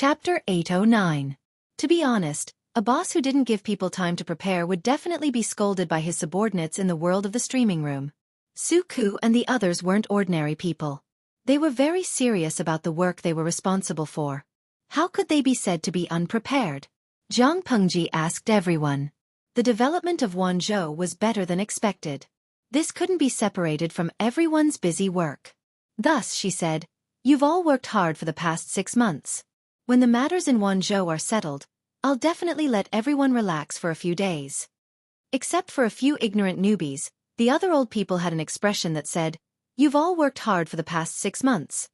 Chapter 809. To be honest, a boss who didn't give people time to prepare would definitely be scolded by his subordinates in the world of the streaming room. Xueqi and the others weren't ordinary people. They were very serious about the work they were responsible for. How could they be said to be unprepared? Zhang Pengji asked everyone. The development of Wanzhou was better than expected. This couldn't be separated from everyone's busy work. Thus, she said, "You've all worked hard for the past 6 months. When the matters in Wanzhou are settled, I'll definitely let everyone relax for a few days." Except for a few ignorant newbies, the other old people had an expression that said, "You've all worked hard for the past 6 months.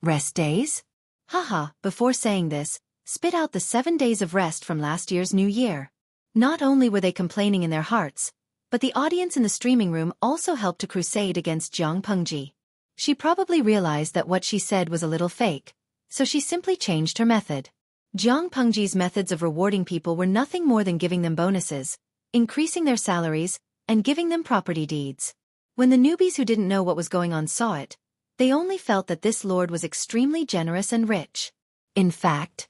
Rest days? Haha." Before saying this, spit out the 7 days of rest from last year's New Year. Not only were they complaining in their hearts, but the audience in the streaming room also helped to crusade against Zhang Pengji. She probably realized that what she said was a little fake, so she simply changed her method. Zhang Pengji's methods of rewarding people were nothing more than giving them bonuses, increasing their salaries, and giving them property deeds. When the newbies who didn't know what was going on saw it, they only felt that this lord was extremely generous and rich. In fact,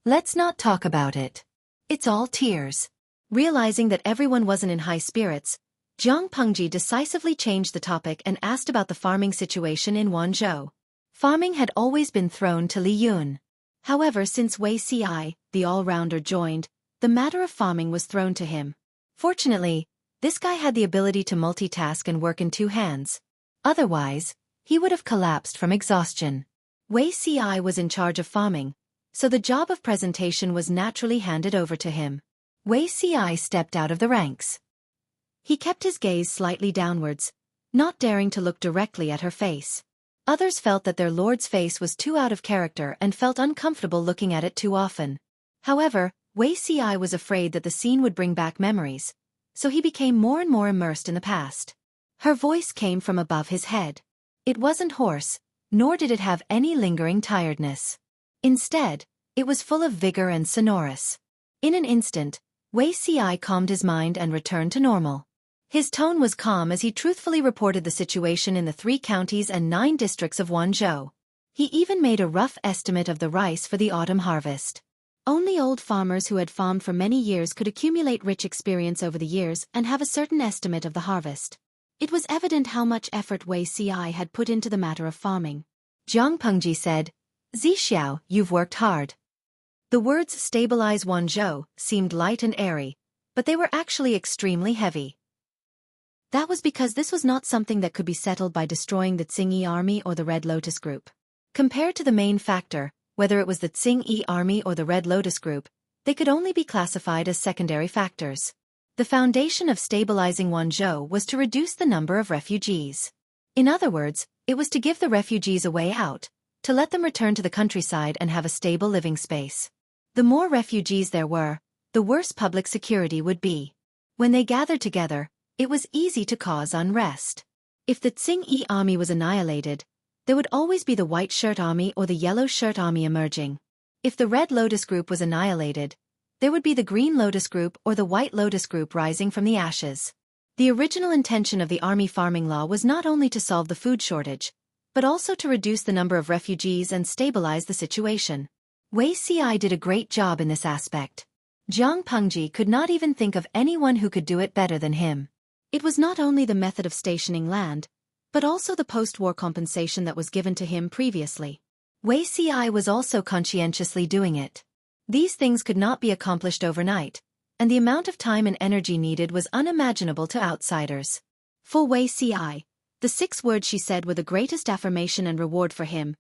let's not talk about it. It's all tears. Realizing that everyone wasn't in high spirits, Zhang Pengji decisively changed the topic and asked about the farming situation in Wanzhou. Farming had always been thrown to Li Yun. However, since Wei Ci, the all-rounder, joined, the matter of farming was thrown to him. Fortunately, this guy had the ability to multitask and work in 2 hands. Otherwise, he would have collapsed from exhaustion. Wei Ci was in charge of farming, so the job of presentation was naturally handed over to him. Wei Ci stepped out of the ranks. He kept his gaze slightly downwards, not daring to look directly at her face. Others felt that their lord's face was too out of character and felt uncomfortable looking at it too often. However, Wei Ci was afraid that the scene would bring back memories, so he became more and more immersed in the past. Her voice came from above his head. It wasn't hoarse, nor did it have any lingering tiredness. Instead, it was full of vigor and sonorous. In an instant, Wei Ci calmed his mind and returned to normal. His tone was calm as he truthfully reported the situation in the 3 counties and 9 districts of Wanzhou. He even made a rough estimate of the rice for the autumn harvest. Only old farmers who had farmed for many years could accumulate rich experience over the years and have a certain estimate of the harvest. It was evident how much effort Wei Ci had put into the matter of farming. Zhang Pengji said, "Zixiao, you've worked hard." The words "stabilize Wanzhou" seemed light and airy, but they were actually extremely heavy. That was because this was not something that could be settled by destroying the Xingyi army or the Red Lotus Group. Compared to the main factor, whether it was the Xingyi army or the Red Lotus Group, they could only be classified as secondary factors. The foundation of stabilizing Wanzhou was to reduce the number of refugees. In other words, it was to give the refugees a way out, to let them return to the countryside and have a stable living space. The more refugees there were, the worse public security would be. When they gathered together, it was easy to cause unrest. If the Xingyi army was annihilated, there would always be the White Shirt Army or the Yellow Shirt Army emerging. If the Red Lotus Group was annihilated, there would be the Green Lotus Group or the White Lotus Group rising from the ashes. The original intention of the army farming law was not only to solve the food shortage, but also to reduce the number of refugees and stabilize the situation. Wei Ci did a great job in this aspect. Zhang Pengji could not even think of anyone who could do it better than him. It was not only the method of stationing land, but also the post-war compensation that was given to him previously. Wei Ci was also conscientiously doing it. These things could not be accomplished overnight, and the amount of time and energy needed was unimaginable to outsiders. For Wei Ci, the 6 words she said were the greatest affirmation and reward for him,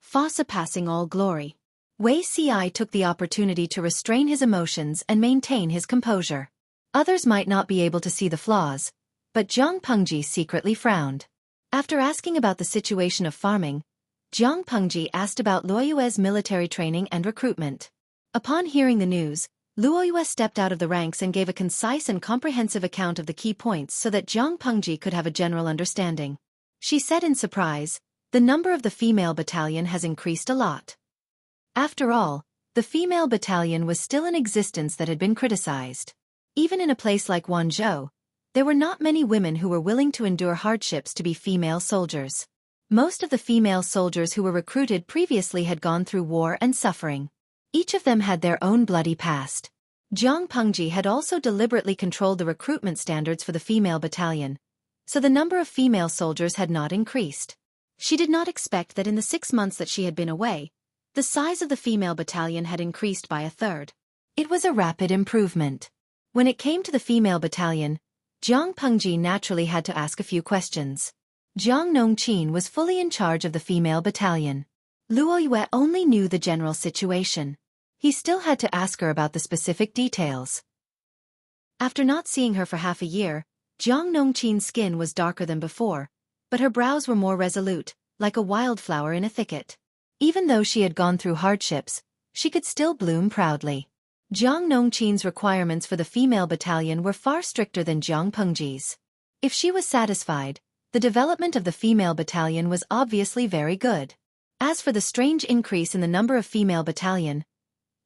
far surpassing all glory. Wei Ci took the opportunity to restrain his emotions and maintain his composure. Others might not be able to see the flaws, but Zhang Pengji secretly frowned. After asking about the situation of farming, Zhang Pengji asked about Luoyue's military training and recruitment. Upon hearing the news, Luoyue stepped out of the ranks and gave a concise and comprehensive account of the key points so that Zhang Pengji could have a general understanding. She said in surprise, "The number of the female battalion has increased a lot." After all, the female battalion was still in existence that had been criticized. Even in a place like Wanzhou, there were not many women who were willing to endure hardships to be female soldiers. Most of the female soldiers who were recruited previously had gone through war and suffering. Each of them had their own bloody past. Jiang Pengji had also deliberately controlled the recruitment standards for the female battalion, so the number of female soldiers had not increased. She did not expect that in the 6 months that she had been away, the size of the female battalion had increased by a third. It was a rapid improvement. When it came to the female battalion, Jiang Pengji naturally had to ask a few questions. Jiang Nongqin was fully in charge of the female battalion. Luo Yue only knew the general situation. He still had to ask her about the specific details. After not seeing her for half a year, Jiang Nongqin's skin was darker than before, but her brows were more resolute, like a wildflower in a thicket. Even though she had gone through hardships, she could still bloom proudly. Jiang Nongqin's requirements for the female battalion were far stricter than Jiang Pengji's. If she was satisfied, the development of the female battalion was obviously very good. As for the strange increase in the number of female battalion,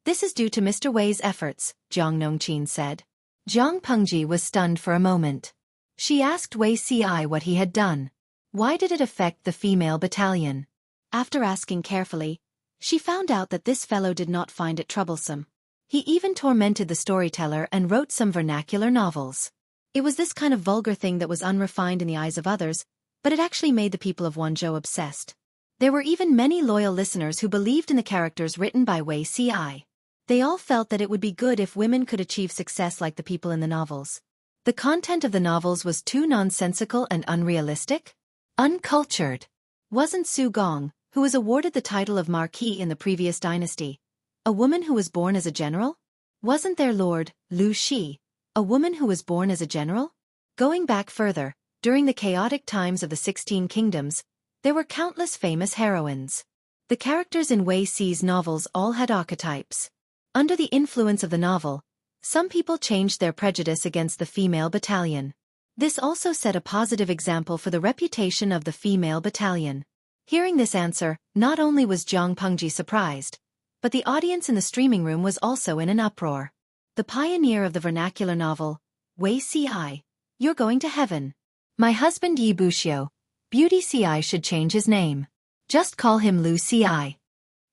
this is due to Mr. Wei's efforts, Jiang Nongqin said. Jiang Pengji was stunned for a moment. She asked Wei Ci what he had done. Why did it affect the female battalion? After asking carefully, she found out that this fellow did not find it troublesome. He even tormented the storyteller and wrote some vernacular novels. It was this kind of vulgar thing that was unrefined in the eyes of others, but it actually made the people of Wanzhou obsessed. There were even many loyal listeners who believed in the characters written by Wei Ci. They all felt that it would be good if women could achieve success like the people in the novels. The content of the novels was too nonsensical and unrealistic? Uncultured. Wasn't Su Gong, who was awarded the title of Marquis in the previous dynasty, a woman who was born as a general? Wasn't there Lord Lu Shi, a woman who was born as a general? Going back further, during the chaotic times of the 16 Kingdoms, there were countless famous heroines. The characters in Wei Ci's novels all had archetypes. Under the influence of the novel, some people changed their prejudice against the female battalion. This also set a positive example for the reputation of the female battalion. Hearing this answer, not only was Jiang Pengji surprised, but the audience in the streaming room was also in an uproar. The pioneer of the vernacular novel, Wei Ci, you're going to heaven. My husband Yi Buxiu, Beauty Ci should change his name. Just call him Lu Ci.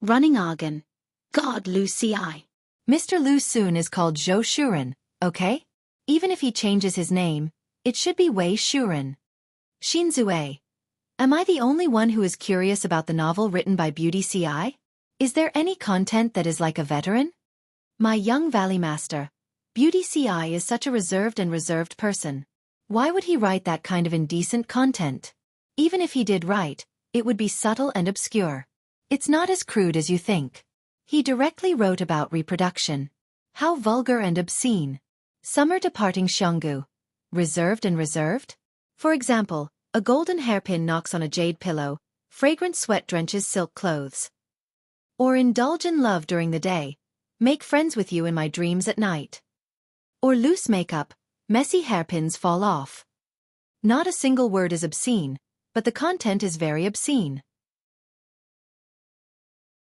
Running organ. God Lu Ci. Mr. Lu Sun is called Zhou Shuren, okay? Even if he changes his name, it should be Wei Shuren. Xin Zue. Am I the only one who is curious about the novel written by Beauty Ci? Is there any content that is like a veteran? My young Valley Master, Beauty Ci is such a reserved person. Why would he write that kind of indecent content? Even if he did write, it would be subtle and obscure. It's not as crude as you think. He directly wrote about reproduction. How vulgar and obscene. Summer departing Xianggu. Reserved? For example, a golden hairpin knocks on a jade pillow, fragrant sweat drenches silk clothes. Or indulge in love during the day, make friends with you in my dreams at night. Or loose makeup, messy hairpins fall off. Not a single word is obscene, but the content is very obscene.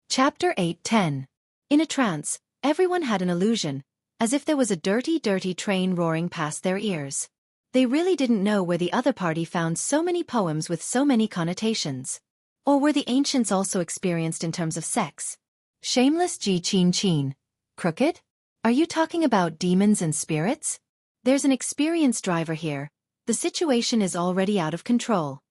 Chapter 8-10. In a trance, everyone had an illusion, as if there was a dirty train roaring past their ears. They really didn't know where the other party found so many poems with so many connotations. Or were the ancients also experienced in terms of sex? Shameless Ji Qin Qin. Crooked? Are you talking about demons and spirits? There's an experienced driver here. The situation is already out of control.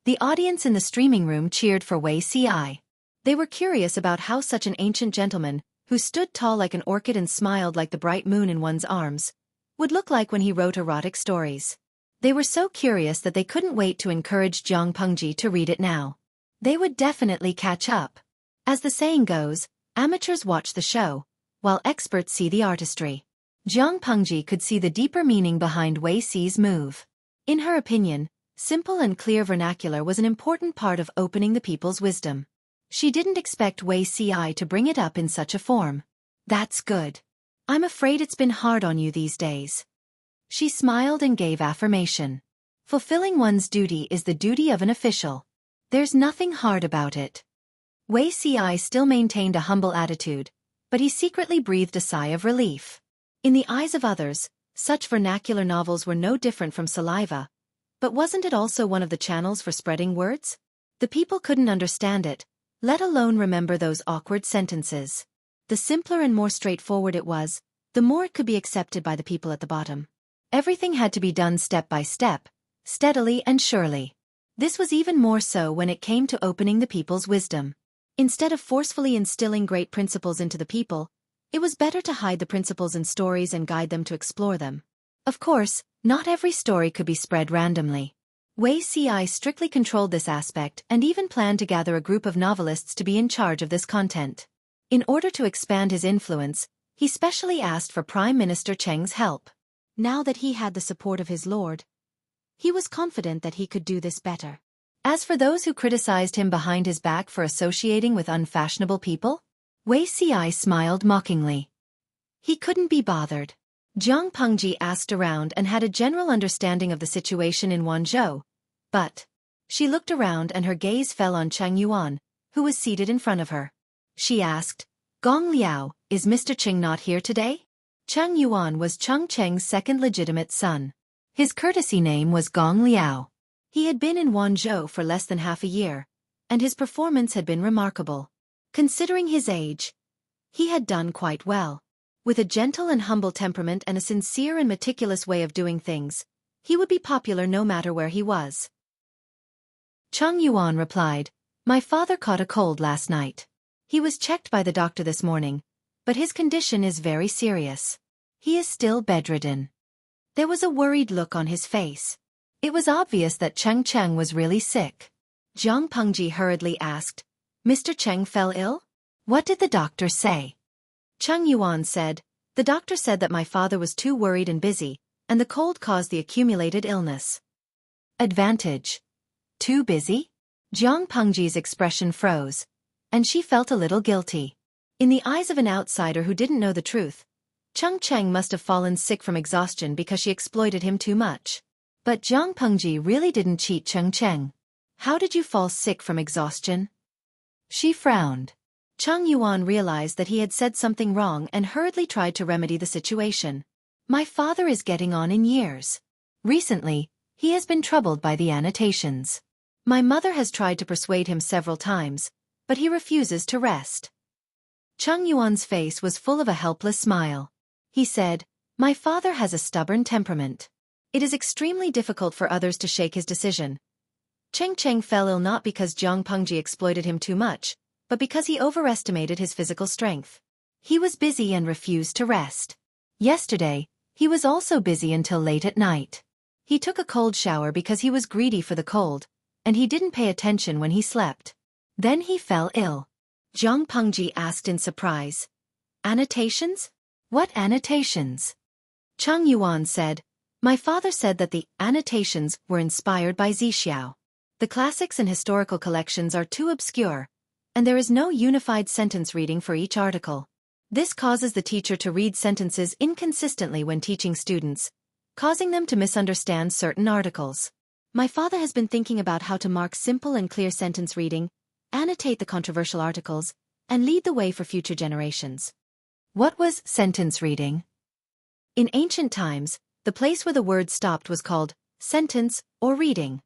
The audience in the streaming room cheered for Wei Ci. They were curious about how such an ancient gentleman, who stood tall like an orchid and smiled like the bright moon in one's arms, would look like when he wrote erotic stories. They were so curious that they couldn't wait to encourage Jiang Pengji to read it now. They would definitely catch up. As the saying goes, amateurs watch the show, while experts see the artistry. Jiang Pengji could see the deeper meaning behind Wei Ci's move. In her opinion, simple and clear vernacular was an important part of opening the people's wisdom. She didn't expect Wei Ci to bring it up in such a form. That's good. I'm afraid it's been hard on you these days. She smiled and gave affirmation. Fulfilling one's duty is the duty of an official. There's nothing hard about it. Wei Ci still maintained a humble attitude, but he secretly breathed a sigh of relief. In the eyes of others, such vernacular novels were no different from saliva. But wasn't it also one of the channels for spreading words? The people couldn't understand it, let alone remember those awkward sentences. The simpler and more straightforward it was, the more it could be accepted by the people at the bottom. Everything had to be done step by step, steadily and surely. This was even more so when it came to opening the people's wisdom. Instead of forcefully instilling great principles into the people, it was better to hide the principles in stories and guide them to explore them. Of course, not every story could be spread randomly. Xueqi strictly controlled this aspect and even planned to gather a group of novelists to be in charge of this content. In order to expand his influence, he specially asked for Prime Minister Cheng's help. Now that he had the support of his lord, he was confident that he could do this better. As for those who criticized him behind his back for associating with unfashionable people, Xueqi smiled mockingly. He couldn't be bothered. Jiang Pengji asked around and had a general understanding of the situation in Wanzhou, but she looked around and her gaze fell on Cheng Yuan, who was seated in front of her. She asked, "Gong Liao, is Mr. Cheng not here today?" Cheng Yuan was Cheng Cheng's second legitimate son. His courtesy name was Gong Liao. He had been in Wanzhou for less than half a year, and his performance had been remarkable. Considering his age, he had done quite well. With a gentle and humble temperament and a sincere and meticulous way of doing things, he would be popular no matter where he was. Cheng Yuan replied, "My father caught a cold last night. He was checked by the doctor this morning, but his condition is very serious. He is still bedridden." There was a worried look on his face. It was obvious that Cheng Cheng was really sick. Jiang Pengji hurriedly asked, "Mr. Cheng fell ill? What did the doctor say?" Cheng Yuan said, "The doctor said that my father was too worried and busy, and the cold caused the accumulated illness." Advantage. Too busy? Jiang Pengji's expression froze, and she felt a little guilty. In the eyes of an outsider who didn't know the truth, Cheng Cheng must have fallen sick from exhaustion because she exploited him too much. But Jiang Pengji really didn't cheat Cheng Cheng. "How did you fall sick from exhaustion?" She frowned. Cheng Yuan realized that he had said something wrong and hurriedly tried to remedy the situation. "My father is getting on in years. Recently, he has been troubled by the annotations. My mother has tried to persuade him several times, but he refuses to rest." Cheng Yuan's face was full of a helpless smile. He said, "My father has a stubborn temperament. It is extremely difficult for others to shake his decision. Cheng Cheng fell ill not because Jiang Pengji exploited him too much, but because he overestimated his physical strength. He was busy and refused to rest. Yesterday, he was also busy until late at night. He took a cold shower because he was greedy for the cold, and he didn't pay attention when he slept. Then he fell ill." Jiang Pengji asked in surprise, "Annotations? What annotations?" Cheng Yuan said, "My father said that the annotations were inspired by Zixiao. The classics and historical collections are too obscure, and there is no unified sentence reading for each article. This causes the teacher to read sentences inconsistently when teaching students, causing them to misunderstand certain articles. My father has been thinking about how to mark simple and clear sentence reading, annotate the controversial articles, and lead the way for future generations." What was sentence reading? In ancient times, the place where the word stopped was called sentence or reading.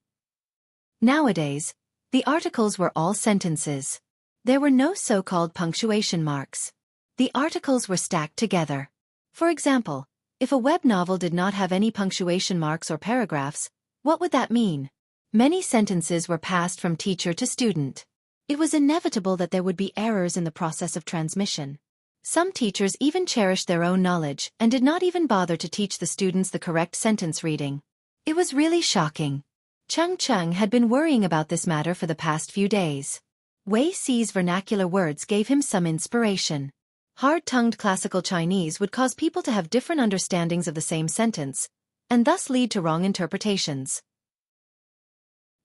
Nowadays, the articles were all sentences. There were no so-called punctuation marks. The articles were stacked together. For example, if a web novel did not have any punctuation marks or paragraphs, what would that mean? Many sentences were passed from teacher to student. It was inevitable that there would be errors in the process of transmission. Some teachers even cherished their own knowledge and did not even bother to teach the students the correct sentence reading. It was really shocking. Cheng Cheng had been worrying about this matter for the past few days. Xueqi's vernacular words gave him some inspiration. Hard-tongued classical Chinese would cause people to have different understandings of the same sentence, and thus lead to wrong interpretations.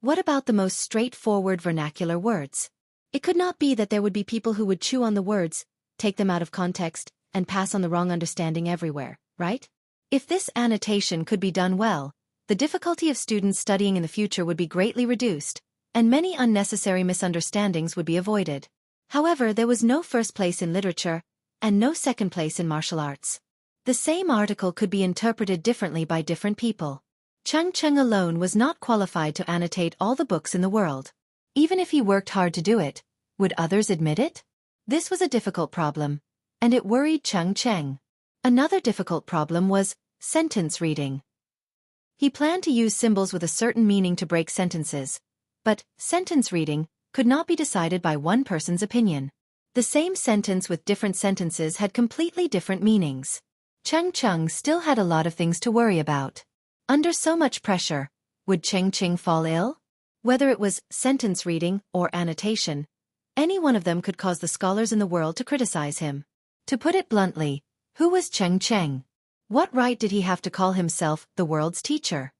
What about the most straightforward vernacular words? It could not be that there would be people who would chew on the words, take them out of context, and pass on the wrong understanding everywhere, right? If this annotation could be done well, the difficulty of students studying in the future would be greatly reduced, and many unnecessary misunderstandings would be avoided. However, there was no first place in literature, and no second place in martial arts. The same article could be interpreted differently by different people. Cheng Cheng alone was not qualified to annotate all the books in the world. Even if he worked hard to do it, would others admit it? This was a difficult problem, and it worried Cheng. Another difficult problem was sentence reading. He planned to use symbols with a certain meaning to break sentences, but sentence reading could not be decided by one person's opinion. The same sentence with different sentences had completely different meanings. Cheng still had a lot of things to worry about. Under so much pressure, would Cheng fall ill? Whether it was sentence reading or annotation, any one of them could cause the scholars in the world to criticize him. To put it bluntly, who was Cheng? What right did he have to call himself the world's teacher?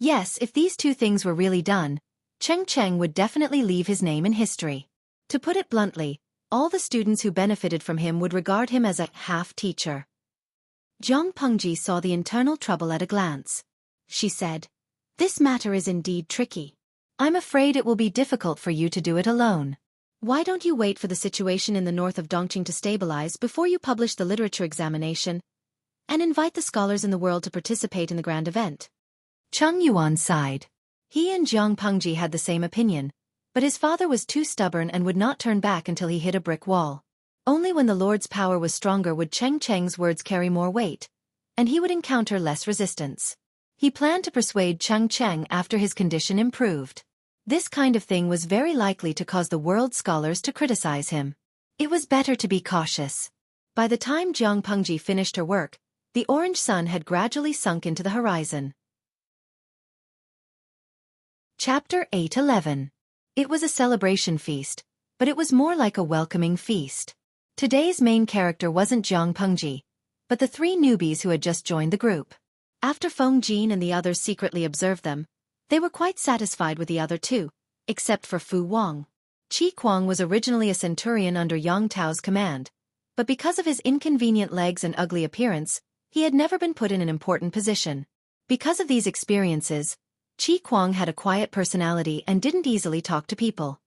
Yes, if these two things were really done, Cheng would definitely leave his name in history. To put it bluntly, all the students who benefited from him would regard him as a half-teacher. Jiang Pengji saw the internal trouble at a glance. She said, "This matter is indeed tricky. I'm afraid it will be difficult for you to do it alone. Why don't you wait for the situation in the north of Dongqing to stabilize before you publish the literature examination and invite the scholars in the world to participate in the grand event?" Cheng Yuan sighed. He and Jiang Pengji had the same opinion, but his father was too stubborn and would not turn back until he hit a brick wall. Only when the Lord's power was stronger would Cheng's words carry more weight, and he would encounter less resistance. He planned to persuade Cheng after his condition improved. This kind of thing was very likely to cause the world scholars to criticize him. It was better to be cautious. By the time Jiang Pengji finished her work, the orange sun had gradually sunk into the horizon. Chapter 8:11. It was a celebration feast, but it was more like a welcoming feast. Today's main character wasn't Jiang Pengji, but the three newbies who had just joined the group. After Feng Jin and the others secretly observed them, they were quite satisfied with the other two, except for Fu Wang. Xueqi was originally a centurion under Yang Tao's command, but because of his inconvenient legs and ugly appearance, he had never been put in an important position. Because of these experiences, Xueqi had a quiet personality and didn't easily talk to people.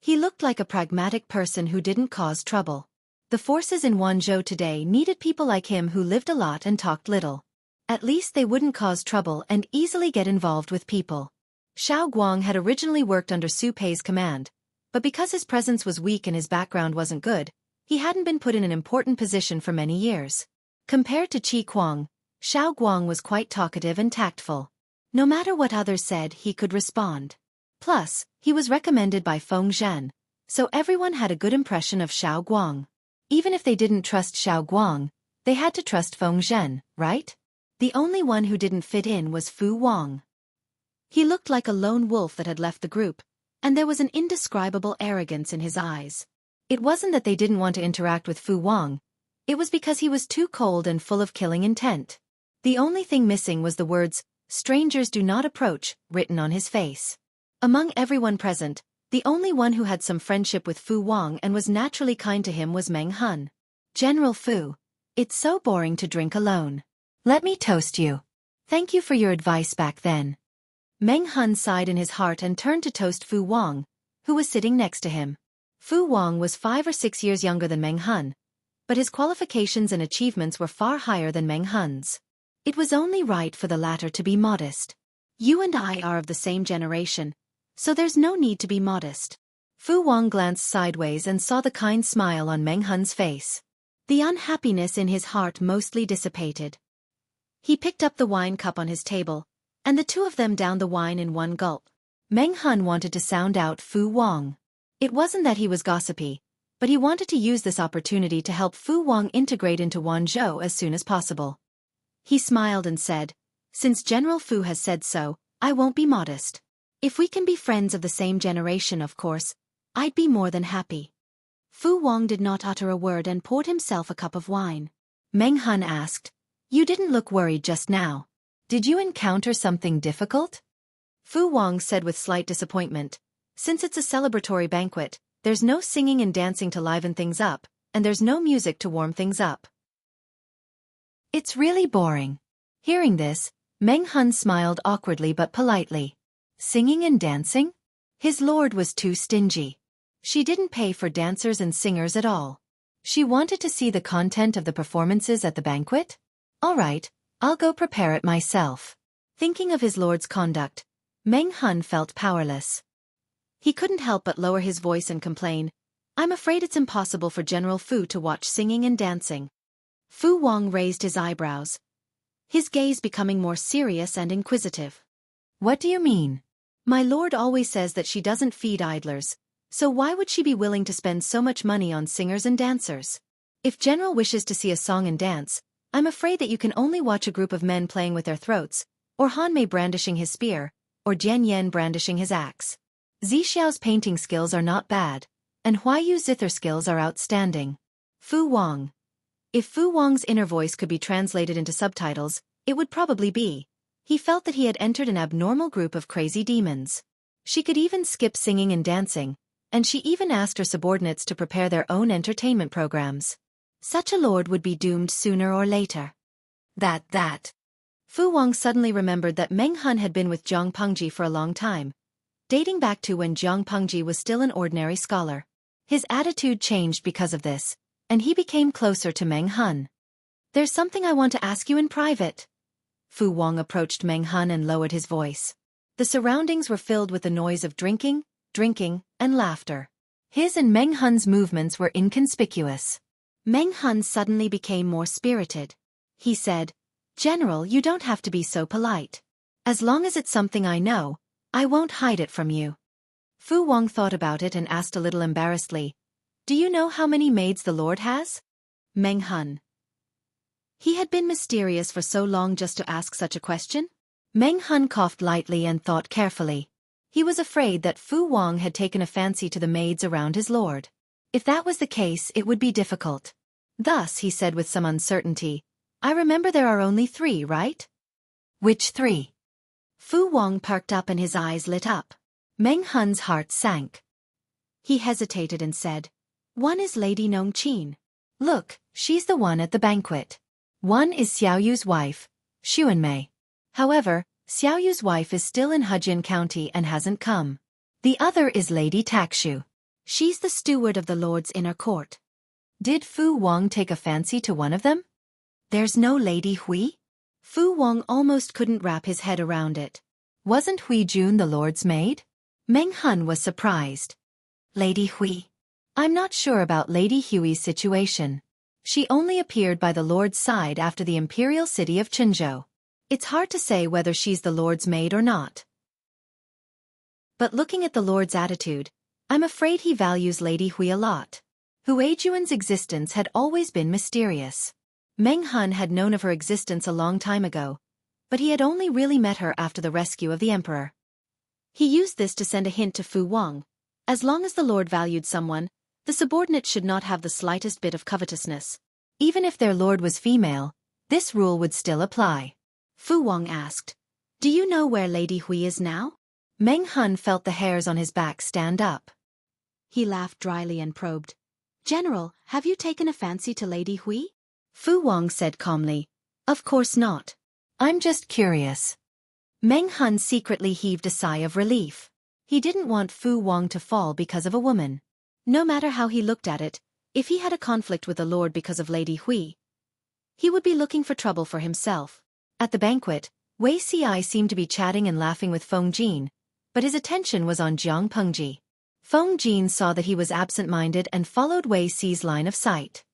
He looked like a pragmatic person who didn't cause trouble. The forces in Wanzhou today needed people like him who lived a lot and talked little. At least they wouldn't cause trouble and easily get involved with people. Xiao Guang had originally worked under Su Pei's command, but because his presence was weak and his background wasn't good, he hadn't been put in an important position for many years. Compared to Xueqi, Xiao Guang was quite talkative and tactful. No matter what others said, he could respond. Plus, he was recommended by Feng Zhen, so everyone had a good impression of Xiao Guang. Even if they didn't trust Xiao Guang, they had to trust Feng Zhen, right? The only one who didn't fit in was Fu Wang. He looked like a lone wolf that had left the group, and there was an indescribable arrogance in his eyes. It wasn't that they didn't want to interact with Fu Wang, it was because he was too cold and full of killing intent. The only thing missing was the words, "Strangers do not approach," written on his face. Among everyone present, the only one who had some friendship with Fu Wang and was naturally kind to him was Meng Han. "General Fu, it's so boring to drink alone. Let me toast you. Thank you for your advice back then." Meng Han sighed in his heart and turned to toast Fu Wang, who was sitting next to him. Fu Wang was 5 or 6 years younger than Meng Han, but his qualifications and achievements were far higher than Meng Han's. It was only right for the latter to be modest. "You and I are of the same generation, so there's no need to be modest." Fu Wang glanced sideways and saw the kind smile on Meng Han's face. The unhappiness in his heart mostly dissipated. He picked up the wine cup on his table, and the two of them downed the wine in one gulp. Meng Han wanted to sound out Fu Wang. It wasn't that he was gossipy, but he wanted to use this opportunity to help Fu Wang integrate into Wanzhou as soon as possible. He smiled and said, "Since General Fu has said so, I won't be modest. If we can be friends of the same generation, of course, I'd be more than happy." Fu Wang did not utter a word and poured himself a cup of wine. Meng Han asked, "You didn't look worried just now. Did you encounter something difficult?" Fu Wang said with slight disappointment, "Since it's a celebratory banquet, there's no singing and dancing to liven things up, and there's no music to warm things up. It's really boring." Hearing this, Meng Han smiled awkwardly but politely. Singing and dancing? His lord was too stingy. She didn't pay for dancers and singers at all. She wanted to see the content of the performances at the banquet? All right, I'll go prepare it myself. Thinking of his lord's conduct, Meng Han felt powerless. He couldn't help but lower his voice and complain, "I'm afraid it's impossible for General Fu to watch singing and dancing." Fu Wang raised his eyebrows, his gaze becoming more serious and inquisitive. "What do you mean? My lord always says that she doesn't feed idlers, so why would she be willing to spend so much money on singers and dancers? If General wishes to see a song and dance, I'm afraid that you can only watch a group of men playing with their throats, or Han Mei brandishing his spear, or Jian Yan brandishing his axe. Zixiao's painting skills are not bad, and Huaiyu's zither skills are outstanding." Fu Wang. If Fu Wang's inner voice could be translated into subtitles, it would probably be, he felt that he had entered an abnormal group of crazy demons. She could even skip singing and dancing, and she even asked her subordinates to prepare their own entertainment programs. Such a lord would be doomed sooner or later. That. Fu Wang suddenly remembered that Meng Hun had been with Jiang Pengji for a long time, dating back to when Jiang Pengji was still an ordinary scholar. His attitude changed because of this, and he became closer to Meng Hun. "There's something I want to ask you in private." Fu Wang approached Meng Hun and lowered his voice. The surroundings were filled with the noise of drinking, and laughter. His and Meng Hun's movements were inconspicuous. Meng Hun suddenly became more spirited. He said, "General, you don't have to be so polite. As long as it's something I know, I won't hide it from you." Fu Wang thought about it and asked a little embarrassedly, "Do you know how many maids the Lord has?" Meng Hun. He had been mysterious for so long just to ask such a question? Meng Hun coughed lightly and thought carefully. He was afraid that Fu Wang had taken a fancy to the maids around his lord. If that was the case, it would be difficult. Thus, he said with some uncertainty, "I remember there are only 3, right?" "Which 3? Fu Wang perked up and his eyes lit up. Meng Hun's heart sank. He hesitated and said, "One is Lady Nong Qin. Look, she's the one at the banquet. One is Xiaoyu's wife, Xuanmei. However, Xiaoyu's wife is still in Hejian County and hasn't come. The other is Lady Takshu. She's the steward of the Lord's inner court." Did Fu Wang take a fancy to one of them? "There's no Lady Hui?" Fu Wang almost couldn't wrap his head around it. Wasn't Hui Jun the Lord's maid? Meng Hun was surprised. "Lady Hui? I'm not sure about Lady Hui's situation. She only appeared by the Lord's side after the imperial city of Qinzhou. It's hard to say whether she's the Lord's maid or not. But looking at the Lord's attitude, I'm afraid he values Lady Hui a lot." Huijuan's existence had always been mysterious. Meng Hun had known of her existence a long time ago, but he had only really met her after the rescue of the emperor. He used this to send a hint to Fu Wang. As long as the Lord valued someone, the subordinates should not have the slightest bit of covetousness. Even if their lord was female, this rule would still apply. Fu Wang asked, "Do you know where Lady Hui is now?" Meng Hun felt the hairs on his back stand up. He laughed dryly and probed, "General, have you taken a fancy to Lady Hui?" Fu Wang said calmly, "Of course not. I'm just curious." Meng Hun secretly heaved a sigh of relief. He didn't want Fu Wang to fall because of a woman. No matter how he looked at it, if he had a conflict with the Lord because of Lady Hui, he would be looking for trouble for himself. At the banquet, Wei Ci seemed to be chatting and laughing with Feng Jin, but his attention was on Jiang Pengji. Feng Jin saw that he was absent-minded and followed Wei Ci's line of sight.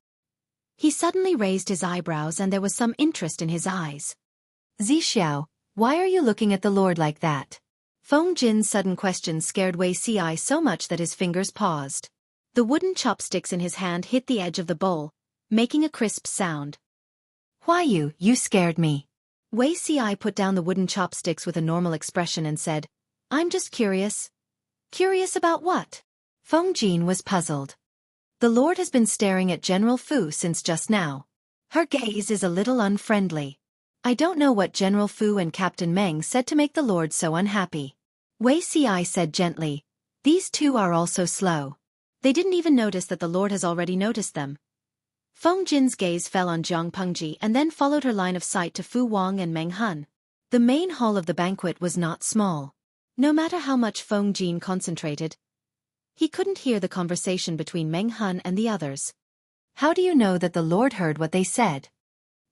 He suddenly raised his eyebrows and there was some interest in his eyes. "Zixiao, why are you looking at the Lord like that?" Feng Jin's sudden question scared Wei Ci so much that his fingers paused. The wooden chopsticks in his hand hit the edge of the bowl, making a crisp sound. "Why you scared me." Wei Ci put down the wooden chopsticks with a normal expression and said, "I'm just curious." "Curious about what?" Feng Jin was puzzled. "The Lord has been staring at General Fu since just now. Her gaze is a little unfriendly. I don't know what General Fu and Captain Meng said to make the Lord so unhappy." Wei Ci said gently, "These two are also slow. They didn't even notice that the Lord has already noticed them." Feng Jin's gaze fell on Jiang Pengji and then followed her line of sight to Fu Wang and Meng Hun. The main hall of the banquet was not small. No matter how much Feng Jin concentrated, he couldn't hear the conversation between Meng Hun and the others. How do you know that the Lord heard what they said?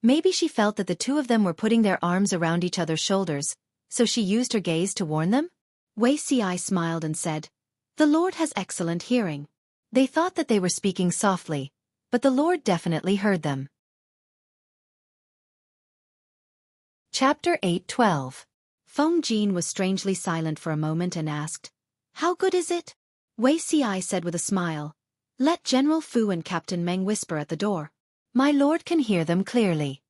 Maybe she felt that the two of them were putting their arms around each other's shoulders, so she used her gaze to warn them? Wei Ci smiled and said, The Lord has excellent hearing. They thought that they were speaking softly, but the Lord definitely heard them. Chapter 8:12. Feng Jin was strangely silent for a moment and asked, "How good is it?" Wei Ci said with a smile, "Let General Fu and Captain Meng whisper at the door. My lord can hear them clearly."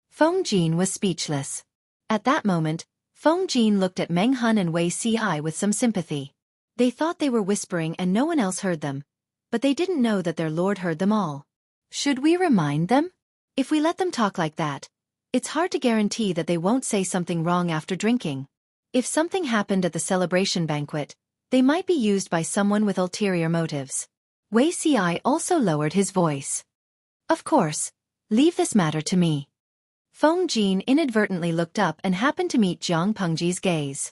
Feng Jin was speechless. At that moment, Feng Jin looked at Meng Hun and Wei Ci with some sympathy. They thought they were whispering and no one else heard them, but they didn't know that their lord heard them all. Should we remind them? If we let them talk like that, it's hard to guarantee that they won't say something wrong after drinking. If something happened at the celebration banquet, they might be used by someone with ulterior motives. Wei Ci also lowered his voice. Of course, leave this matter to me. Feng Jin inadvertently looked up and happened to meet Jiang Pengji's gaze.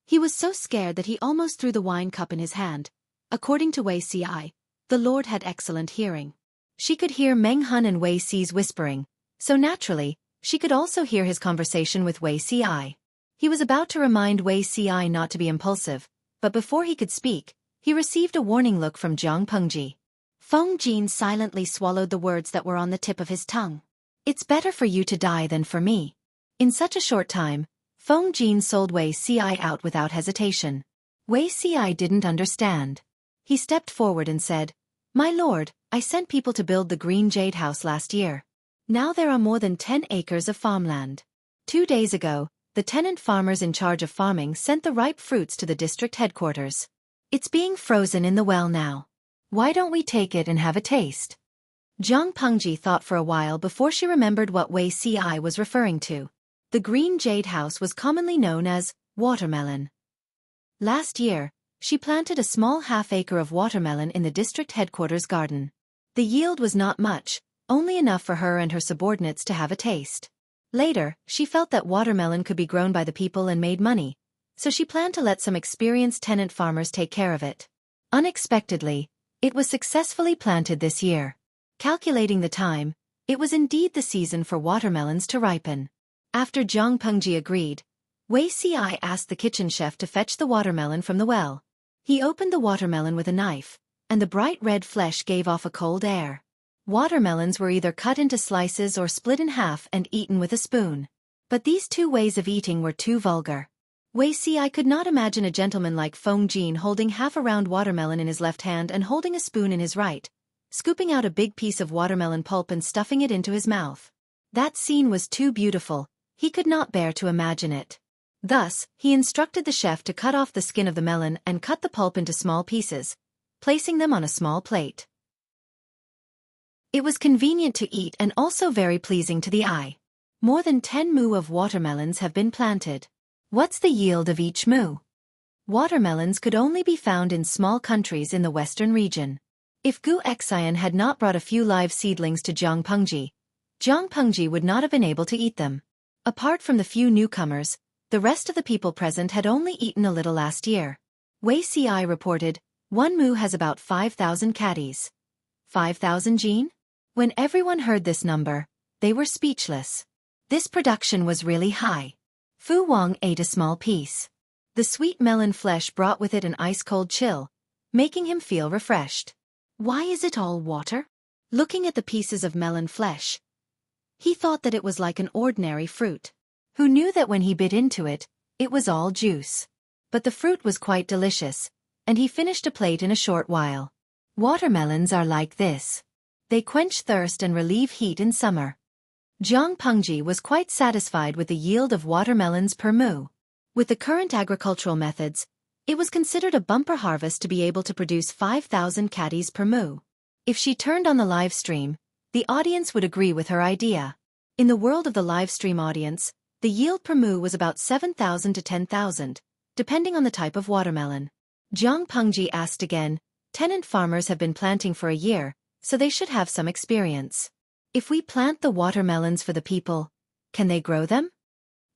He was so scared that he almost threw the wine cup in his hand. According to Wei Ci, the Lord had excellent hearing. She could hear Meng Hun and Wei Ci's whispering, so naturally, she could also hear his conversation with Wei Ci. He was about to remind Wei Ci not to be impulsive, but before he could speak, he received a warning look from Jiang Pengji. Feng Jin silently swallowed the words that were on the tip of his tongue. "It's better for you to die than for me." In such a short time, Feng Jin sold Wei Ci out without hesitation. Wei Ci didn't understand. He stepped forward and said, "My lord, I sent people to build the Green Jade House last year. Now there are more than 10 acres of farmland. 2 days ago, the tenant farmers in charge of farming sent the ripe fruits to the district headquarters. It's being frozen in the well now. Why don't we take it and have a taste?" Jiang Pengji thought for a while before she remembered what Wei Ci was referring to. The Green Jade House was commonly known as watermelon. Last year, she planted a small half-acre of watermelon in the district headquarters garden. The yield was not much, only enough for her and her subordinates to have a taste. Later, she felt that watermelon could be grown by the people and made money, so she planned to let some experienced tenant farmers take care of it. Unexpectedly, it was successfully planted this year. Calculating the time, it was indeed the season for watermelons to ripen. After Jiang Pengji agreed, Wei Ci asked the kitchen chef to fetch the watermelon from the well. He opened the watermelon with a knife, and the bright red flesh gave off a cold air. Watermelons were either cut into slices or split in half and eaten with a spoon. But these two ways of eating were too vulgar. Wei Ci could not imagine a gentleman like Feng Jin holding half a round watermelon in his left hand and holding a spoon in his right, scooping out a big piece of watermelon pulp and stuffing it into his mouth. That scene was too beautiful, he could not bear to imagine it. Thus, he instructed the chef to cut off the skin of the melon and cut the pulp into small pieces, placing them on a small plate. It was convenient to eat and also very pleasing to the eye. More than 10 mu of watermelons have been planted. What's the yield of each mu? Watermelons could only be found in small countries in the western region. If Xueqi had not brought a few live seedlings to Jiang Pengji would not have been able to eat them. Apart from the few newcomers, the rest of the people present had only eaten a little last year. Wei Ci reported, 1 mu has about 5,000 caddies. 5,000 jin? When everyone heard this number, they were speechless. This production was really high. Fu Wang ate a small piece. The sweet melon flesh brought with it an ice-cold chill, making him feel refreshed. Why is it all water? Looking at the pieces of melon flesh, he thought that it was like an ordinary fruit. Who knew that when he bit into it, it was all juice. But the fruit was quite delicious, and he finished a plate in a short while. Watermelons are like this. They quench thirst and relieve heat in summer. Jiang Pengji was quite satisfied with the yield of watermelons per mu. With the current agricultural methods, it was considered a bumper harvest to be able to produce 5,000 caddies per mu. If she turned on the live stream, the audience would agree with her idea. In the world of the live stream audience, the yield per mu was about 7,000 to 10,000, depending on the type of watermelon. Jiang Pengji asked again, tenant farmers have been planting for a year, so they should have some experience. If we plant the watermelons for the people, can they grow them?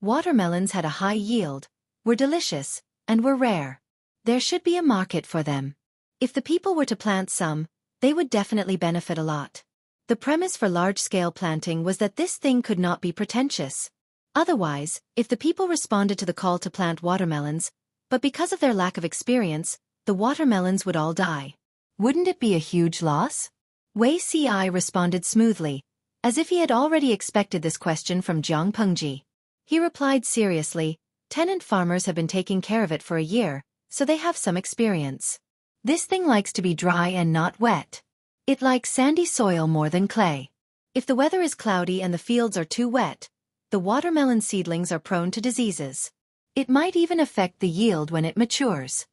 Watermelons had a high yield, were delicious, and were rare. There should be a market for them. If the people were to plant some, they would definitely benefit a lot. The premise for large-scale planting was that this thing could not be pretentious. Otherwise, if the people responded to the call to plant watermelons, but because of their lack of experience, the watermelons would all die. Wouldn't it be a huge loss? Wei Ci responded smoothly, as if he had already expected this question from Jiang Pengji. He replied seriously, tenant farmers have been taking care of it for a year, so they have some experience. This thing likes to be dry and not wet. It likes sandy soil more than clay. If the weather is cloudy and the fields are too wet, the watermelon seedlings are prone to diseases. It might even affect the yield when it matures.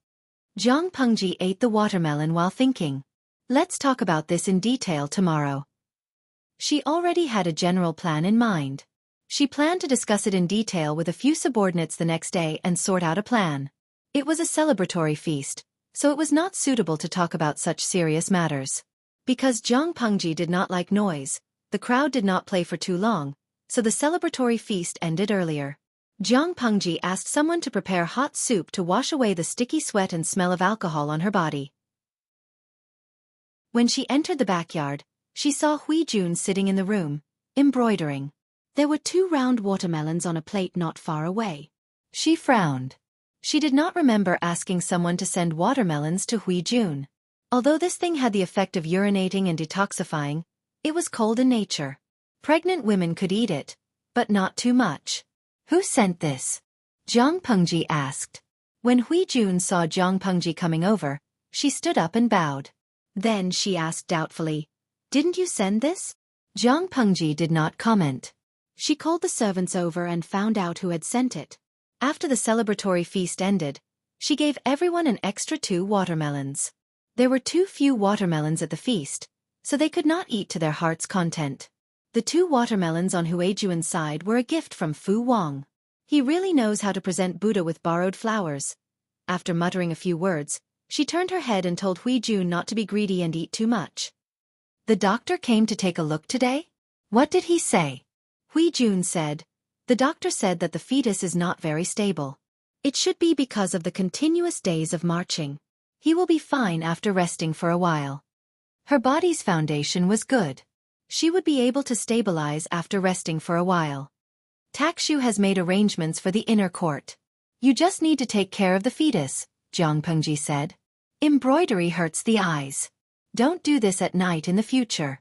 Jiang Pengji ate the watermelon while thinking. Let's talk about this in detail tomorrow. She already had a general plan in mind. She planned to discuss it in detail with a few subordinates the next day and sort out a plan. It was a celebratory feast, so it was not suitable to talk about such serious matters. Because Jiang Pengji did not like noise, the crowd did not play for too long, so the celebratory feast ended earlier. Jiang Pengji asked someone to prepare hot soup to wash away the sticky sweat and smell of alcohol on her body. When she entered the backyard, she saw Hui Jun sitting in the room, embroidering. There were 2 round watermelons on a plate not far away. She frowned. She did not remember asking someone to send watermelons to Hui Jun. Although this thing had the effect of urinating and detoxifying, it was cold in nature. Pregnant women could eat it, but not too much. Who sent this? Jiang Pengji asked. When Hui Jun saw Jiang Pengji coming over, she stood up and bowed. Then she asked doubtfully, "Didn't you send this?" Jiang Pengji did not comment. She called the servants over and found out who had sent it. After the celebratory feast ended, she gave everyone an extra 2 watermelons. There were too few watermelons at the feast, so they could not eat to their heart's content. The 2 watermelons on Hui Jun's side were a gift from Fu Wang. He really knows how to present Buddha with borrowed flowers. After muttering a few words, she turned her head and told Hui Jun not to be greedy and eat too much. The doctor came to take a look today? What did he say? Hui Jun said, the doctor said that the fetus is not very stable. It should be because of the continuous days of marching. He will be fine after resting for a while. Her body's foundation was good. She would be able to stabilize after resting for a while. Takshu has made arrangements for the inner court. You just need to take care of the fetus, Jiang Pengji said. Embroidery hurts the eyes. Don't do this at night in the future.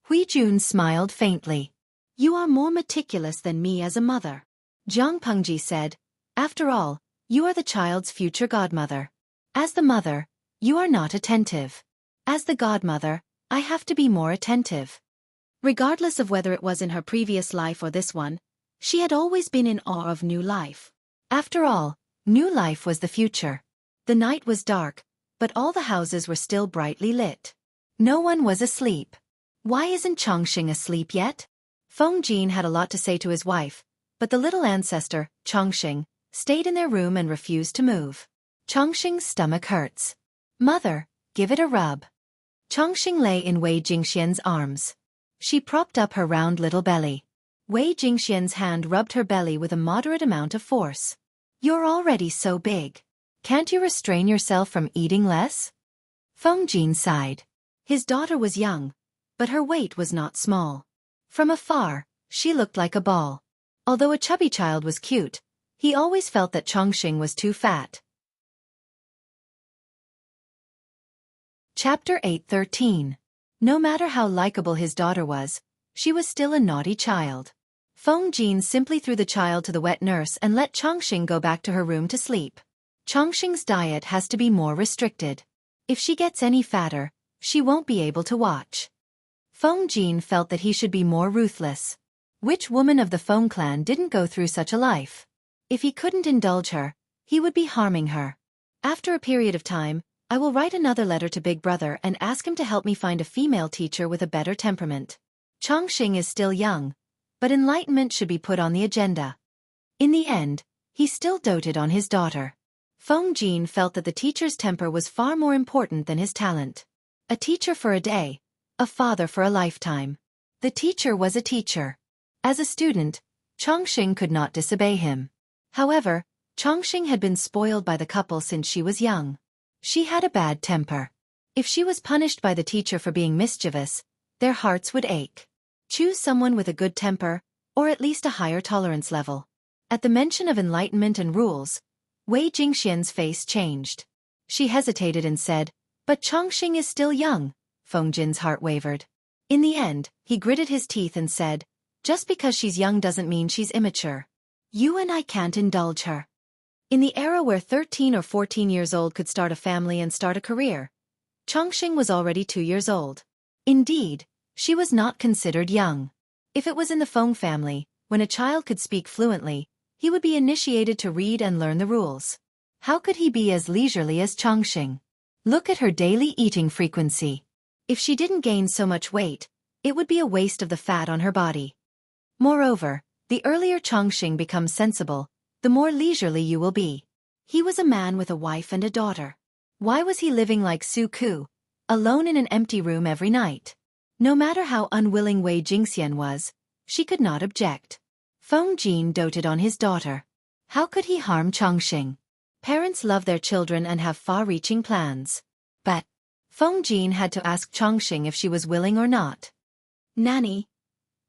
Hui Jun smiled faintly. You are more meticulous than me as a mother. Jiang Pengji said, after all, you are the child's future godmother. As the mother, you are not attentive. As the godmother, I have to be more attentive. Regardless of whether it was in her previous life or this one, she had always been in awe of new life. After all, new life was the future. The night was dark, but all the houses were still brightly lit. No one was asleep. Why isn't Chongqing asleep yet? Feng Jin had a lot to say to his wife, but the little ancestor, Chongqing, stayed in their room and refused to move. Chongqing's stomach hurts. Mother, give it a rub. Chongqing lay in Wei Jingxian's arms. She propped up her round little belly. Wei Jingxian's hand rubbed her belly with a moderate amount of force. You're already so big. Can't you restrain yourself from eating less? Feng Jin sighed. His daughter was young, but her weight was not small. From afar, she looked like a ball. Although a chubby child was cute, he always felt that Chongqing was too fat. Chapter 8:13. No matter how likable his daughter was, she was still a naughty child. Feng Jin simply threw the child to the wet nurse and let Chongqing go back to her room to sleep. Chongqing's diet has to be more restricted. If she gets any fatter, she won't be able to watch. Feng Jin felt that he should be more ruthless. Which woman of the Feng clan didn't go through such a life? If he couldn't indulge her, he would be harming her. After a period of time, I will write another letter to Big Brother and ask him to help me find a female teacher with a better temperament. Chongqing is still young, but enlightenment should be put on the agenda. In the end, he still doted on his daughter. Feng Jin felt that the teacher's temper was far more important than his talent. A teacher for a day, a father for a lifetime. The teacher was a teacher. As a student, Chongqing could not disobey him. However, Chongqing had been spoiled by the couple since she was young. She had a bad temper. If she was punished by the teacher for being mischievous, their hearts would ache. Choose someone with a good temper, or at least a higher tolerance level. At the mention of enlightenment and rules, Wei Jingxian's face changed. She hesitated and said, "But Chongqing is still young." Feng Jin's heart wavered. In the end, he gritted his teeth and said, "Just because she's young doesn't mean she's immature. You and I can't indulge her." In the era where 13 or 14 years old could start a family and start a career, Chongqing was already 2 years old. Indeed, she was not considered young. If it was in the Feng family, when a child could speak fluently, he would be initiated to read and learn the rules. How could he be as leisurely as Chongqing? Look at her daily eating frequency. If she didn't gain so much weight, it would be a waste of the fat on her body. Moreover, the earlier Chongqing becomes sensible, the more leisurely you will be. He was a man with a wife and a daughter. Why was he living like Xueqi, alone in an empty room every night? No matter how unwilling Wei Jingxian was, she could not object. Feng Jin doted on his daughter. How could he harm Chongqing? Parents love their children and have far-reaching plans. But Feng Jin had to ask Chongqing if she was willing or not. "Nanny."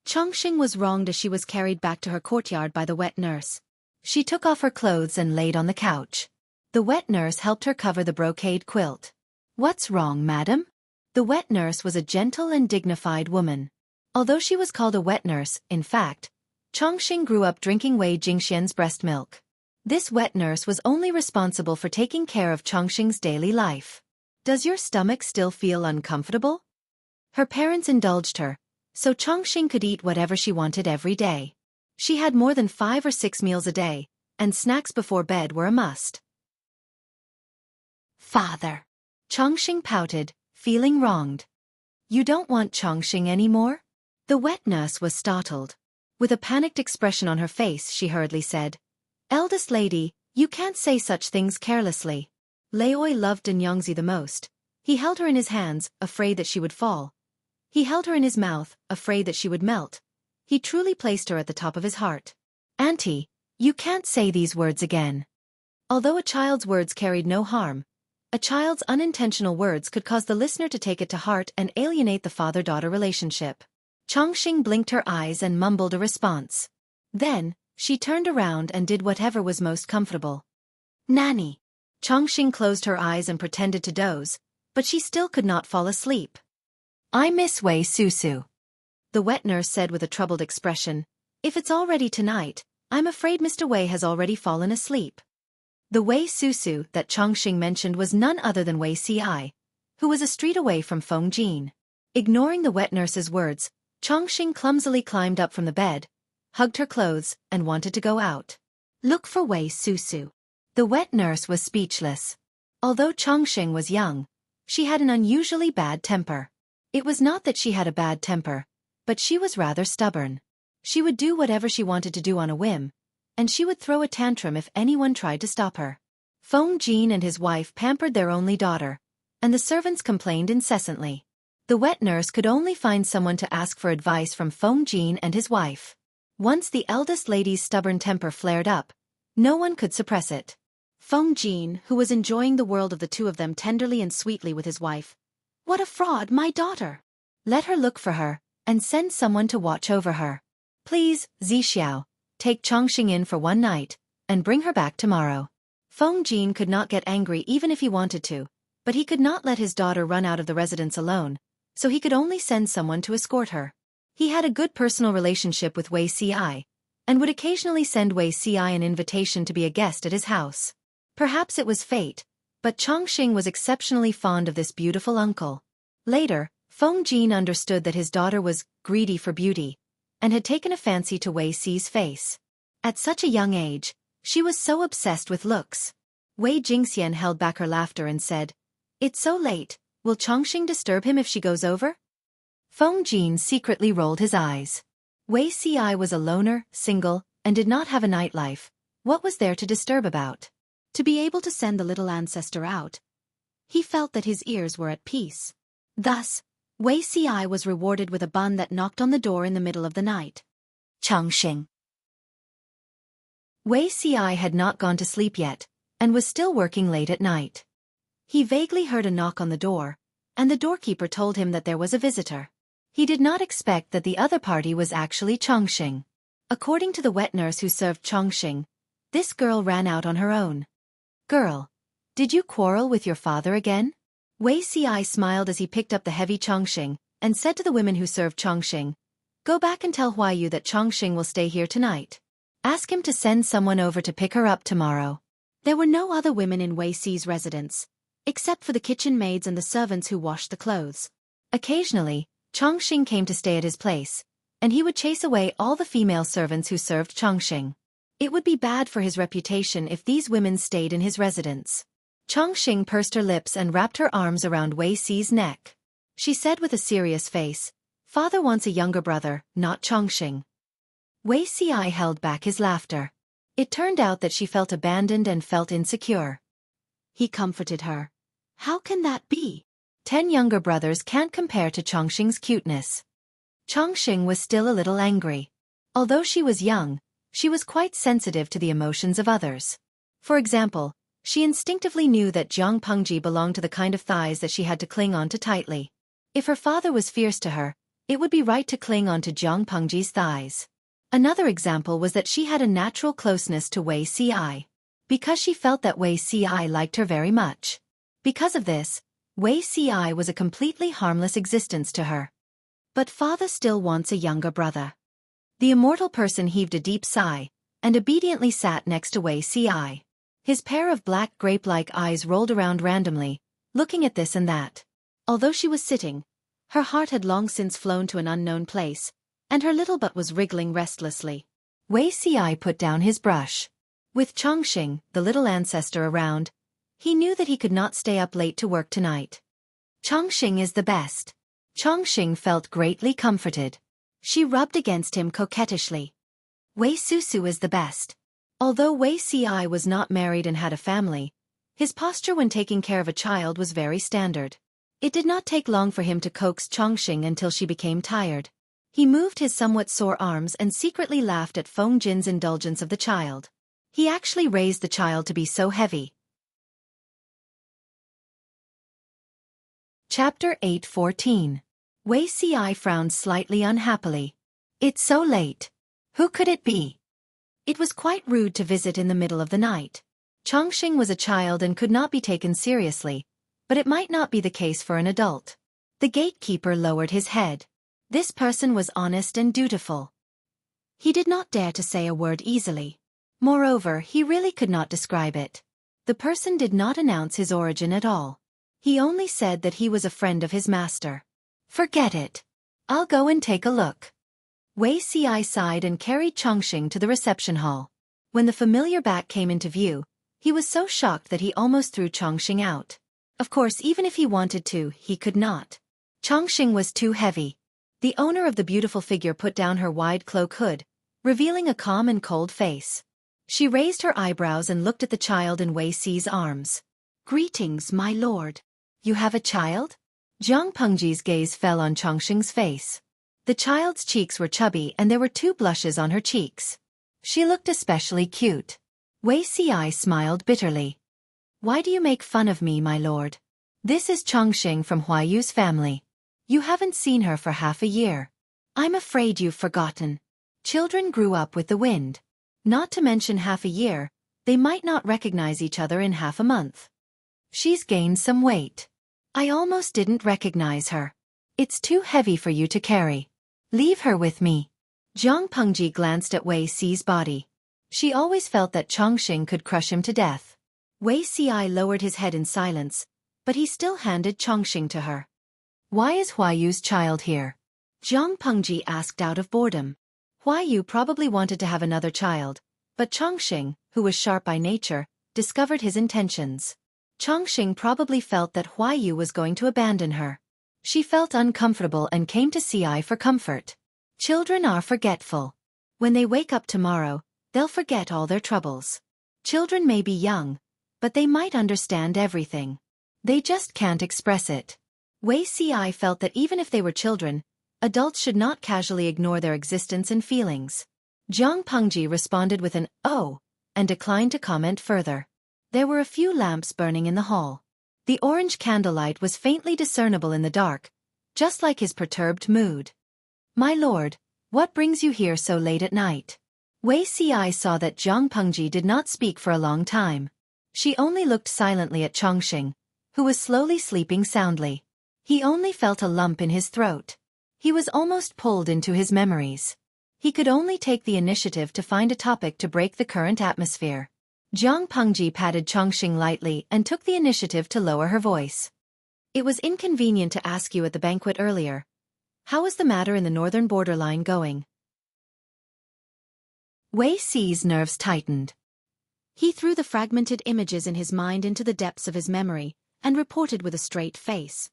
Chongqing was wronged as she was carried back to her courtyard by the wet nurse. She took off her clothes and laid on the couch. The wet nurse helped her cover the brocade quilt. "What's wrong, madam?" The wet nurse was a gentle and dignified woman. Although she was called a wet nurse, in fact, Chongqing grew up drinking Wei Jingxian's breast milk. This wet nurse was only responsible for taking care of Chongqing's daily life. "Does your stomach still feel uncomfortable?" Her parents indulged her, so Chongqing could eat whatever she wanted every day. She had more than 5 or 6 meals a day, and snacks before bed were a must. "Father." Chongqing pouted, feeling wronged. "You don't want Chongqing anymore?" The wet nurse was startled. With a panicked expression on her face, she hurriedly said, "Eldest lady, you can't say such things carelessly." Laoi loved Yangzi the most. He held her in his hands, afraid that she would fall. He held her in his mouth, afraid that she would melt. He truly placed her at the top of his heart. "Auntie, you can't say these words again." Although a child's words carried no harm, a child's unintentional words could cause the listener to take it to heart and alienate the father-daughter relationship. Chongqing blinked her eyes and mumbled a response. Then, she turned around and did whatever was most comfortable. "Nanny." Chongqing closed her eyes and pretended to doze, but she still could not fall asleep. "I miss Wei Susu," the wet nurse said with a troubled expression. "If it's already tonight, I'm afraid Mr. Wei has already fallen asleep." The Wei Susu that Chongqing mentioned was none other than Wei Ci, who was a street away from Feng Jin. Ignoring the wet nurse's words, Chongqing clumsily climbed up from the bed, hugged her clothes, and wanted to go out. "Look for Wei Susu." The wet nurse was speechless. Although Chongqing was young, she had an unusually bad temper. It was not that she had a bad temper, but she was rather stubborn. She would do whatever she wanted to do on a whim, and she would throw a tantrum if anyone tried to stop her. Feng Jin and his wife pampered their only daughter, and the servants complained incessantly. The wet nurse could only find someone to ask for advice from Feng Jin and his wife. Once the eldest lady's stubborn temper flared up, no one could suppress it. Feng Jin, who was enjoying the world of the two of them tenderly and sweetly with his wife. "What a fraud, my daughter! Let her look for her, and send someone to watch over her. Please, Zixiao, take Chongqing in for one night, and bring her back tomorrow." Feng Jin could not get angry even if he wanted to, but he could not let his daughter run out of the residence alone, so he could only send someone to escort her. He had a good personal relationship with Wei Ci, and would occasionally send Wei Ci an invitation to be a guest at his house. Perhaps it was fate, but Chongqing was exceptionally fond of this beautiful uncle. Later, Feng Jin understood that his daughter was greedy for beauty, and had taken a fancy to Wei Ci's face. At such a young age, she was so obsessed with looks. Wei Jingxian held back her laughter and said, "It's so late, will Chongqing disturb him if she goes over?" Feng Jin secretly rolled his eyes. Wei Ci was a loner, single, and did not have a nightlife. What was there to disturb about? To be able to send the little ancestor out, he felt that his ears were at peace. Thus, Wei Ci was rewarded with a bun that knocked on the door in the middle of the night. Chongqing. Wei Ci had not gone to sleep yet, and was still working late at night. He vaguely heard a knock on the door, and the doorkeeper told him that there was a visitor. He did not expect that the other party was actually Chongqing. According to the wet nurse who served Chongqing, this girl ran out on her own. "Girl, Did you quarrel with your father again? Wei Xi smiled as he picked up the heavy Chongqing, and said to the women who served Chongqing, "Go back and tell Huayu that Chongqing will stay here tonight. Ask him to send someone over to pick her up tomorrow." There were no other women in Wei Xi's residence, except for the kitchen maids and the servants who washed the clothes. Occasionally, Chongqing came to stay at his place, and he would chase away all the female servants who served Chongqing. It would be bad for his reputation if these women stayed in his residence. Chongqing pursed her lips and wrapped her arms around Wei Xi's neck. She said with a serious face, "Father wants a younger brother, not Chongqing." Wei Xi held back his laughter. It turned out that she felt abandoned and felt insecure. He comforted her. "How can that be? 10 younger brothers can't compare to Chongqing's cuteness." Chongqing was still a little angry. Although she was young, she was quite sensitive to the emotions of others. For example, she instinctively knew that Jiang Pengji belonged to the kind of thighs that she had to cling on to tightly. If her father was fierce to her, it would be right to cling on to Jiang Pengji's thighs. Another example was that she had a natural closeness to Wei Xi, because she felt that Wei Xi liked her very much. Because of this, Wei Xi was a completely harmless existence to her. But father still wants a younger brother. The immortal person heaved a deep sigh, and obediently sat next to Wei Xi. His pair of black grape-like eyes rolled around randomly, looking at this and that. Although she was sitting, her heart had long since flown to an unknown place, and her little butt was wriggling restlessly. Wei Xi put down his brush. With Chongqing, the little ancestor, around, he knew that he could not stay up late to work tonight. Chongqing is the best. Chongqing felt greatly comforted. She rubbed against him coquettishly. Wei Susu is the best. Although Wei Xi was not married and had a family, his posture when taking care of a child was very standard. It did not take long for him to coax Chongqing until she became tired. He moved his somewhat sore arms and secretly laughed at Feng Jin's indulgence of the child. He actually raised the child to be so heavy. Chapter 8:14. Wei Xi frowned slightly unhappily. "It's so late. Who could it be?" It was quite rude to visit in the middle of the night. Chongqing was a child and could not be taken seriously, but it might not be the case for an adult. The gatekeeper lowered his head. This person was honest and dutiful. He did not dare to say a word easily. Moreover, he really could not describe it. The person did not announce his origin at all. He only said that he was a friend of his master. "Forget it. I'll go and take a look." Wei Xi sighed and carried Chongqing to the reception hall. When the familiar back came into view, he was so shocked that he almost threw Chongqing out. Of course, even if he wanted to, he could not. Chongqing was too heavy. The owner of the beautiful figure put down her wide cloak hood, revealing a calm and cold face. She raised her eyebrows and looked at the child in Wei Xi's arms. "Greetings, my lord. You have a child?" Jiang Pengji's gaze fell on Chongqing's face. The child's cheeks were chubby and there were 2 blushes on her cheeks. She looked especially cute. Wei Xi smiled bitterly. "Why do you make fun of me, my lord? This is Chongqing from Huayu's family. You haven't seen her for half a year. I'm afraid you've forgotten. Children grew up with the wind. Not to mention half a year, they might not recognize each other in half a month. She's gained some weight. I almost didn't recognize her. It's too heavy for you to carry. Leave her with me." Jiang Pengji glanced at Wei Xi's body. She always felt that Chongqing could crush him to death. Wei Xi lowered his head in silence, but he still handed Chongqing to her. "Why is Huayu's child here?" Jiang Pengji asked out of boredom. Huayu probably wanted to have another child, but Chongqing, who was sharp by nature, discovered his intentions. Chongqing probably felt that Huayu was going to abandon her. She felt uncomfortable and came to Ci for comfort. Children are forgetful. When they wake up tomorrow, they'll forget all their troubles. Children may be young, but they might understand everything. They just can't express it. Wei Ci felt that even if they were children, adults should not casually ignore their existence and feelings. Jiang Pengji responded with an "oh," and declined to comment further. There were a few lamps burning in the hall. The orange candlelight was faintly discernible in the dark, just like his perturbed mood. "My lord, what brings you here so late at night?" Wei Xi saw that Jiang Pengji did not speak for a long time. She only looked silently at Chongqing, who was slowly sleeping soundly. He only felt a lump in his throat. He was almost pulled into his memories. He could only take the initiative to find a topic to break the current atmosphere. Jiang Pengji patted Chongqing lightly and took the initiative to lower her voice. It was inconvenient to ask you at the banquet earlier. How is the matter in the northern borderline going? Wei Si's nerves tightened. He threw the fragmented images in his mind into the depths of his memory, and reported with a straight face.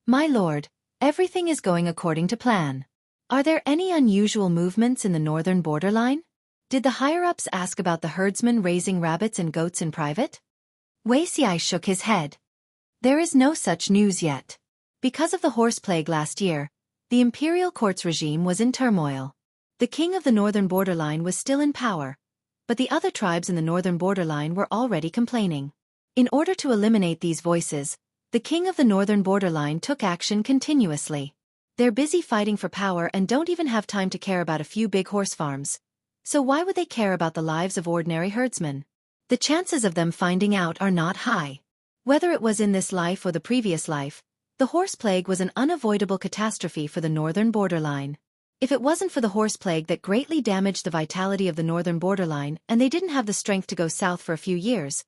My lord, everything is going according to plan. Are there any unusual movements in the northern borderline? Did the higher-ups ask about the herdsmen raising rabbits and goats in private? Wei Si shook his head. There is no such news yet. Because of the horse plague last year, the imperial court's regime was in turmoil. The king of the northern borderline was still in power, but the other tribes in the northern borderline were already complaining. In order to eliminate these voices, the king of the northern borderline took action continuously. They're busy fighting for power and don't even have time to care about a few big horse farms. So why would they care about the lives of ordinary herdsmen? The chances of them finding out are not high. Whether it was in this life or the previous life, the horse plague was an unavoidable catastrophe for the northern borderline. If it wasn't for the horse plague that greatly damaged the vitality of the northern borderline and they didn't have the strength to go south for a few years,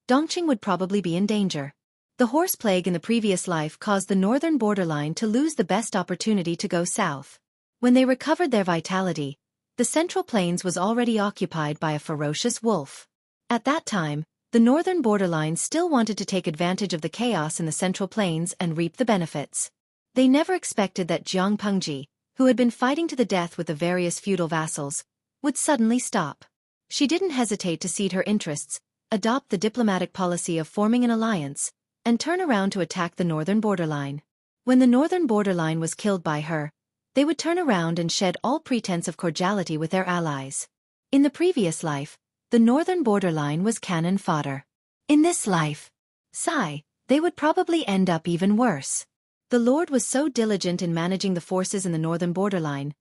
Dongqing would probably be in danger. The horse plague in the previous life caused the northern borderline to lose the best opportunity to go south. When they recovered their vitality, the central plains was already occupied by a ferocious wolf. At that time, the northern borderline still wanted to take advantage of the chaos in the central plains and reap the benefits. They never expected that Jiang Pengji, who had been fighting to the death with the various feudal vassals, would suddenly stop. She didn't hesitate to cede her interests, adopt the diplomatic policy of forming an alliance, and turn around to attack the northern borderline. When the northern borderline was killed by her, they would turn around and shed all pretense of cordiality with their allies. In the previous life, the northern borderline was cannon fodder. In this life, they would probably end up even worse. The Lord was so diligent in managing the forces in the northern borderline.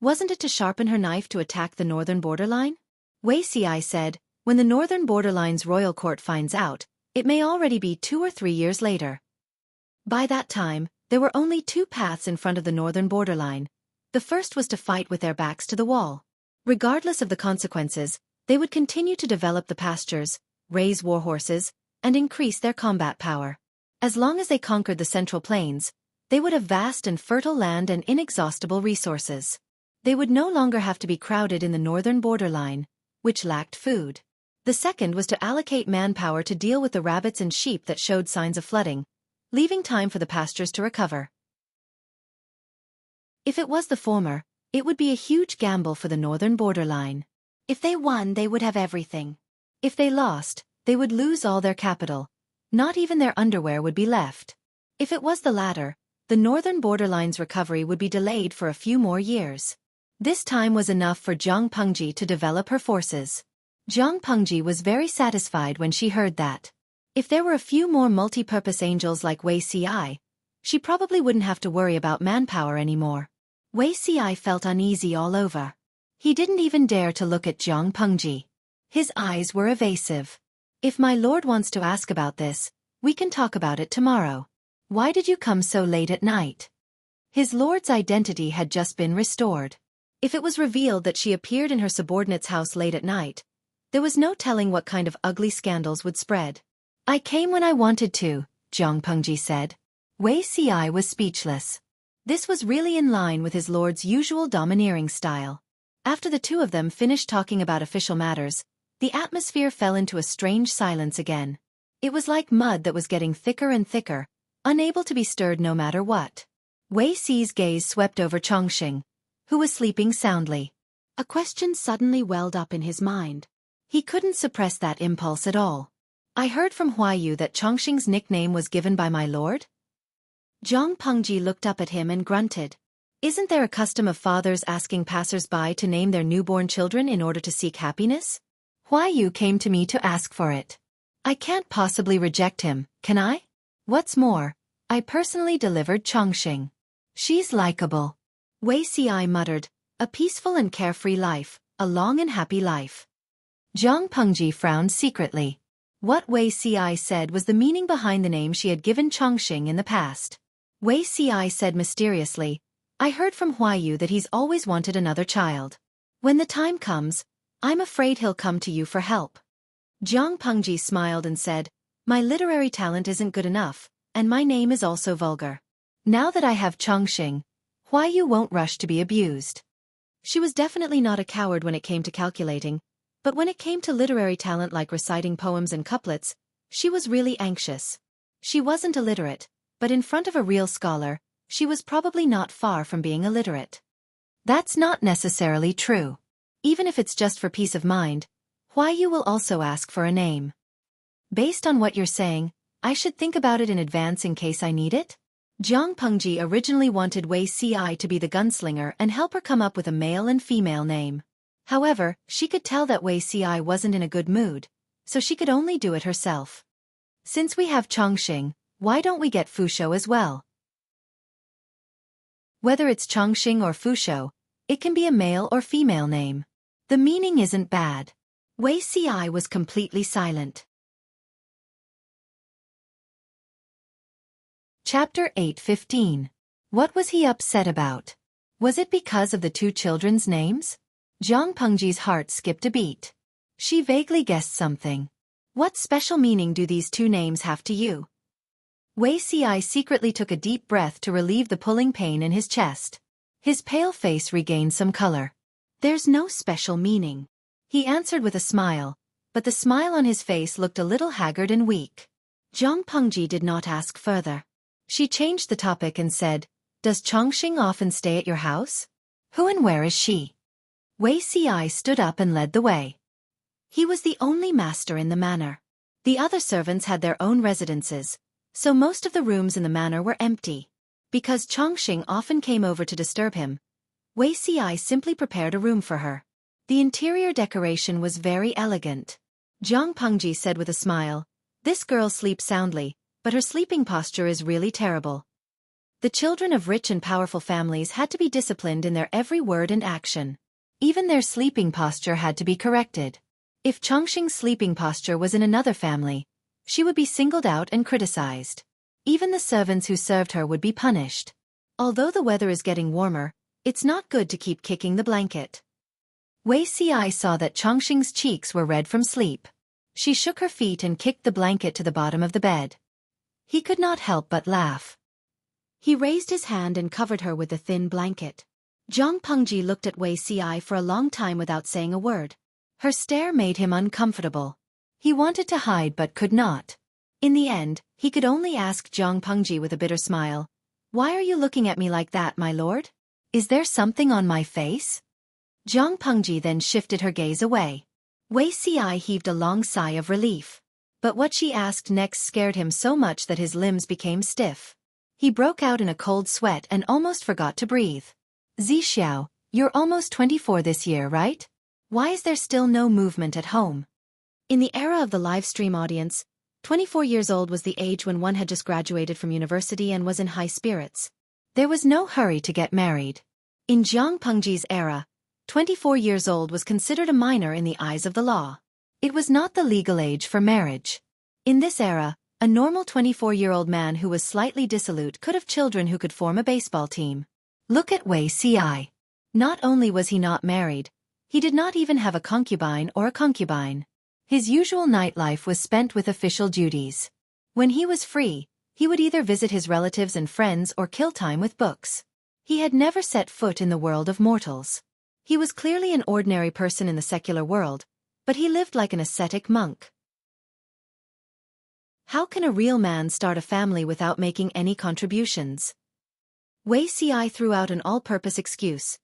Wasn't it to sharpen her knife to attack the northern borderline? Wei Si said, when the northern borderline's royal court finds out, it may already be 2 or 3 years later. By that time, there were only 2 paths in front of the northern borderline. The first was to fight with their backs to the wall. Regardless of the consequences, they would continue to develop the pastures, raise war horses, and increase their combat power. As long as they conquered the central plains, they would have vast and fertile land and inexhaustible resources. They would no longer have to be crowded in the northern borderline, which lacked food. The second was to allocate manpower to deal with the rabbits and sheep that showed signs of flooding, leaving time for the pastures to recover. If it was the former, it would be a huge gamble for the northern borderline. If they won, they would have everything. If they lost, they would lose all their capital. Not even their underwear would be left. If it was the latter, the northern borderline's recovery would be delayed for a few more years. This time was enough for Jiang Pengji to develop her forces. Jiang Pengji was very satisfied when she heard that. If there were a few more multi-purpose angels like Wei Si, she probably wouldn't have to worry about manpower anymore. Wei Si felt uneasy all over. He didn't even dare to look at Jiang Pengji. His eyes were evasive. If my lord wants to ask about this, we can talk about it tomorrow. Why did you come so late at night? His lord's identity had just been restored. If it was revealed that she appeared in her subordinate's house late at night, there was no telling what kind of ugly scandals would spread. I came when I wanted to, Jiang Pengji said. Wei Si was speechless. This was really in line with his lord's usual domineering style. After the two of them finished talking about official matters, the atmosphere fell into a strange silence again. It was like mud that was getting thicker and thicker, unable to be stirred no matter what. Wei Si's gaze swept over Chongqing, who was sleeping soundly. A question suddenly welled up in his mind. He couldn't suppress that impulse at all. I heard from Huayu that Chongqing's nickname was given by my lord? Jiang Pengji looked up at him and grunted. Isn't there a custom of fathers asking passers-by to name their newborn children in order to seek happiness? Huayu came to me to ask for it. I can't possibly reject him, can I? What's more, I personally delivered Chongqing. She's likable. Wei Si muttered, a peaceful and carefree life, a long and happy life. Jiang Pengji frowned secretly. What Wei Ci said was the meaning behind the name she had given Chongqing in the past. Wei Ci said mysteriously, I heard from Huayu that he's always wanted another child. When the time comes, I'm afraid he'll come to you for help. Jiang Pengji smiled and said, my literary talent isn't good enough, and my name is also vulgar. Now that I have Chongqing, Huayu won't rush to be abused. She was definitely not a coward when it came to calculating, but when it came to literary talent like reciting poems and couplets, she was really anxious. She wasn't illiterate, but in front of a real scholar, she was probably not far from being illiterate. That's not necessarily true. Even if it's just for peace of mind, Huayu will also ask for a name. Based on what you're saying, I should think about it in advance in case I need it? Jiang Pengji originally wanted Wei Ci to be the gunslinger and help her come up with a male and female name. However, she could tell that Wei Ci wasn't in a good mood, so she could only do it herself. Since we have Chongqing, why don't we get Fushou as well? Whether it's Chongqing or Fushou, it can be a male or female name. The meaning isn't bad. Wei Ci was completely silent. Chapter 8:15. What was he upset about? Was it because of the two children's names? Jiang Pengji's heart skipped a beat. She vaguely guessed something. What special meaning do these two names have to you? Wei Ci secretly took a deep breath to relieve the pulling pain in his chest. His pale face regained some color. There's no special meaning. He answered with a smile, but the smile on his face looked a little haggard and weak. Jiang Pengji did not ask further. She changed the topic and said, does Chongqing often stay at your house? Who and where is she? Wei Ci stood up and led the way. He was the only master in the manor. The other servants had their own residences, so most of the rooms in the manor were empty. Because Chongqing often came over to disturb him, Wei Ci simply prepared a room for her. The interior decoration was very elegant. Jiang Pengji said with a smile, this girl sleeps soundly, but her sleeping posture is really terrible. The children of rich and powerful families had to be disciplined in their every word and action. Even their sleeping posture had to be corrected. If Chongqing's sleeping posture was in another family, she would be singled out and criticized. Even the servants who served her would be punished. Although the weather is getting warmer, it's not good to keep kicking the blanket. Wei Ci saw that Chongqing's cheeks were red from sleep. She shook her feet and kicked the blanket to the bottom of the bed. He could not help but laugh. He raised his hand and covered her with the thin blanket. Jiang Pengji looked at Wei Ci for a long time without saying a word. Her stare made him uncomfortable. He wanted to hide but could not. In the end, he could only ask Jiang Pengji with a bitter smile, why are you looking at me like that, my lord? Is there something on my face? Jiang Pengji then shifted her gaze away. Wei Ci heaved a long sigh of relief. But what she asked next scared him so much that his limbs became stiff. He broke out in a cold sweat and almost forgot to breathe. Zixiao, you're almost 24 this year, right? Why is there still no movement at home? In the era of the live stream audience, 24 years old was the age when one had just graduated from university and was in high spirits. There was no hurry to get married. In Jiang Pengji's era, 24 years old was considered a minor in the eyes of the law. It was not the legal age for marriage. In this era, a normal 24-year-old man who was slightly dissolute could have children who could form a baseball team. Look at Wei Ci. Not only was he not married, he did not even have a concubine or a concubine. His usual nightlife was spent with official duties. When he was free, he would either visit his relatives and friends or kill time with books. He had never set foot in the world of mortals. He was clearly an ordinary person in the secular world, but he lived like an ascetic monk. How can a real man start a family without making any contributions? Wei Ci threw out an all-purpose excuse.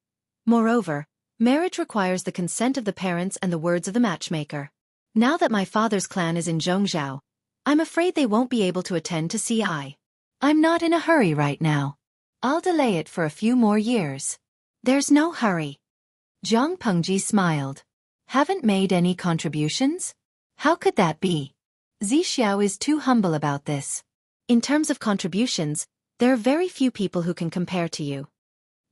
Moreover, marriage requires the consent of the parents and the words of the matchmaker. Now that my father's clan is in Zhongzhou, I'm afraid they won't be able to attend to Ci. I'm not in a hurry right now. I'll delay it for a few more years. There's no hurry. Jiang Pengji smiled. Haven't made any contributions? How could that be? Zixiao is too humble about this. In terms of contributions, there are very few people who can compare to you.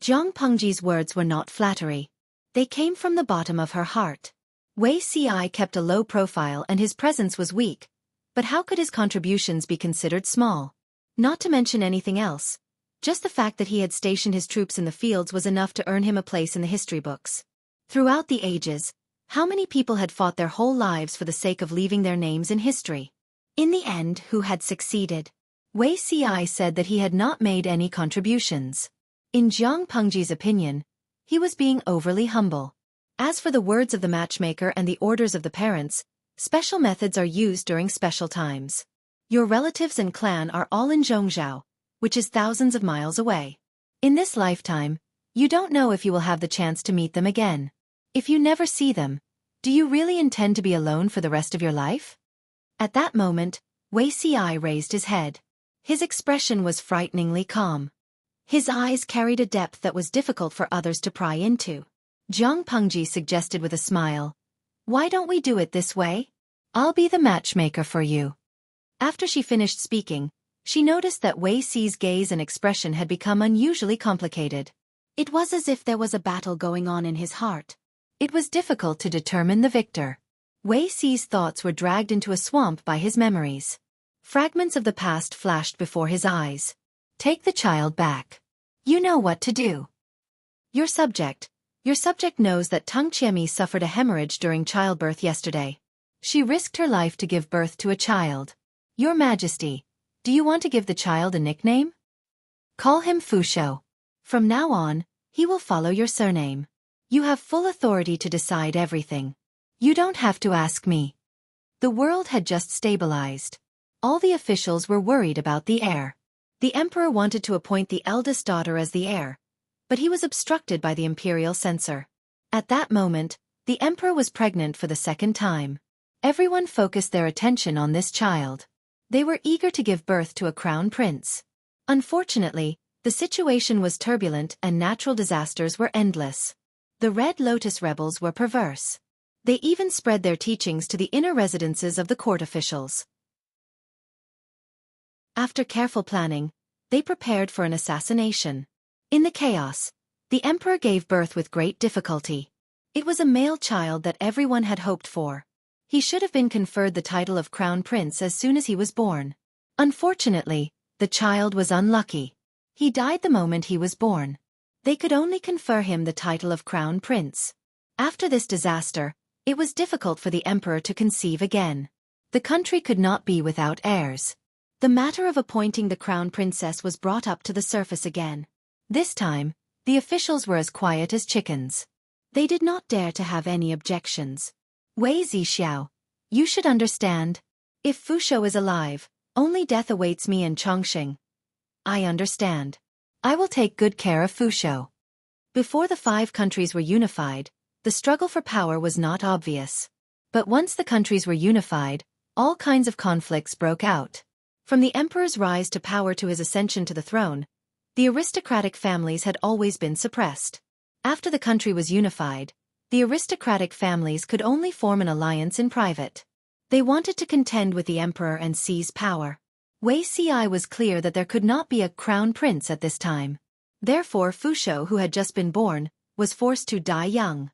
Jiang Pengji's words were not flattery. They came from the bottom of her heart. Wei Ci kept a low profile and his presence was weak, But how could his contributions be considered small? Not to mention anything else. Just the fact that he had stationed his troops in the fields was enough to earn him a place in the history books. Throughout the ages, how many people had fought their whole lives for the sake of leaving their names in history? In the end, who had succeeded? Wei Ci said that he had not made any contributions. In Jiang Pengji's opinion, he was being overly humble. As for the words of the matchmaker and the orders of the parents, special methods are used during special times. Your relatives and clan are all in Zhongzhou, which is thousands of miles away. In this lifetime, you don't know if you will have the chance to meet them again. If you never see them, do you really intend to be alone for the rest of your life? At that moment, Wei Ci raised his head. His expression was frighteningly calm. His eyes carried a depth that was difficult for others to pry into. Jiang Pengji suggested with a smile, "Why don't we do it this way? I'll be the matchmaker for you." After she finished speaking, she noticed that Wei Ci's gaze and expression had become unusually complicated. It was as if there was a battle going on in his heart. It was difficult to determine the victor. Wei Ci's thoughts were dragged into a swamp by his memories. Fragments of the past flashed before his eyes. Take the child back. You know what to do. Your subject knows that Teng Qiemi suffered a hemorrhage during childbirth yesterday. She risked her life to give birth to a child. Your Majesty, do you want to give the child a nickname? Call him Fushou. From now on, he will follow your surname. You have full authority to decide everything. You don't have to ask me. The world had just stabilized. All the officials were worried about the heir. The emperor wanted to appoint the eldest daughter as the heir, but he was obstructed by the imperial censor. At that moment, the emperor was pregnant for the second time. Everyone focused their attention on this child. They were eager to give birth to a crown prince. Unfortunately, the situation was turbulent and natural disasters were endless. The Red Lotus rebels were perverse. They even spread their teachings to the inner residences of the court officials. After careful planning, they prepared for an assassination. In the chaos, the emperor gave birth with great difficulty. It was a male child that everyone had hoped for. He should have been conferred the title of crown prince as soon as he was born. Unfortunately, the child was unlucky. He died the moment he was born. They could only confer him the title of crown prince. After this disaster, it was difficult for the emperor to conceive again. The country could not be without heirs. The matter of appointing the crown princess was brought up to the surface again. This time, the officials were as quiet as chickens. They did not dare to have any objections. Wei Zixiao, you should understand. If Fushou is alive, only death awaits me in Chongqing. I understand. I will take good care of Fushou. Before the 5 countries were unified, the struggle for power was not obvious. But once the countries were unified, all kinds of conflicts broke out. From the emperor's rise to power to his ascension to the throne, the aristocratic families had always been suppressed. After the country was unified, the aristocratic families could only form an alliance in private. They wanted to contend with the emperor and seize power. Wei Ci was clear that there could not be a crown prince at this time. Therefore Fushou, who had just been born, was forced to die young.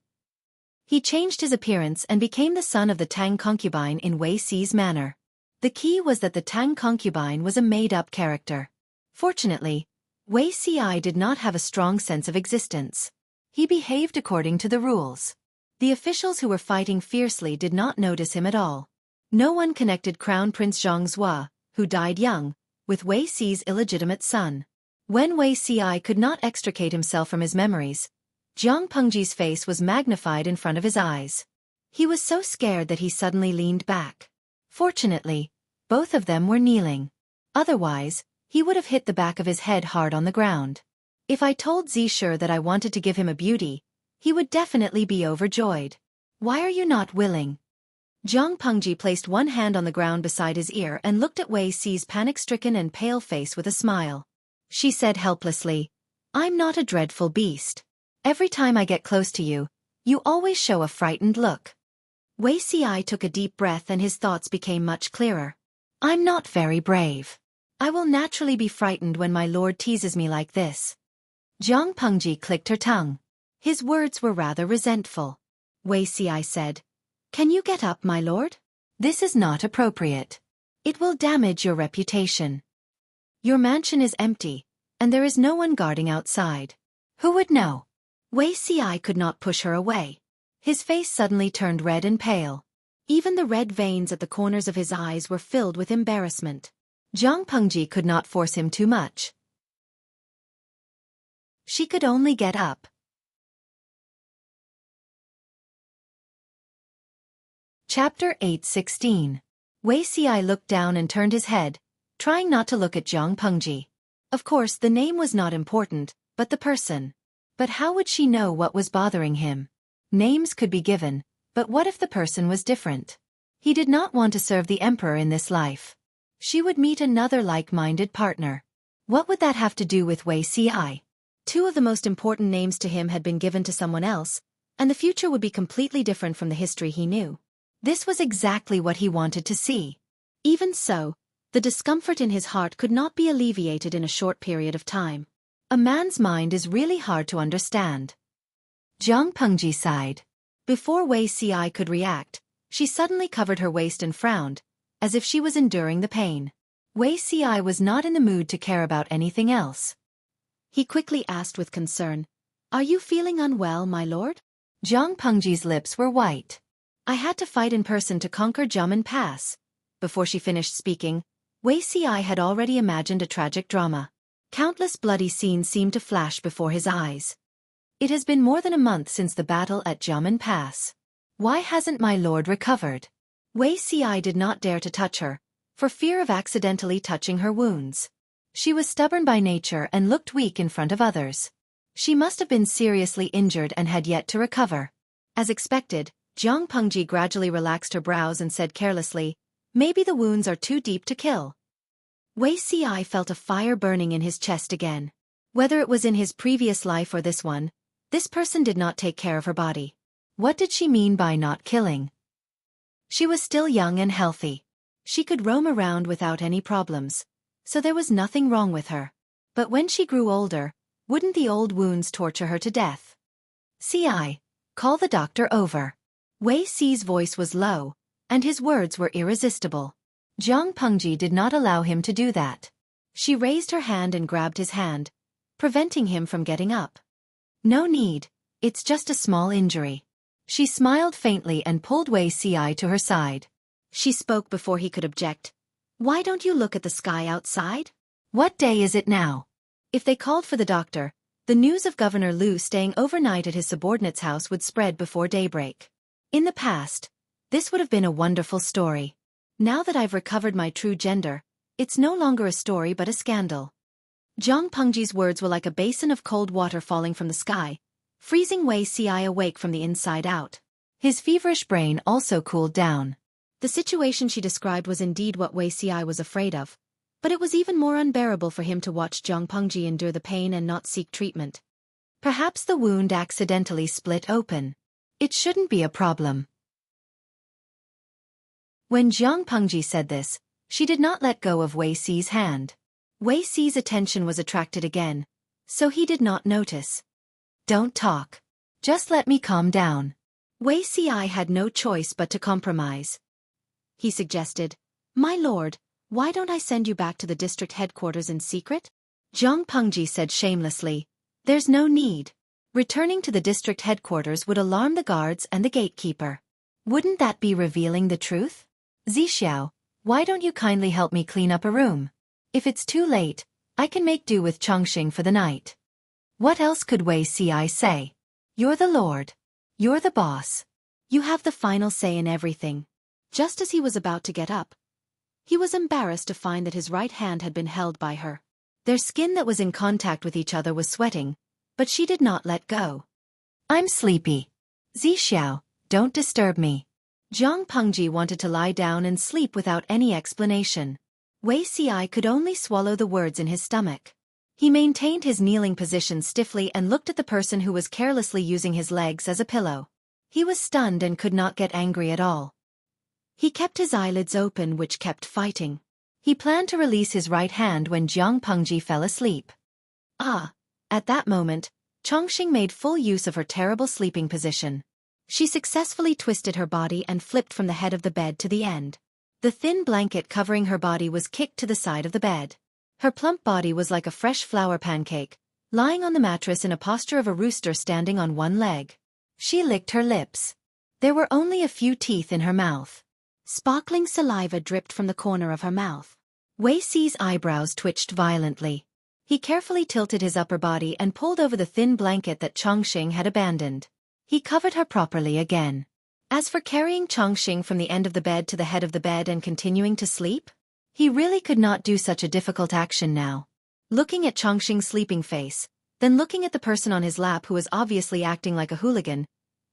He changed his appearance and became the son of the Tang concubine in Wei Ci's manner. The key was that the Tang concubine was a made-up character. Fortunately, Wei Ci did not have a strong sense of existence. He behaved according to the rules. The officials who were fighting fiercely did not notice him at all. No one connected Crown Prince Zhongzhua, who died young, with Wei Ci's illegitimate son. When Wei Ci could not extricate himself from his memories, Jiang Pengji's face was magnified in front of his eyes. He was so scared that he suddenly leaned back. Fortunately, both of them were kneeling. Otherwise, he would have hit the back of his head hard on the ground. If I told Zishur that I wanted to give him a beauty, he would definitely be overjoyed. Why are you not willing? Jiang Pengji placed one hand on the ground beside his ear and looked at Wei Ci's panic-stricken and pale face with a smile. She said helplessly, I'm not a dreadful beast. Every time I get close to you, you always show a frightened look. Wei Ci took a deep breath and his thoughts became much clearer. I'm not very brave. I will naturally be frightened when my lord teases me like this. Jiang Pengji clicked her tongue. His words were rather resentful. Wei Ci said, Can you get up, my lord? This is not appropriate. It will damage your reputation. Your mansion is empty, and there is no one guarding outside. Who would know? Wei Xi could not push her away. His face suddenly turned red and pale. Even the red veins at the corners of his eyes were filled with embarrassment. Zhang Pengji could not force him too much. She could only get up. Chapter 8:16. Wei Xi looked down and turned his head, trying not to look at Zhang Pengji. Of course the name was not important, but the person. But how would she know what was bothering him? Names could be given, but what if the person was different? He did not want to serve the emperor in this life. She would meet another like-minded partner. What would that have to do with Wei Xi? Two of the most important names to him had been given to someone else, and the future would be completely different from the history he knew. This was exactly what he wanted to see. Even so, the discomfort in his heart could not be alleviated in a short period of time. A man's mind is really hard to understand. Zhang Pengji sighed. Before Wei Xi could react, she suddenly covered her waist and frowned, as if she was enduring the pain. Wei Xi was not in the mood to care about anything else. He quickly asked with concern, "Are you feeling unwell, my lord?" Zhang Pengji's lips were white. "I had to fight in person to conquer Jiamen Pass." Before she finished speaking, Wei Xi had already imagined a tragic drama. Countless bloody scenes seemed to flash before his eyes. It has been more than a month since the battle at Jiamen Pass. Why hasn't my lord recovered? Wei Xi did not dare to touch her, for fear of accidentally touching her wounds. She was stubborn by nature and looked weak in front of others. She must have been seriously injured and had yet to recover. As expected, Zhang Pengji gradually relaxed her brows and said carelessly, "Maybe the wounds are too deep to kill." Wei Xi felt a fire burning in his chest again. Whether it was in his previous life or this one, this person did not take care of her body. What did she mean by not killing? She was still young and healthy. She could roam around without any problems, so there was nothing wrong with her. But when she grew older, wouldn't the old wounds torture her to death? "Ci, call the doctor over." Wei Xi's voice was low, and his words were irresistible. Zhang Pengji did not allow him to do that. She raised her hand and grabbed his hand, preventing him from getting up. "No need, it's just a small injury." She smiled faintly and pulled Wei Xi to her side. She spoke before he could object. "Why don't you look at the sky outside? What day is it now?" If they called for the doctor, the news of Governor Liu staying overnight at his subordinate's house would spread before daybreak. In the past, this would have been a wonderful story. Now that I've recovered my true gender, it's no longer a story but a scandal. Zhang Pengji's words were like a basin of cold water falling from the sky, freezing Wei Xi awake from the inside out. His feverish brain also cooled down. The situation she described was indeed what Wei Xi was afraid of, but it was even more unbearable for him to watch Zhang Pengji endure the pain and not seek treatment. Perhaps the wound accidentally split open. It shouldn't be a problem. When Zhang Pengji said this, she did not let go of Wei Xi's hand. Wei Xi's attention was attracted again, so he did not notice. "Don't talk. Just let me calm down." Wei Xi had no choice but to compromise. He suggested, "My lord, why don't I send you back to the district headquarters in secret?" Zhang Pengji said shamelessly, "There's no need. Returning to the district headquarters would alarm the guards and the gatekeeper. Wouldn't that be revealing the truth? Zixiao, why don't you kindly help me clean up a room? If it's too late, I can make do with Chongqing for the night." What else could Wei Xi say? "You're the lord. You're the boss. You have the final say in everything." Just as he was about to get up, he was embarrassed to find that his right hand had been held by her. Their skin that was in contact with each other was sweating, but she did not let go. "I'm sleepy. Zixiao, don't disturb me." Zhang Pengji wanted to lie down and sleep without any explanation. Wei Xi could only swallow the words in his stomach. He maintained his kneeling position stiffly and looked at the person who was carelessly using his legs as a pillow. He was stunned and could not get angry at all. He kept his eyelids open, which kept fighting. He planned to release his right hand when Zhang Pengji fell asleep. At that moment, Chongqing made full use of her terrible sleeping position. She successfully twisted her body and flipped from the head of the bed to the end. The thin blanket covering her body was kicked to the side of the bed. Her plump body was like a fresh flour pancake, lying on the mattress in a posture of a rooster standing on one leg. She licked her lips. There were only a few teeth in her mouth. Sparkling saliva dripped from the corner of her mouth. Xueqi's eyebrows twitched violently. He carefully tilted his upper body and pulled over the thin blanket that Chongqing had abandoned. He covered her properly again. As for carrying Chongqing from the end of the bed to the head of the bed and continuing to sleep, he really could not do such a difficult action now. Looking at Chongqing's sleeping face, then looking at the person on his lap who was obviously acting like a hooligan,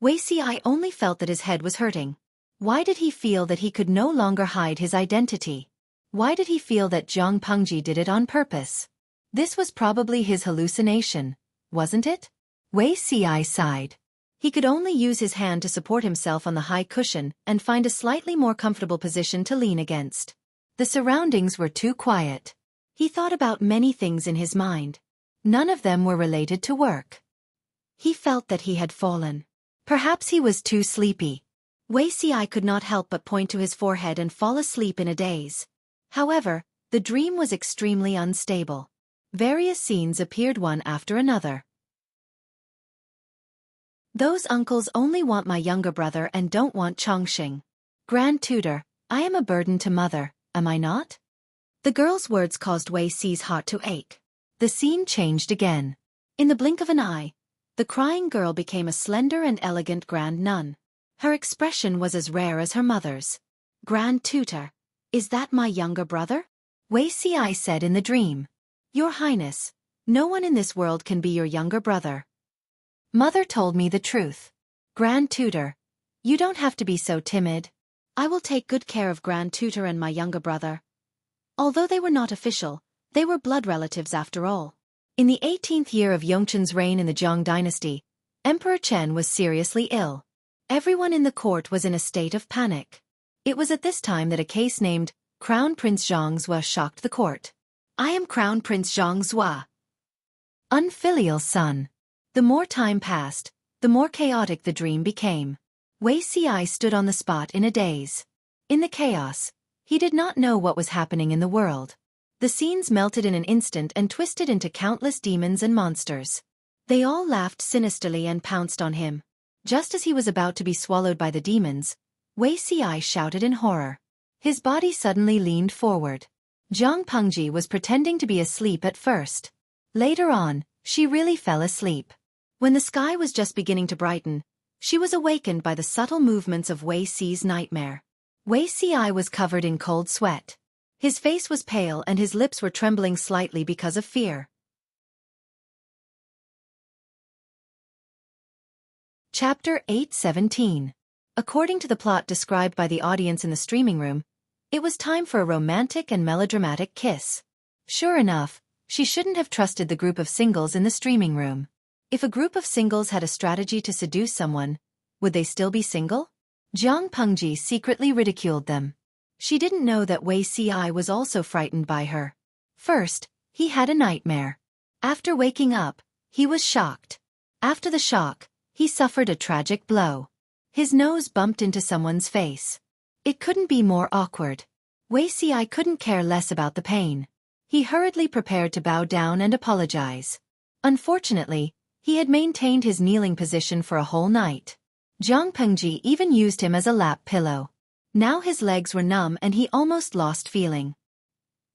Xueqi only felt that his head was hurting. Why did he feel that he could no longer hide his identity? Why did he feel that Zhang Pengji did it on purpose? This was probably his hallucination, wasn't it? Xueqi sighed. He could only use his hand to support himself on the high cushion and find a slightly more comfortable position to lean against. The surroundings were too quiet. He thought about many things in his mind. None of them were related to work. He felt that he had fallen. Perhaps he was too sleepy. Xueqi could not help but point to his forehead and fall asleep in a daze. However, the dream was extremely unstable. Various scenes appeared one after another. Those uncles only want my younger brother and don't want Chongqing. Grand tutor, I am a burden to mother, am I not? The girl's words caused Xueqi's heart to ache. The scene changed again. In the blink of an eye, the crying girl became a slender and elegant grand nun. Her expression was as rare as her mother's. Grand tutor, is that my younger brother? Xueqi said in the dream. Your Highness, no one in this world can be your younger brother. Mother told me the truth. Grand tutor, you don't have to be so timid. I will take good care of Grand tutor and my younger brother. Although they were not official, they were blood relatives after all. In the 18th year of Yongchen's reign in the Zhang dynasty, Emperor Chen was seriously ill. Everyone in the court was in a state of panic. It was at this time that a case named Crown Prince Zhang Zhua shocked the court. I am Crown Prince Zhang Zhua. Unfilial son. The more time passed, the more chaotic the dream became. Xueqi stood on the spot in a daze. In the chaos, he did not know what was happening in the world. The scenes melted in an instant and twisted into countless demons and monsters. They all laughed sinisterly and pounced on him. Just as he was about to be swallowed by the demons, Xueqi shouted in horror. His body suddenly leaned forward. Zhang Pengji was pretending to be asleep at first. Later on, she really fell asleep. When the sky was just beginning to brighten, she was awakened by the subtle movements of Xueqi's nightmare. Xueqi was covered in cold sweat. His face was pale and his lips were trembling slightly because of fear. Chapter 8:17. According to the plot described by the audience in the streaming room, it was time for a romantic and melodramatic kiss. Sure enough, she shouldn't have trusted the group of singles in the streaming room. If a group of singles had a strategy to seduce someone, would they still be single? Zhang Pengji secretly ridiculed them. She didn't know that Xueqi was also frightened by her. First, he had a nightmare. After waking up, he was shocked. After the shock, he suffered a tragic blow. His nose bumped into someone's face. It couldn't be more awkward. Xueqi couldn't care less about the pain. He hurriedly prepared to bow down and apologize. Unfortunately, he had maintained his kneeling position for a whole night. Zhang Pengji even used him as a lap pillow. Now his legs were numb and he almost lost feeling.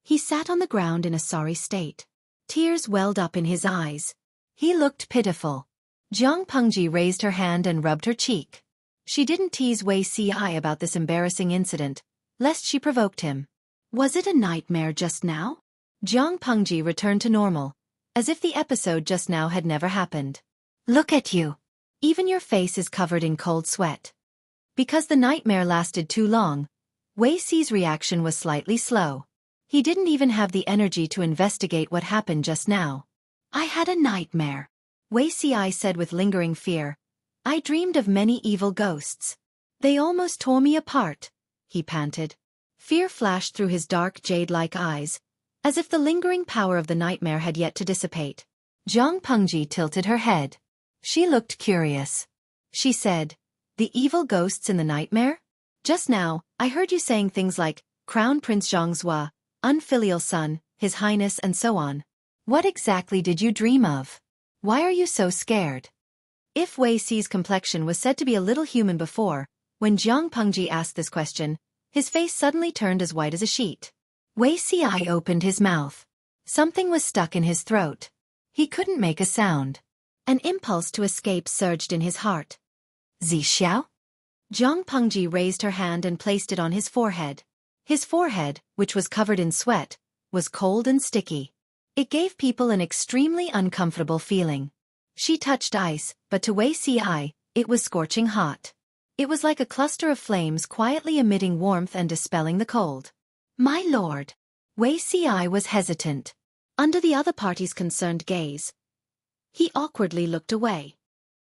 He sat on the ground in a sorry state. Tears welled up in his eyes. He looked pitiful. Zhang Pengji raised her hand and rubbed her cheek. She didn't tease Xueqi about this embarrassing incident, lest she provoked him. Was it a nightmare just now? Zhang Pengji returned to normal, as if the episode just now had never happened. Look at you. Even your face is covered in cold sweat. Because the nightmare lasted too long, Xueqi's reaction was slightly slow. He didn't even have the energy to investigate what happened just now. I had a nightmare, Xueqi said with lingering fear. I dreamed of many evil ghosts. They almost tore me apart, he panted. Fear flashed through his dark jade-like eyes, as if the lingering power of the nightmare had yet to dissipate. Zhang Pengji tilted her head. She looked curious. She said, the evil ghosts in the nightmare? Just now, I heard you saying things like, Crown Prince Zhongzhua, unfilial son, His Highness and so on. What exactly did you dream of? Why are you so scared? If Wei Xi's complexion was said to be a little human before, when Jiang Pengji asked this question, his face suddenly turned as white as a sheet. Wei Xi opened his mouth. Something was stuck in his throat. He couldn't make a sound. An impulse to escape surged in his heart. Zixiao? Jiang Pengji raised her hand and placed it on his forehead. His forehead, which was covered in sweat, was cold and sticky. It gave people an extremely uncomfortable feeling. She touched ice, but to Wei Xi, it was scorching hot. It was like a cluster of flames quietly emitting warmth and dispelling the cold. My lord. Wei Xi was hesitant. Under the other party's concerned gaze, he awkwardly looked away.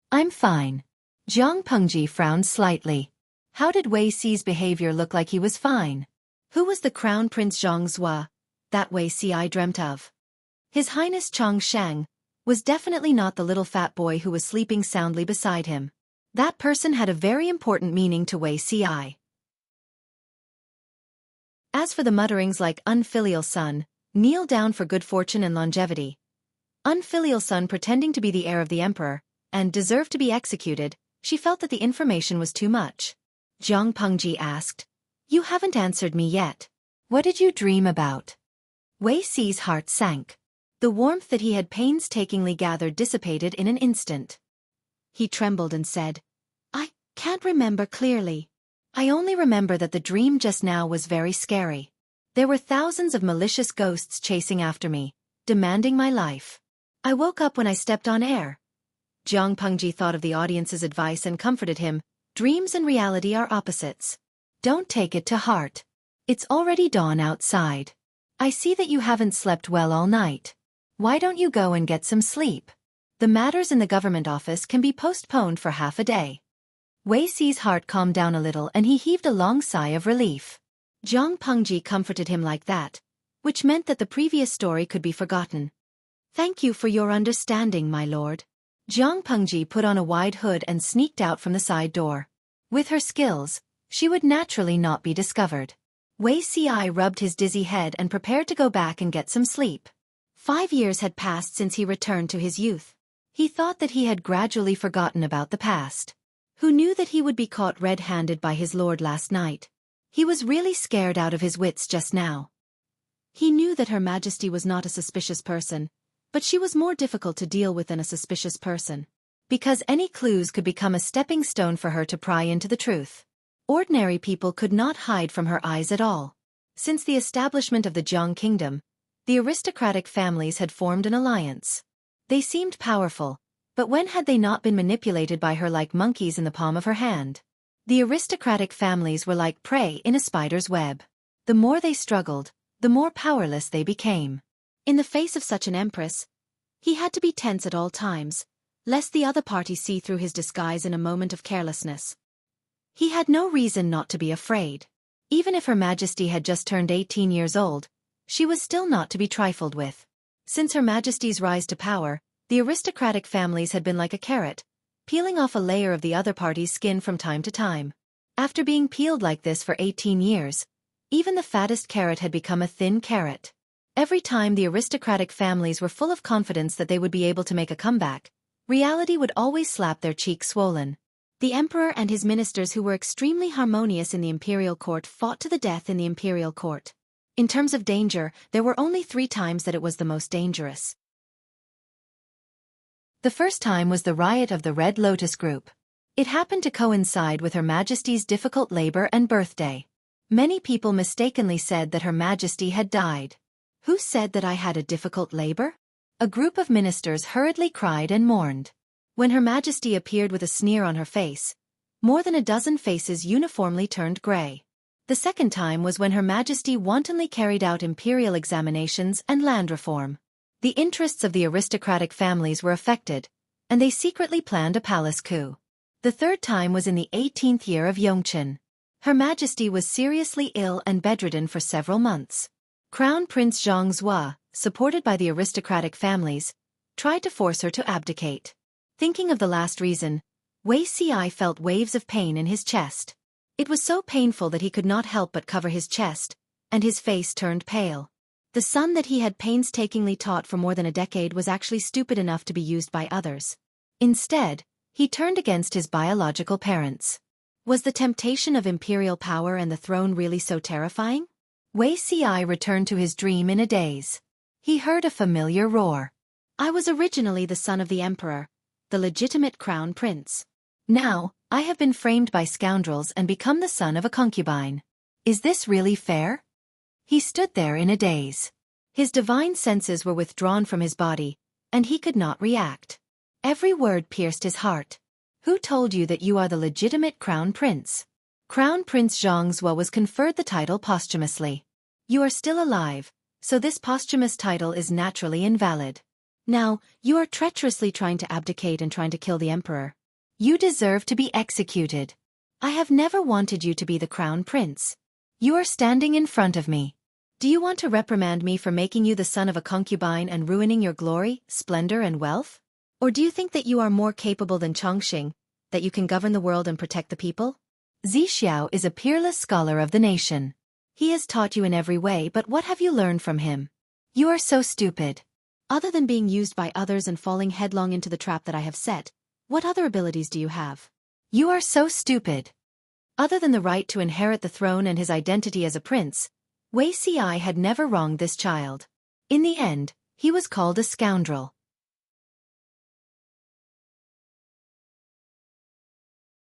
I'm fine. Jiang Pengji frowned slightly. How did Wei Xi's behavior look like he was fine? Who was the Crown Prince Zhongzhua that Wei Xi dreamt of? His Highness Chongsheng was definitely not the little fat boy who was sleeping soundly beside him. That person had a very important meaning to Wei Xi. As for the mutterings like unfilial son, kneel down for good fortune and longevity, unfilial son pretending to be the heir of the emperor, and deserve to be executed, she felt that the information was too much. Jiang Pengji asked, You haven't answered me yet. What did you dream about? Wei Xi's heart sank. The warmth that he had painstakingly gathered dissipated in an instant. He trembled and said, I can't remember clearly. I only remember that the dream just now was very scary. There were thousands of malicious ghosts chasing after me, demanding my life. I woke up when I stepped on air. Jiang Pengji thought of the audience's advice and comforted him. Dreams and reality are opposites. Don't take it to heart. It's already dawn outside. I see that you haven't slept well all night. Why don't you go and get some sleep? The matters in the government office can be postponed for half a day. Wei Xi's heart calmed down a little and he heaved a long sigh of relief. Jiang Pengji comforted him like that, which meant that the previous story could be forgotten. Thank you for your understanding, my lord. Jiang Pengji put on a wide hood and sneaked out from the side door. With her skills, she would naturally not be discovered. Wei Xi rubbed his dizzy head and prepared to go back and get some sleep. 5 years had passed since he returned to his youth. He thought that he had gradually forgotten about the past. Who knew that he would be caught red-handed by his lord last night? He was really scared out of his wits just now. He knew that Her Majesty was not a suspicious person, but she was more difficult to deal with than a suspicious person. Because any clues could become a stepping stone for her to pry into the truth. Ordinary people could not hide from her eyes at all. Since the establishment of the Jiang Kingdom, the aristocratic families had formed an alliance. They seemed powerful, but when had they not been manipulated by her like monkeys in the palm of her hand? The aristocratic families were like prey in a spider's web. The more they struggled, the more powerless they became. In the face of such an empress, he had to be tense at all times, lest the other party see through his disguise in a moment of carelessness. He had no reason not to be afraid. Even if Her Majesty had just turned 18 years old, she was still not to be trifled with. Since Her Majesty's rise to power, the aristocratic families had been like a carrot, peeling off a layer of the other party's skin from time to time. After being peeled like this for 18 years, even the fattest carrot had become a thin carrot. Every time the aristocratic families were full of confidence that they would be able to make a comeback, reality would always slap their cheeks swollen. The emperor and his ministers who were extremely harmonious in the imperial court fought to the death in the imperial court. In terms of danger, there were only 3 times that it was the most dangerous. The first time was the riot of the Red Lotus Group. It happened to coincide with Her Majesty's difficult labor and birthday. Many people mistakenly said that Her Majesty had died. Who said that I had a difficult labor? A group of ministers hurriedly cried and mourned. When Her Majesty appeared with a sneer on her face, more than a dozen faces uniformly turned grey. The second time was when Her Majesty wantonly carried out imperial examinations and land reform. The interests of the aristocratic families were affected, and they secretly planned a palace coup. The third time was in the 18th year of Yongqin. Her Majesty was seriously ill and bedridden for several months. Crown Prince Zhongzhua, supported by the aristocratic families, tried to force her to abdicate. Thinking of the last reason, Wei Xi felt waves of pain in his chest. It was so painful that he could not help but cover his chest, and his face turned pale. The son that he had painstakingly taught for more than a decade was actually stupid enough to be used by others. Instead, he turned against his biological parents. Was the temptation of imperial power and the throne really so terrifying? Wei Xi returned to his dream in a daze. He heard a familiar roar. I was originally the son of the emperor, the legitimate crown prince. Now, I have been framed by scoundrels and become the son of a concubine. Is this really fair? He stood there in a daze. His divine senses were withdrawn from his body, and he could not react. Every word pierced his heart. Who told you that you are the legitimate crown prince? Crown Prince Zhongzhou was conferred the title posthumously. You are still alive, so this posthumous title is naturally invalid. Now, you are treacherously trying to abdicate and trying to kill the emperor. You deserve to be executed. I have never wanted you to be the crown prince. You are standing in front of me. Do you want to reprimand me for making you the son of a concubine and ruining your glory, splendor and wealth? Or do you think that you are more capable than Chongqing, that you can govern the world and protect the people? Zixiao is a peerless scholar of the nation. He has taught you in every way, but what have you learned from him? You are so stupid. Other than being used by others and falling headlong into the trap that I have set, what other abilities do you have? You are so stupid. Other than the right to inherit the throne and his identity as a prince, Wei Xi had never wronged this child. In the end, he was called a scoundrel.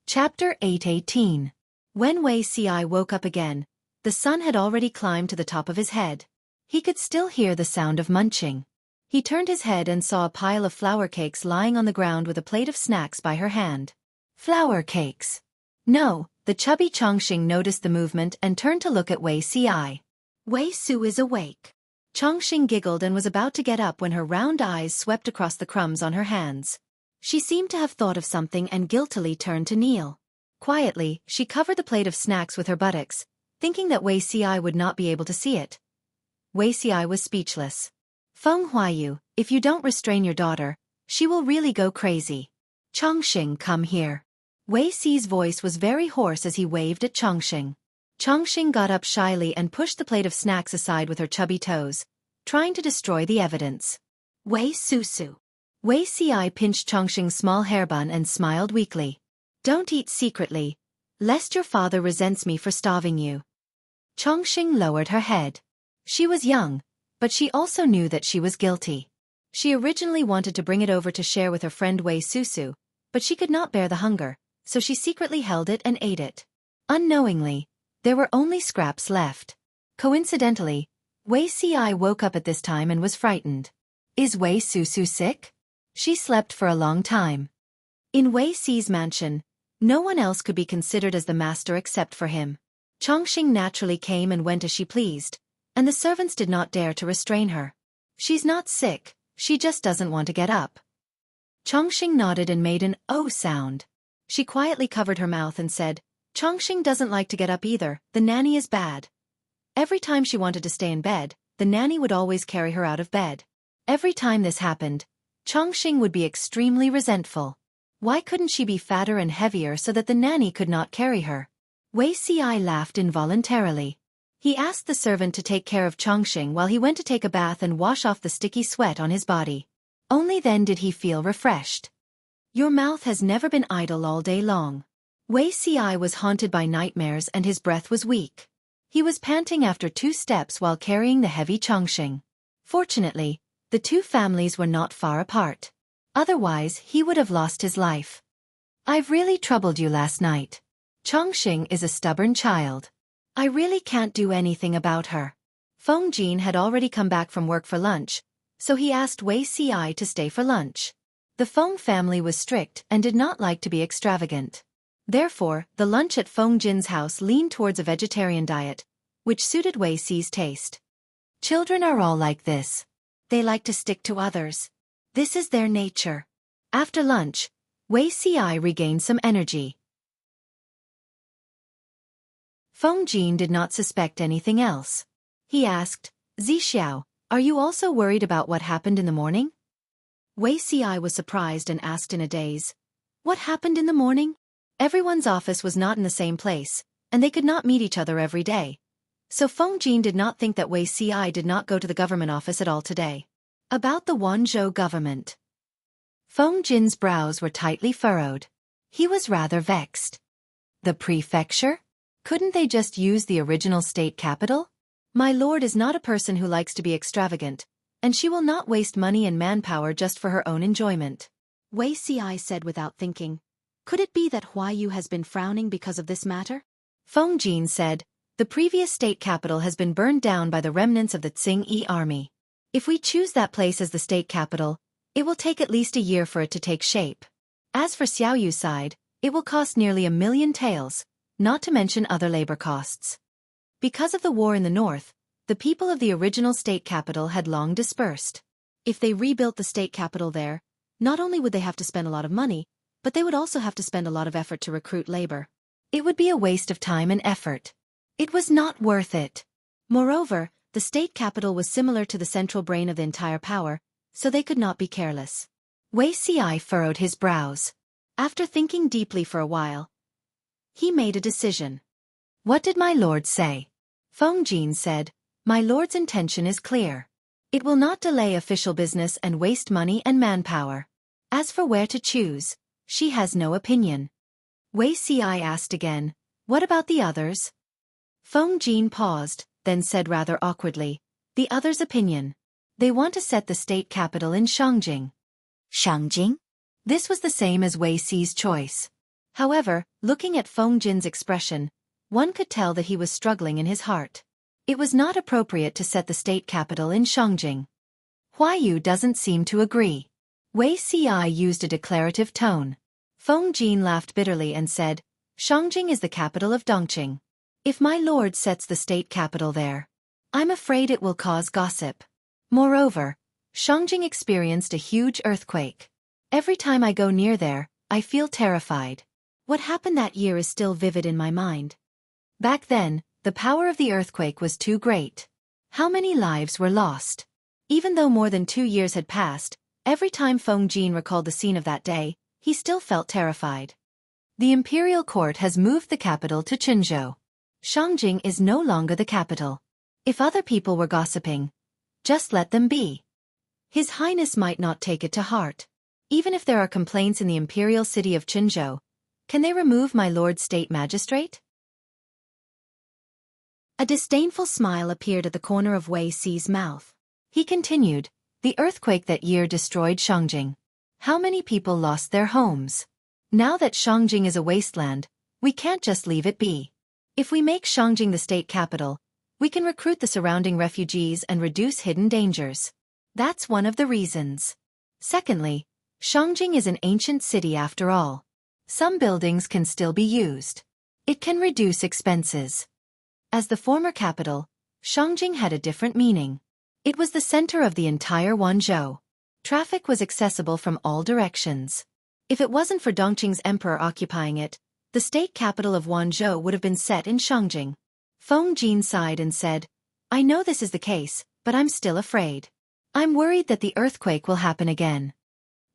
Chapter 8:18. When Wei Xi woke up again, the sun had already climbed to the top of his head. He could still hear the sound of munching. He turned his head and saw a pile of flour cakes lying on the ground with a plate of snacks by her hand. Flour cakes. No, the chubby Chongqing noticed the movement and turned to look at Wei Xi. Wei Su is awake. Chongqing giggled and was about to get up when her round eyes swept across the crumbs on her hands. She seemed to have thought of something and guiltily turned to kneel. Quietly, she covered the plate of snacks with her buttocks, thinking that Wei Xi would not be able to see it. Wei Xi was speechless. Feng Huayu, if you don't restrain your daughter, she will really go crazy. Chongqing, come here. Wei Xi's voice was very hoarse as he waved at Chongqing. Chongqing got up shyly and pushed the plate of snacks aside with her chubby toes, trying to destroy the evidence. Wei Susu. Wei Xi pinched Chongqing's small hairbun and smiled weakly. Don't eat secretly, lest your father resents me for starving you. Chongqing lowered her head. She was young, but she also knew that she was guilty. She originally wanted to bring it over to share with her friend Wei Susu, but she could not bear the hunger, so she secretly held it and ate it. Unknowingly, there were only scraps left. Coincidentally, Wei Xi woke up at this time and was frightened. Is Wei Susu sick? She slept for a long time. In Wei Xi's mansion, no one else could be considered as the master except for him. Chongqing naturally came and went as she pleased, and the servants did not dare to restrain her. She's not sick, she just doesn't want to get up. Chongqing nodded and made an "oh" sound. She quietly covered her mouth and said, Chongqing doesn't like to get up either, the nanny is bad. Every time she wanted to stay in bed, the nanny would always carry her out of bed. Every time this happened, Chongqing would be extremely resentful. Why couldn't she be fatter and heavier so that the nanny could not carry her? Wei Xi laughed involuntarily. He asked the servant to take care of Chongqing while he went to take a bath and wash off the sticky sweat on his body. Only then did he feel refreshed. Your mouth has never been idle all day long. Wei Xi was haunted by nightmares and his breath was weak. He was panting after 2 steps while carrying the heavy Chongqing. Fortunately, the 2 families were not far apart. Otherwise, he would have lost his life. I've really troubled you last night. Chongqing is a stubborn child. I really can't do anything about her. Feng Jin had already come back from work for lunch, so he asked Wei Xi to stay for lunch. The Feng family was strict and did not like to be extravagant. Therefore, the lunch at Feng Jin's house leaned towards a vegetarian diet, which suited Wei Xi's taste. Children are all like this. They like to stick to others. This is their nature. After lunch, Wei Xi regained some energy. Feng Jin did not suspect anything else. He asked, Zixiao, are you also worried about what happened in the morning? Wei Xi was surprised and asked in a daze, what happened in the morning? Everyone's office was not in the same place, and they could not meet each other every day. So Feng Jin did not think that Wei Ci did not go to the government office at all today. About the Wanzhou government. Feng Jin's brows were tightly furrowed. He was rather vexed. The prefecture? Couldn't they just use the original state capital? My lord is not a person who likes to be extravagant, and she will not waste money and manpower just for her own enjoyment. Wei Ci said without thinking. Could it be that Huayu has been frowning because of this matter? Feng Jin said, the previous state capital has been burned down by the remnants of the Tsing-Yi army. If we choose that place as the state capital, it will take at least a year for it to take shape. As for Xiaoyu's side, it will cost nearly 1 million taels, not to mention other labor costs. Because of the war in the north, the people of the original state capital had long dispersed. If they rebuilt the state capital there, not only would they have to spend a lot of money, but they would also have to spend a lot of effort to recruit labor. It would be a waste of time and effort. It was not worth it. Moreover, the state capital was similar to the central brain of the entire power, so they could not be careless. Wei Ci furrowed his brows. After thinking deeply for a while, he made a decision. What did my lord say? Feng Jin said, my lord's intention is clear. It will not delay official business and waste money and manpower. As for where to choose, she has no opinion. Wei Ci asked again, what about the others? Feng Jin paused, then said rather awkwardly, the others' opinion. They want to set the state capital in Shangjing. Shangjing? This was the same as Wei Ci's choice. However, looking at Feng Jin's expression, one could tell that he was struggling in his heart. It was not appropriate to set the state capital in Shangjing. Huayu doesn't seem to agree. Wei Ci used a declarative tone. Feng Jin laughed bitterly and said, Shangjing is the capital of Dongqing. If my lord sets the state capital there, I'm afraid it will cause gossip. Moreover, Shangjing experienced a huge earthquake. Every time I go near there, I feel terrified. What happened that year is still vivid in my mind. Back then, the power of the earthquake was too great. How many lives were lost? Even though more than 2 years had passed, every time Feng Jin recalled the scene of that day, he still felt terrified. The imperial court has moved the capital to Chenzhou. Shangjing is no longer the capital. If other people were gossiping, just let them be. His Highness might not take it to heart. Even if there are complaints in the imperial city of Chenzhou, can they remove my lord's state magistrate? A disdainful smile appeared at the corner of Wei Ci's mouth. He continued, the earthquake that year destroyed Shangjing. How many people lost their homes? Now that Shangjing is a wasteland, we can't just leave it be. If we make Shangjing the state capital, we can recruit the surrounding refugees and reduce hidden dangers. That's one of the reasons. Secondly, Shangjing is an ancient city after all. Some buildings can still be used. It can reduce expenses. As the former capital, Shangjing had a different meaning. It was the center of the entire Wanzhou. Traffic was accessible from all directions. If it wasn't for Dongqing's emperor occupying it, the state capital of Wanzhou would have been set in Shangjing. Feng Jin sighed and said, I know this is the case, but I'm still afraid. I'm worried that the earthquake will happen again.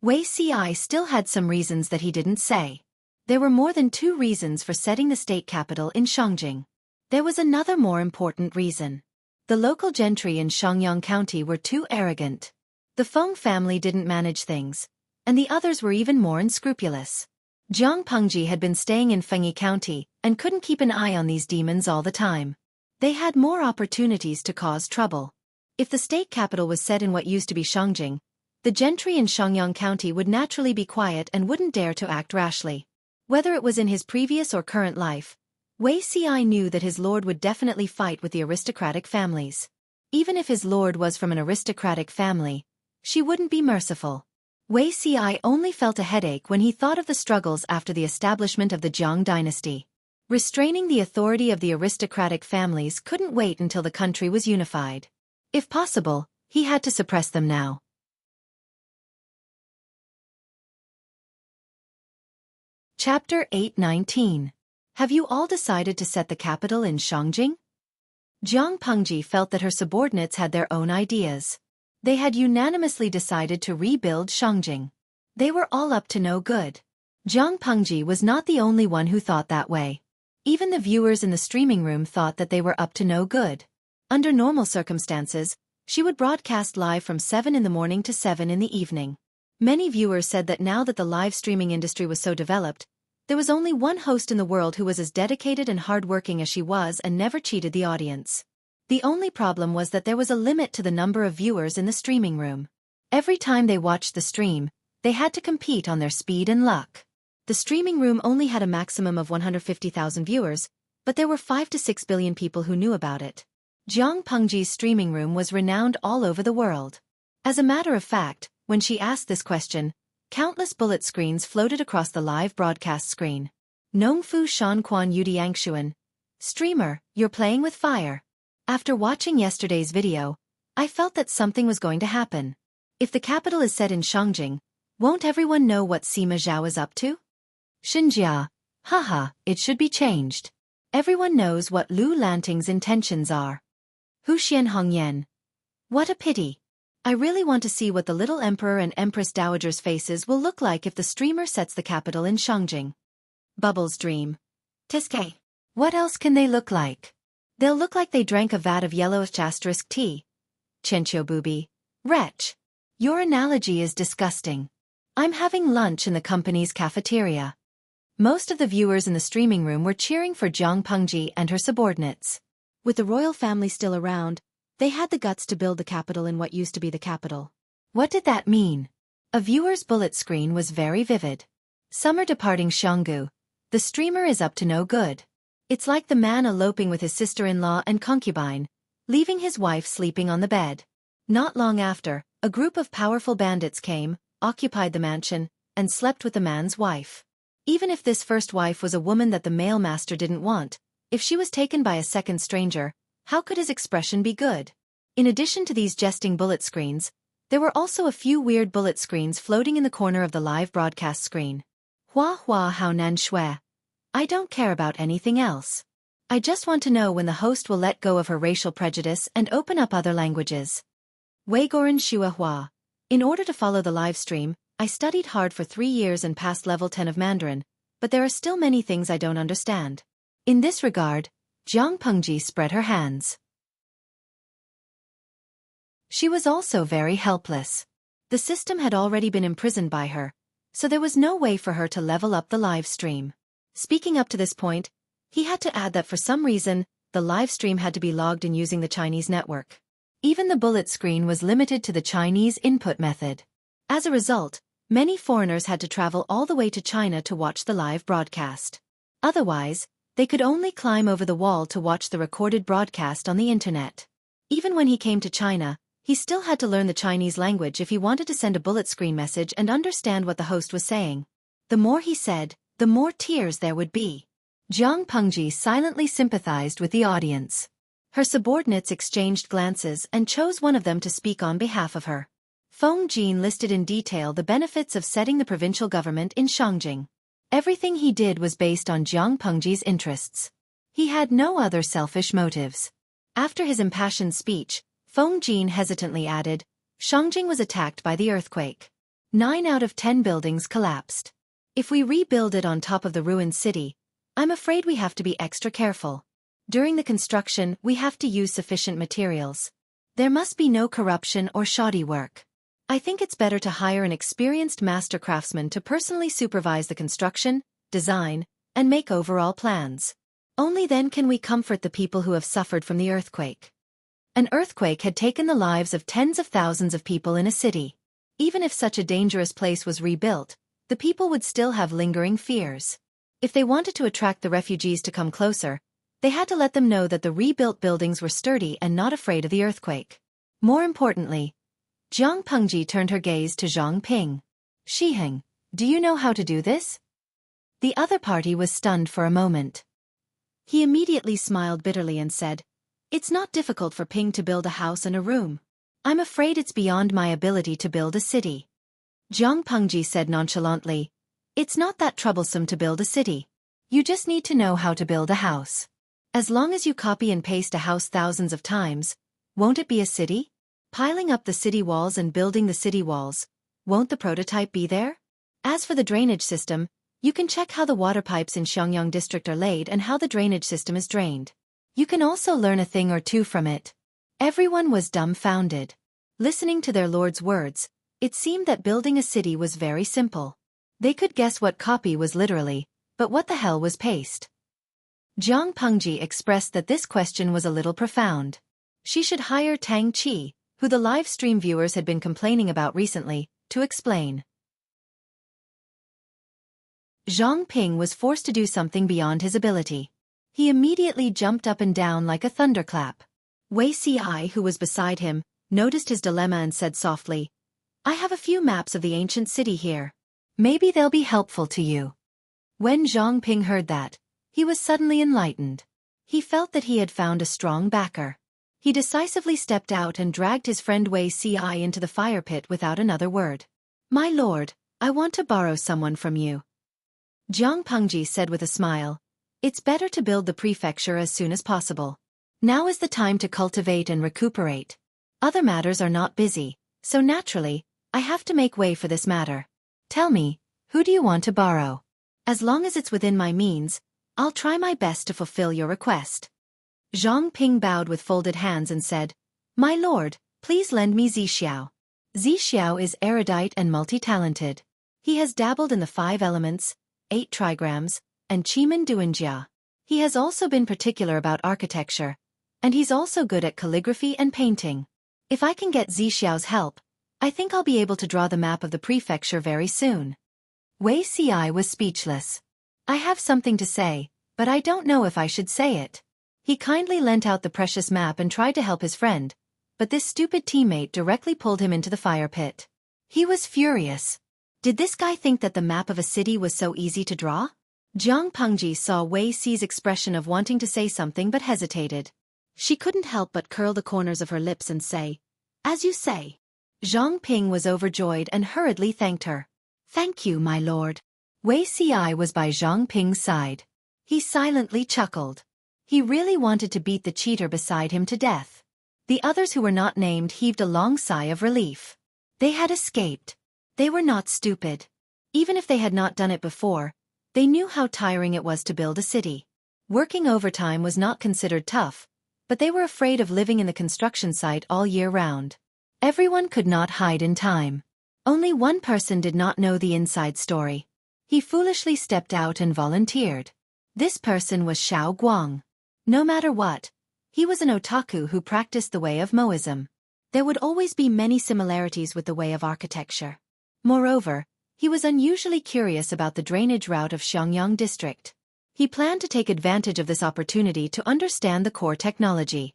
Wei Ci still had some reasons that he didn't say. There were more than 2 reasons for setting the state capital in Shangjing. There was another more important reason. The local gentry in Shangyang County were too arrogant. The Feng family didn't manage things, and the others were even more unscrupulous. Jiang Pengji had been staying in Fengyi County and couldn't keep an eye on these demons all the time. They had more opportunities to cause trouble. If the state capital was set in what used to be Shangjing, the gentry in Shangyang County would naturally be quiet and wouldn't dare to act rashly. Whether it was in his previous or current life, Wei Ci knew that his lord would definitely fight with the aristocratic families. Even if his lord was from an aristocratic family, she wouldn't be merciful. Wei Ci only felt a headache when he thought of the struggles after the establishment of the Jiang dynasty. Restraining the authority of the aristocratic families couldn't wait until the country was unified. If possible, he had to suppress them now. Chapter 8:19. Have you all decided to set the capital in Shangjing? Jiang Pengji felt that her subordinates had their own ideas. They had unanimously decided to rebuild Shangjing. They were all up to no good. Jiang Pengji was not the only one who thought that way. Even the viewers in the streaming room thought that they were up to no good. Under normal circumstances, she would broadcast live from 7 in the morning to 7 in the evening. Many viewers said that now that the live streaming industry was so developed, there was only one host in the world who was as dedicated and hardworking as she was and never cheated the audience. The only problem was that there was a limit to the number of viewers in the streaming room. Every time they watched the stream, they had to compete on their speed and luck. The streaming room only had a maximum of 150,000 viewers, but there were 5 to 6 billion people who knew about it. Jiang Pengji's streaming room was renowned all over the world. As a matter of fact, when she asked this question, countless bullet screens floated across the live broadcast screen. Nongfu Shanquan Yudiangshuan. Streamer, you're playing with fire. After watching yesterday's video, I felt that something was going to happen. If the capital is set in Shangjing, won't everyone know what Sima Zhao is up to? Xinjia. Haha, it should be changed. Everyone knows what Lu Lanting's intentions are. Huxian Hongyan. What a pity. I really want to see what the little emperor and empress dowager's faces will look like if the streamer sets the capital in Shangjing. Bubbles dream. Tiske. What else can they look like? They'll look like they drank a vat of yellowish asterisk tea. Chenchio booby. Wretch. Your analogy is disgusting. I'm having lunch in the company's cafeteria. Most of the viewers in the streaming room were cheering for Jiang Pengji and her subordinates. With the royal family still around, they had the guts to build the capital in what used to be the capital. What did that mean? A viewer's bullet screen was very vivid. Summer departing Xianggu. The streamer is up to no good. It's like the man eloping with his sister-in-law and concubine, leaving his wife sleeping on the bed. Not long after, a group of powerful bandits came, occupied the mansion, and slept with the man's wife. Even if this first wife was a woman that the male master didn't want, if she was taken by a second stranger, how could his expression be good? In addition to these jesting bullet screens, there were also a few weird bullet screens floating in the corner of the live broadcast screen. Hua hua hao nan shui. I don't care about anything else. I just want to know when the host will let go of her racial prejudice and open up other languages. Weigoran Shua Hua. In order to follow the live stream, I studied hard for 3 years and passed level 10 of Mandarin, but there are still many things I don't understand. In this regard, Jiang Pengji spread her hands. She was also very helpless. The system had already been imprisoned by her, so there was no way for her to level up the live stream. Speaking up to this point, he had to add that for some reason, the live stream had to be logged in using the Chinese network. Even the bullet screen was limited to the Chinese input method. As a result, many foreigners had to travel all the way to China to watch the live broadcast. Otherwise, they could only climb over the wall to watch the recorded broadcast on the internet. Even when he came to China, he still had to learn the Chinese language if he wanted to send a bullet screen message and understand what the host was saying. The more he said, the more tears there would be. Jiang Pengji silently sympathized with the audience. Her subordinates exchanged glances and chose one of them to speak on behalf of her. Feng Jin listed in detail the benefits of setting the provincial government in Shangjing. Everything he did was based on Jiang Pengji's interests. He had no other selfish motives. After his impassioned speech, Feng Jin hesitantly added, Shangjing was attacked by the earthquake. 9 out of 10 buildings collapsed. If we rebuild it on top of the ruined city, I'm afraid we have to be extra careful. During the construction, we have to use sufficient materials. There must be no corruption or shoddy work. I think it's better to hire an experienced master craftsman to personally supervise the construction, design, and make overall plans. Only then can we comfort the people who have suffered from the earthquake. An earthquake had taken the lives of tens of thousands of people in a city. Even if such a dangerous place was rebuilt, the people would still have lingering fears. If they wanted to attract the refugees to come closer, they had to let them know that the rebuilt buildings were sturdy and not afraid of the earthquake. More importantly, Jiang Pengji turned her gaze to Zhang Ping. Shiheng, do you know how to do this? The other party was stunned for a moment. He immediately smiled bitterly and said, It's not difficult for Ping to build a house and a room. I'm afraid it's beyond my ability to build a city. Jiang Pengji said nonchalantly, It's not that troublesome to build a city. You just need to know how to build a house. As long as you copy and paste a house thousands of times, won't it be a city? Piling up the city walls and building the city walls, won't the prototype be there? As for the drainage system, You can check how the water pipes in Xiangyang district are laid and how the drainage system is drained. You can also learn a thing or two from it. Everyone was dumbfounded. Listening to their lord's words, it seemed that building a city was very simple. They could guess what copy was literally, but what the hell was paste? Jiang Pengji expressed that this question was a little profound. She should hire Tang Qi, who the live stream viewers had been complaining about recently, to explain. Zhang Ping was forced to do something beyond his ability. He immediately jumped up and down like a thunderclap. Wei Ci, who was beside him, noticed his dilemma and said softly, "I have a few maps of the ancient city here. Maybe they'll be helpful to you." When Zhang Ping heard that, he was suddenly enlightened. He felt that he had found a strong backer. He decisively stepped out and dragged his friend Wei Ci into the fire pit without another word. "My lord, I want to borrow someone from you." Jiang Pengji said with a smile, "It's better to build the prefecture as soon as possible. Now is the time to cultivate and recuperate. Other matters are not busy, so naturally, I have to make way for this matter. Tell me, who do you want to borrow? As long as it's within my means, I'll try my best to fulfill your request." Zhang Ping bowed with folded hands and said, "My lord, please lend me Zixiao." Zixiao is erudite and multi-talented. He has dabbled in the 5 elements, 8 trigrams, and Qimen Duanjia. He has also been particular about architecture, and he's also good at calligraphy and painting. If I can get Zixiao's help, I think I'll be able to draw the map of the prefecture very soon. Wei Ci was speechless. "I have something to say, but I don't know if I should say it." He kindly lent out the precious map and tried to help his friend, but this stupid teammate directly pulled him into the fire pit. He was furious. Did this guy think that the map of a city was so easy to draw? Jiang Pengji saw Wei Ci's expression of wanting to say something but hesitated. She couldn't help but curl the corners of her lips and say, "As you say." Zhang Ping was overjoyed and hurriedly thanked her. "Thank you, my lord." Wei Ci was by Zhang Ping's side. He silently chuckled. He really wanted to beat the cheater beside him to death. The others who were not named heaved a long sigh of relief. They had escaped. They were not stupid. Even if they had not done it before, they knew how tiring it was to build a city. Working overtime was not considered tough, but they were afraid of living in the construction site all year round. Everyone could not hide in time. Only one person did not know the inside story. He foolishly stepped out and volunteered. This person was Xiao Guang. No matter what, he was an otaku who practiced the way of Moism. There would always be many similarities with the way of architecture. Moreover, he was unusually curious about the drainage route of Xiangyang district. He planned to take advantage of this opportunity to understand the core technology.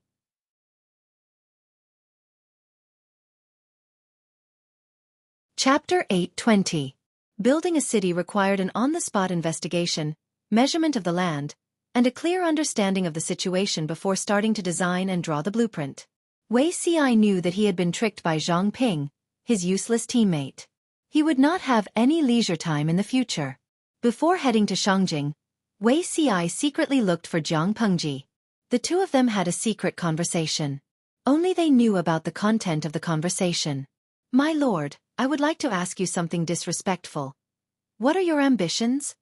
Chapter 8:20. Building a city required an on-the-spot investigation, measurement of the land, and a clear understanding of the situation before starting to design and draw the blueprint. Wei Ci knew that he had been tricked by Zhang Ping, his useless teammate. He would not have any leisure time in the future. Before heading to Shangjing, Wei Ci secretly looked for Jiang Pengji. The two of them had a secret conversation. Only they knew about the content of the conversation. "My lord, I would like to ask you something disrespectful. What are your ambitions?"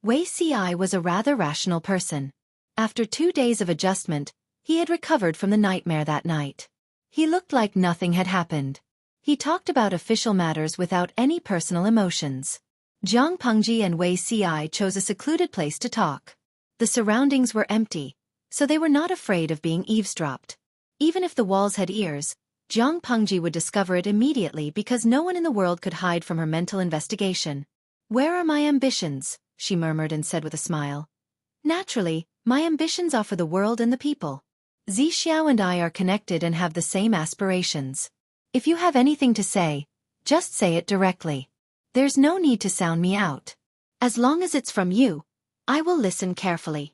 Wei Ci was a rather rational person. After 2 days of adjustment, he had recovered from the nightmare that night. He looked like nothing had happened. He talked about official matters without any personal emotions. Jiang Pengji and Wei Ci chose a secluded place to talk. The surroundings were empty, so they were not afraid of being eavesdropped. Even if the walls had ears, Jiang Pengji would discover it immediately because no one in the world could hide from her mental investigation. "Where are my ambitions?" she murmured and said with a smile. "Naturally, my ambitions are for the world and the people. Zixiao and I are connected and have the same aspirations. If you have anything to say, just say it directly. There's no need to sound me out. As long as it's from you, I will listen carefully."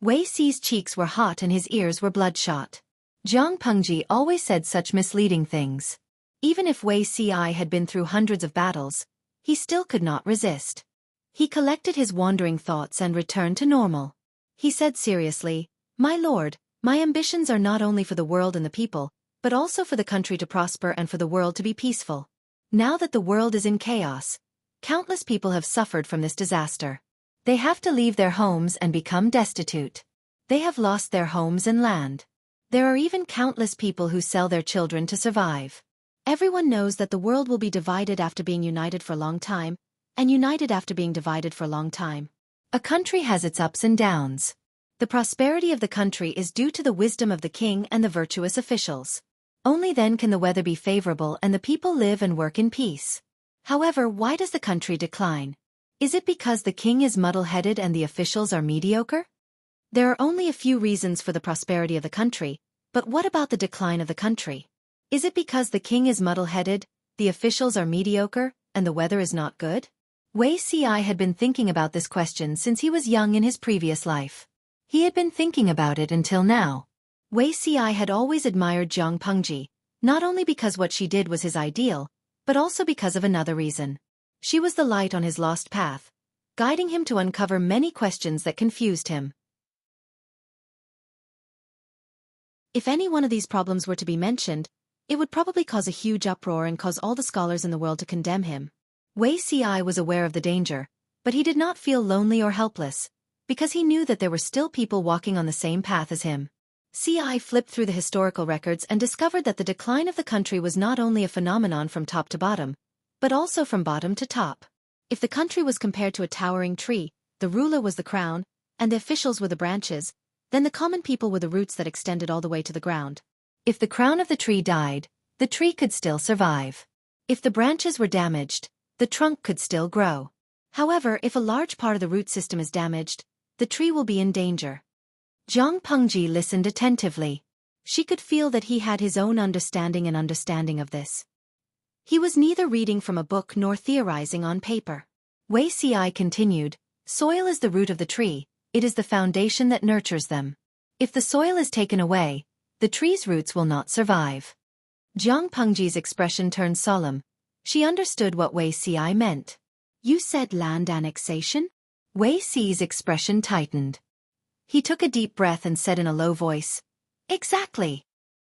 Wei Ci's cheeks were hot and his ears were bloodshot. Jiang Pengji always said such misleading things. Even if Wei Ci had been through hundreds of battles, he still could not resist. He collected his wandering thoughts and returned to normal. He said seriously, "My lord, my ambitions are not only for the world and the people, but also for the country to prosper and for the world to be peaceful. Now that the world is in chaos, Countless people have suffered from this disaster. They have to leave their homes and become destitute. They have lost their homes and land. There are even countless people who sell their children to survive. Everyone knows that the world will be divided after being united for a long time, and united after being divided for a long time. A country has its ups and downs. The prosperity of the country is due to the wisdom of the king and the virtuous officials. Only then can the weather be favorable and the people live and work in peace. However, why does the country decline? Is it because the king is muddle-headed and the officials are mediocre? There are only a few reasons for the prosperity of the country, but what about the decline of the country? Is it because the king is muddle-headed, the officials are mediocre, and the weather is not good? Xueqi had been thinking about this question since he was young in his previous life. He had been thinking about it until now. Xueqi had always admired Zhang Pengji, not only because what she did was his ideal, but also because of another reason. She was the light on his lost path, guiding him to uncover many questions that confused him. If any one of these problems were to be mentioned, it would probably cause a huge uproar and cause all the scholars in the world to condemn him. Xueqi was aware of the danger, but he did not feel lonely or helpless, because he knew that there were still people walking on the same path as him. Ci flipped through the historical records and discovered that the decline of the country was not only a phenomenon from top to bottom, but also from bottom to top. If the country was compared to a towering tree, the ruler was the crown, and the officials were the branches, then the common people were the roots that extended all the way to the ground. If the crown of the tree died, the tree could still survive. If the branches were damaged, the trunk could still grow. However, if a large part of the root system is damaged, the tree will be in danger. Zhang Pengji listened attentively. She could feel that he had his own understanding of this. He was neither reading from a book nor theorizing on paper. Xueqi continued, "Soil is the root of the tree, it is the foundation that nurtures them. If the soil is taken away, the tree's roots will not survive." Zhang Pengji's expression turned solemn. She understood what Xueqi meant. "You said land annexation?" Xueqi's expression tightened. He took a deep breath and said in a low voice, "Exactly."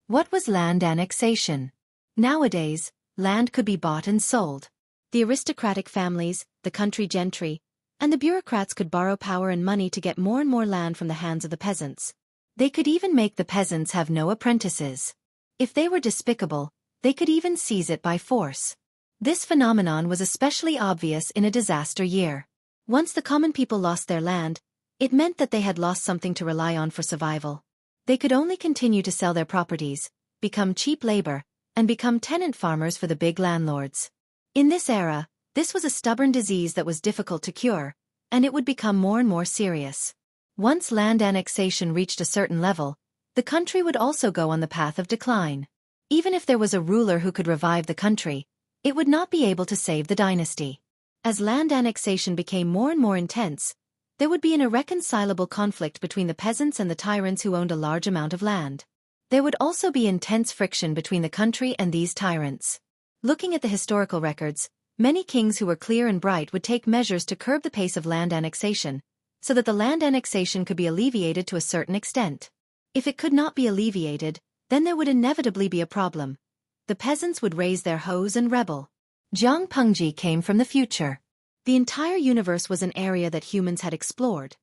What was land annexation? Nowadays, land could be bought and sold. The aristocratic families, the country gentry, and the bureaucrats could borrow power and money to get more and more land from the hands of the peasants. They could even make the peasants have no apprentices. If they were despicable, they could even seize it by force. This phenomenon was especially obvious in a disaster year. Once the common people lost their land, it meant that they had lost something to rely on for survival. They could only continue to sell their properties, become cheap labor, and become tenant farmers for the big landlords. In this era, this was a stubborn disease that was difficult to cure, and it would become more and more serious. Once land annexation reached a certain level, the country would also go on the path of decline. Even if there was a ruler who could revive the country, it would not be able to save the dynasty. As land annexation became more and more intense, there would be an irreconcilable conflict between the peasants and the tyrants who owned a large amount of land. There would also be intense friction between the country and these tyrants. Looking at the historical records, many kings who were clear and bright would take measures to curb the pace of land annexation, so that the land annexation could be alleviated to a certain extent. If it could not be alleviated, then there would inevitably be a problem. The peasants would raise their hoes and rebel. Zhang Pengji came from the future. The entire universe was an area that humans had explored.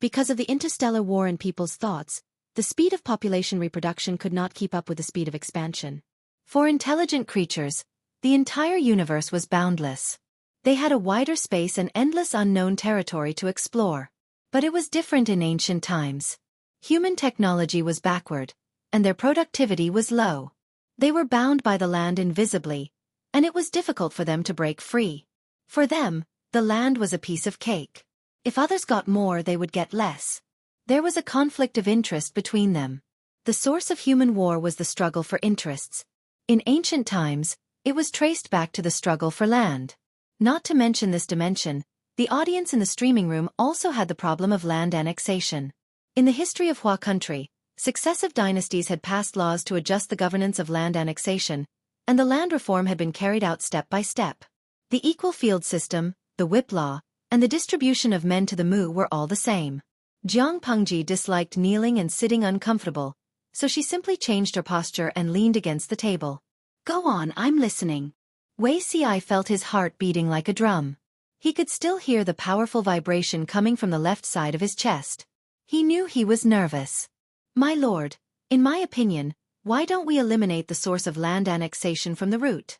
Because of the interstellar war and people's thoughts, the speed of population reproduction could not keep up with the speed of expansion. For intelligent creatures, the entire universe was boundless. They had a wider space and endless unknown territory to explore. But it was different in ancient times. Human technology was backward, and their productivity was low. They were bound by the land invisibly, and it was difficult for them to break free. For them, the land was a piece of cake. If others got more, they would get less. There was a conflict of interest between them. The source of human war was the struggle for interests. In ancient times, it was traced back to the struggle for land. Not to mention this dimension, the audience in the streaming room also had the problem of land annexation. In the history of Hua country, successive dynasties had passed laws to adjust the governance of land annexation, and the land reform had been carried out step by step. The equal field system, the whip law, and the distribution of men to the mu were all the same. Zhang Pengji disliked kneeling and sitting uncomfortable, so she simply changed her posture and leaned against the table. "Go on, I'm listening." Wei Ci felt his heart beating like a drum. He could still hear the powerful vibration coming from the left side of his chest. He knew he was nervous. My lord, in my opinion, why don't we eliminate the source of land annexation from the root?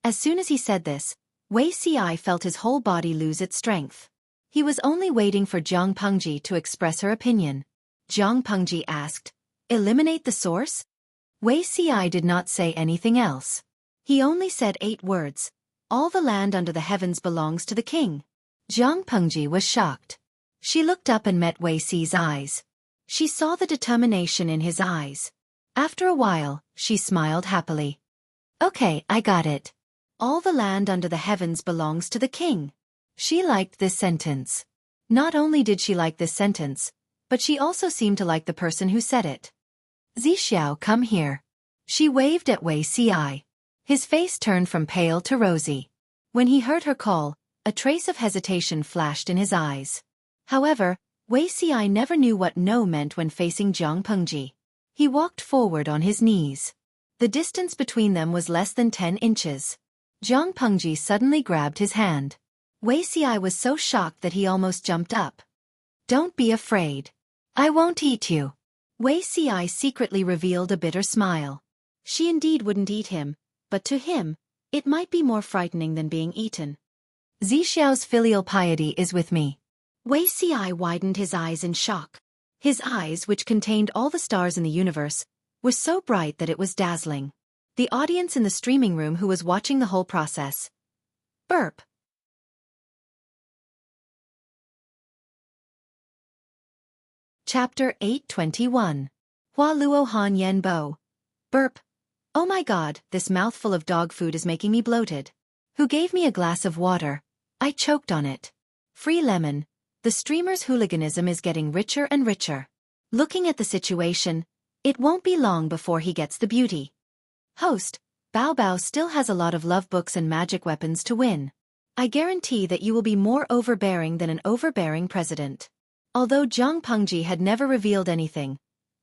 As soon as he said this, Wei Ci felt his whole body lose its strength. He was only waiting for Jiang Pengji to express her opinion. Jiang Pengji asked, "Eliminate the source?" Wei Ci did not say anything else. He only said 8 words. All the land under the heavens belongs to the king. Jiang Pengji was shocked. She looked up and met Wei Ci's eyes. She saw the determination in his eyes. After a while, she smiled happily. "Okay, I got it. All the land under the heavens belongs to the king." She liked this sentence. Not only did she like this sentence, but she also seemed to like the person who said it. "Zixiao, come here." She waved at Wei Ci. His face turned from pale to rosy. When he heard her call, a trace of hesitation flashed in his eyes. However, Wei Ci never knew what no meant when facing Jiang Pengji. He walked forward on his knees. The distance between them was less than 10 inches. Jiang Pengji suddenly grabbed his hand. Wei Ci was so shocked that he almost jumped up. "Don't be afraid. I won't eat you." Wei Ci secretly revealed a bitter smile. She indeed wouldn't eat him, but to him, it might be more frightening than being eaten. "Zixiao's filial piety is with me." Wei Ci widened his eyes in shock. His eyes, which contained all the stars in the universe, were so bright that it was dazzling. The audience in the streaming room who was watching the whole process. Burp. Chapter 821. Hua Luo Han Yen Bo. Burp. Oh my god, this mouthful of dog food is making me bloated. Who gave me a glass of water? I choked on it. Free lemon. The streamer's hooliganism is getting richer and richer. Looking at the situation, it won't be long before he gets the beauty. Host, Bao Bao still has a lot of love books and magic weapons to win. I guarantee that you will be more overbearing than an overbearing president. Although Jiang Pengji had never revealed anything,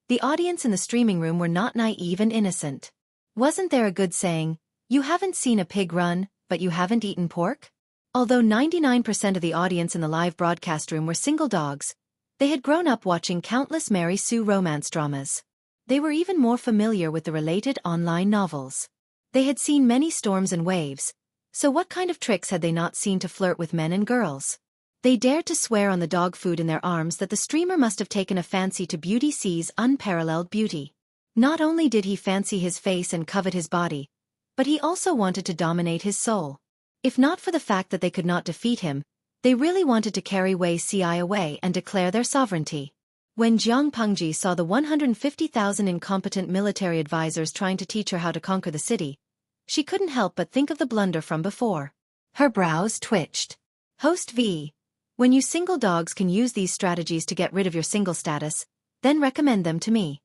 the audience in the streaming room were not naive and innocent. Wasn't there a good saying, "You haven't seen a pig run, but you haven't eaten pork"? Although 99% of the audience in the live broadcast room were single dogs, they had grown up watching countless Mary Sue romance dramas. They were even more familiar with the related online novels. They had seen many storms and waves, so what kind of tricks had they not seen to flirt with men and girls? They dared to swear on the dog food in their arms that the streamer must have taken a fancy to Beauty C's unparalleled beauty. Not only did he fancy his face and covet his body, but he also wanted to dominate his soul. If not for the fact that they could not defeat him, they really wanted to carry Wei Ci away and declare their sovereignty. When Jiang Pengji saw the 150,000 incompetent military advisors trying to teach her how to conquer the city, she couldn't help but think of the blunder from before. Her brows twitched. Host V. When you single dogs can use these strategies to get rid of your single status, then recommend them to me.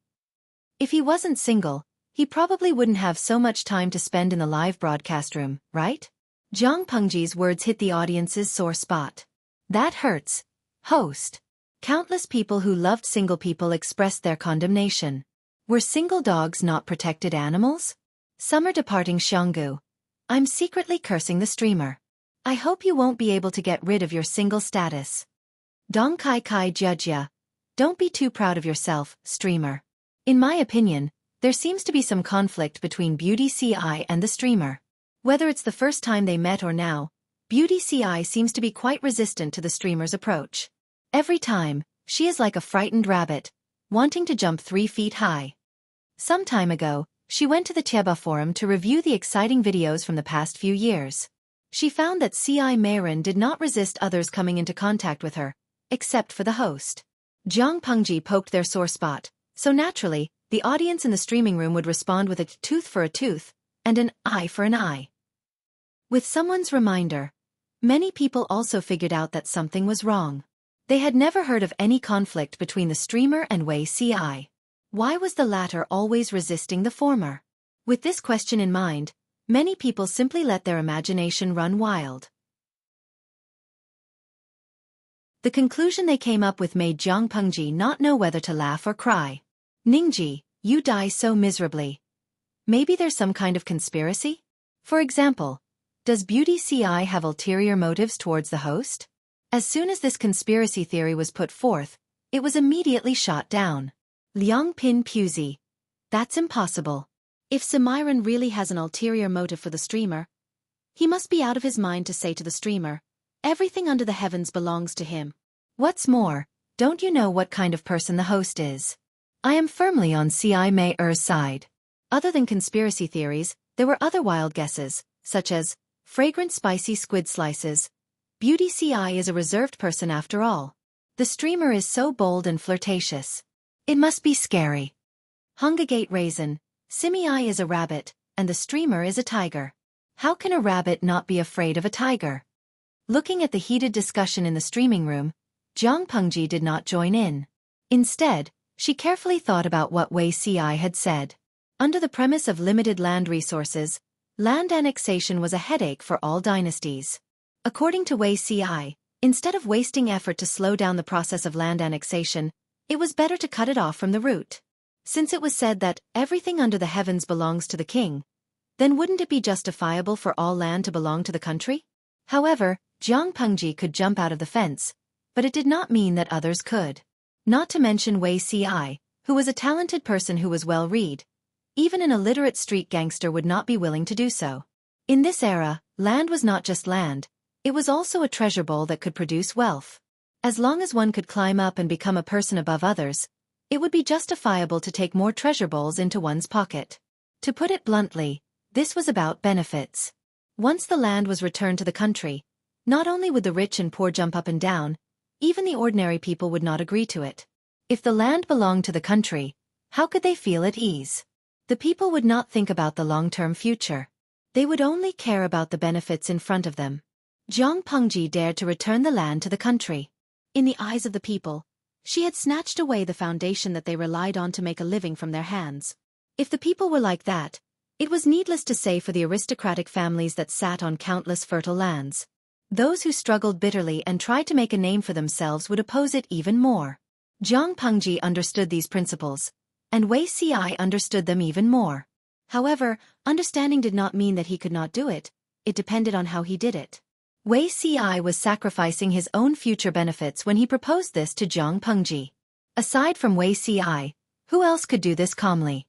If he wasn't single, he probably wouldn't have so much time to spend in the live broadcast room, right? Jiang Pengji's words hit the audience's sore spot. That hurts. Host. Countless people who loved single people expressed their condemnation. Were single dogs not protected animals? Summer departing Xianggu. I'm secretly cursing the streamer. I hope you won't be able to get rid of your single status. Dong Kai Kai Judja. Don't be too proud of yourself, streamer. In my opinion, there seems to be some conflict between Beauty Ci and the streamer. Whether it's the first time they met or now, Beauty Ci seems to be quite resistant to the streamer's approach. Every time, she is like a frightened rabbit, wanting to jump 3 feet high. Some time ago, she went to the Tieba forum to review the exciting videos from the past few years. She found that Ci Meiren did not resist others coming into contact with her, except for the host. Jiang Pengji poked their sore spot, so naturally, the audience in the streaming room would respond with a tooth for a tooth, and an eye for an eye. With someone's reminder, many people also figured out that something was wrong. They had never heard of any conflict between the streamer and Wei Ci. Why was the latter always resisting the former? With this question in mind, many people simply let their imagination run wild. The conclusion they came up with made Jiang Pengji not know whether to laugh or cry. Ningji, you die so miserably. Maybe there's some kind of conspiracy? For example, does Beauty CI have ulterior motives towards the host? As soon as this conspiracy theory was put forth, it was immediately shot down. Liang Pin Puzi. That's impossible. If Semiron really has an ulterior motive for the streamer, he must be out of his mind to say to the streamer, everything under the heavens belongs to him. What's more, don't you know what kind of person the host is? I am firmly on CI Mei Er's side. Other than conspiracy theories, there were other wild guesses, such as, fragrant spicy squid slices. Beauty CI is a reserved person after all. The streamer is so bold and flirtatious. It must be scary. Hungagate Raisin. Simi is a rabbit, and the streamer is a tiger. How can a rabbit not be afraid of a tiger? Looking at the heated discussion in the streaming room, Jiang Pengji did not join in. Instead, she carefully thought about what Wei Ci had said. Under the premise of limited land resources, land annexation was a headache for all dynasties. According to Wei Ci, instead of wasting effort to slow down the process of land annexation, it was better to cut it off from the root. Since it was said that everything under the heavens belongs to the king, then wouldn't it be justifiable for all land to belong to the country? However, Jiang Pengji could jump out of the fence, but it did not mean that others could. Not to mention Wei Ci, who was a talented person who was well-read. Even an illiterate street gangster would not be willing to do so. In this era, land was not just land, it was also a treasure bowl that could produce wealth. As long as one could climb up and become a person above others, it would be justifiable to take more treasure bowls into one's pocket. To put it bluntly, this was about benefits. Once the land was returned to the country, not only would the rich and poor jump up and down, even the ordinary people would not agree to it. If the land belonged to the country, how could they feel at ease? The people would not think about the long-term future. They would only care about the benefits in front of them. Jiang Pengji dared to return the land to the country. In the eyes of the people, she had snatched away the foundation that they relied on to make a living from their hands. If the people were like that, it was needless to say for the aristocratic families that sat on countless fertile lands. Those who struggled bitterly and tried to make a name for themselves would oppose it even more. Jiang Pengji understood these principles, and Wei Ci understood them even more. However, understanding did not mean that he could not do it, it depended on how he did it. Wei Ci was sacrificing his own future benefits when he proposed this to Jiang Pengji. Aside from Wei Ci, who else could do this calmly?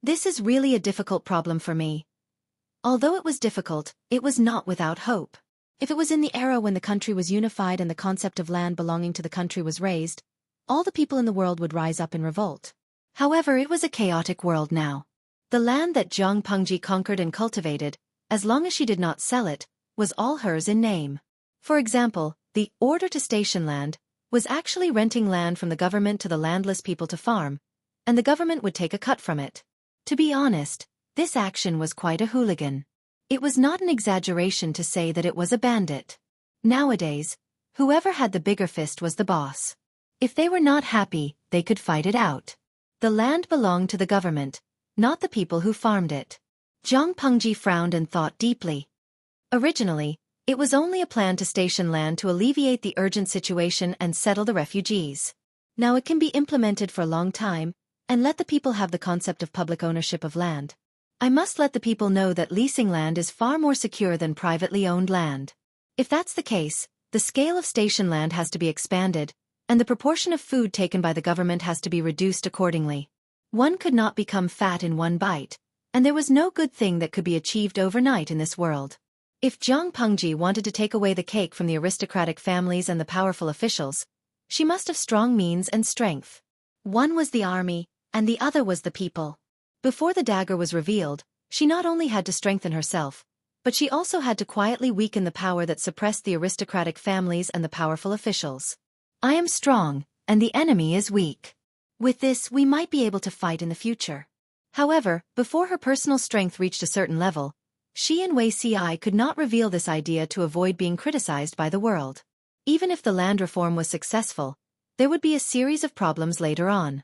This is really a difficult problem for me. Although it was difficult, it was not without hope. If it was in the era when the country was unified and the concept of land belonging to the country was raised, all the people in the world would rise up in revolt. However, it was a chaotic world now. The land that Jiang Pengji conquered and cultivated, as long as she did not sell it, was all hers in name. For example, the order to station land was actually renting land from the government to the landless people to farm, and the government would take a cut from it. To be honest, this action was quite a hooligan. It was not an exaggeration to say that it was a bandit. Nowadays, whoever had the bigger fist was the boss. If they were not happy, they could fight it out. The land belonged to the government, not the people who farmed it. Jiang Pengji frowned and thought deeply. Originally, it was only a plan to station land to alleviate the urgent situation and settle the refugees. Now it can be implemented for a long time, and let the people have the concept of public ownership of land. I must let the people know that leasing land is far more secure than privately owned land. If that's the case, the scale of station land has to be expanded, and the proportion of food taken by the government has to be reduced accordingly. One could not become fat in one bite, and there was no good thing that could be achieved overnight in this world. If Jiang Pengji wanted to take away the cake from the aristocratic families and the powerful officials, she must have strong means and strength. One was the army, and the other was the people. Before the dagger was revealed, she not only had to strengthen herself, but she also had to quietly weaken the power that suppressed the aristocratic families and the powerful officials. I am strong, and the enemy is weak. With this, we might be able to fight in the future. However, before her personal strength reached a certain level, she and Wei Ci could not reveal this idea to avoid being criticized by the world. Even if the land reform was successful, there would be a series of problems later on.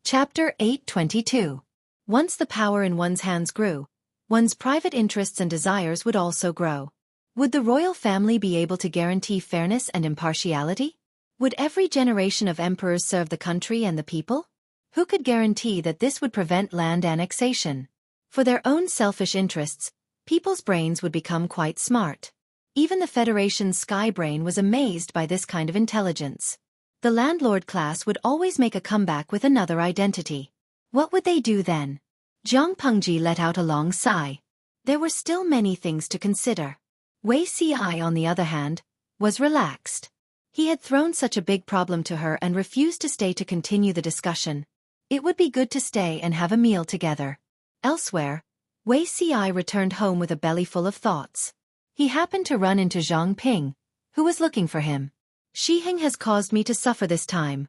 Chapter 822. Once the power in one's hands grew, one's private interests and desires would also grow. Would the royal family be able to guarantee fairness and impartiality? Would every generation of emperors serve the country and the people? Who could guarantee that this would prevent land annexation? For their own selfish interests, people's brains would become quite smart. Even the Federation's sky brain was amazed by this kind of intelligence. The landlord class would always make a comeback with another identity. What would they do then? Jiang Pengji let out a long sigh. There were still many things to consider. Wei Ci, on the other hand, was relaxed. He had thrown such a big problem to her and refused to stay to continue the discussion. It would be good to stay and have a meal together. Elsewhere, Wei Ci returned home with a belly full of thoughts. He happened to run into Zhang Ping, who was looking for him. Shiheng has caused me to suffer this time.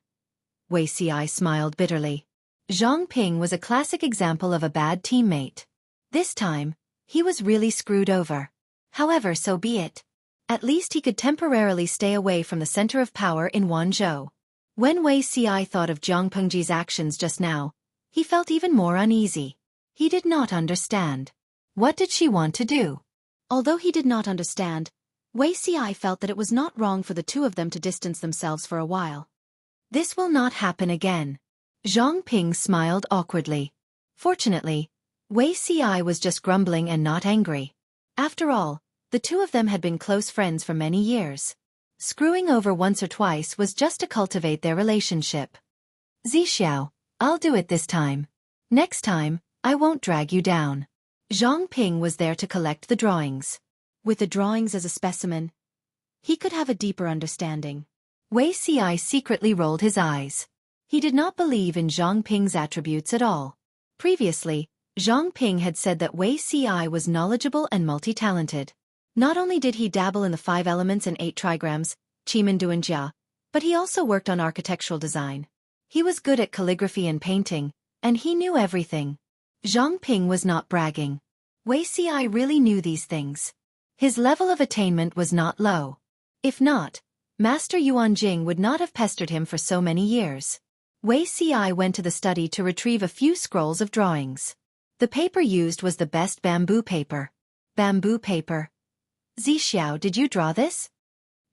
Wei Ci smiled bitterly. Zhang Ping was a classic example of a bad teammate. This time, he was really screwed over. However, so be it. At least he could temporarily stay away from the center of power in Wanzhou. When Wei Ci thought of Jiang Pengji's actions just now, he felt even more uneasy. He did not understand. What did she want to do? Although he did not understand, Wei Ci felt that it was not wrong for the two of them to distance themselves for a while. This will not happen again. Zhang Ping smiled awkwardly. Fortunately, Wei Ci was just grumbling and not angry. After all, the two of them had been close friends for many years. Screwing over once or twice was just to cultivate their relationship. Zixiao, I'll do it this time. Next time, I won't drag you down. Zhang Ping was there to collect the drawings. With the drawings as a specimen, he could have a deeper understanding. Wei Ci secretly rolled his eyes. He did not believe in Zhang Ping's attributes at all. Previously, Zhang Ping had said that Wei Ci was knowledgeable and multi-talented. Not only did he dabble in the 5 elements and 8 trigrams, Qimen Duanjia, but he also worked on architectural design. He was good at calligraphy and painting, and he knew everything. Zhang Ping was not bragging. Wei Ci really knew these things. His level of attainment was not low. If not, Master Yuan Jing would not have pestered him for so many years. Wei Ci went to the study to retrieve a few scrolls of drawings. The paper used was the best bamboo paper. Bamboo paper. Zixiao, did you draw this?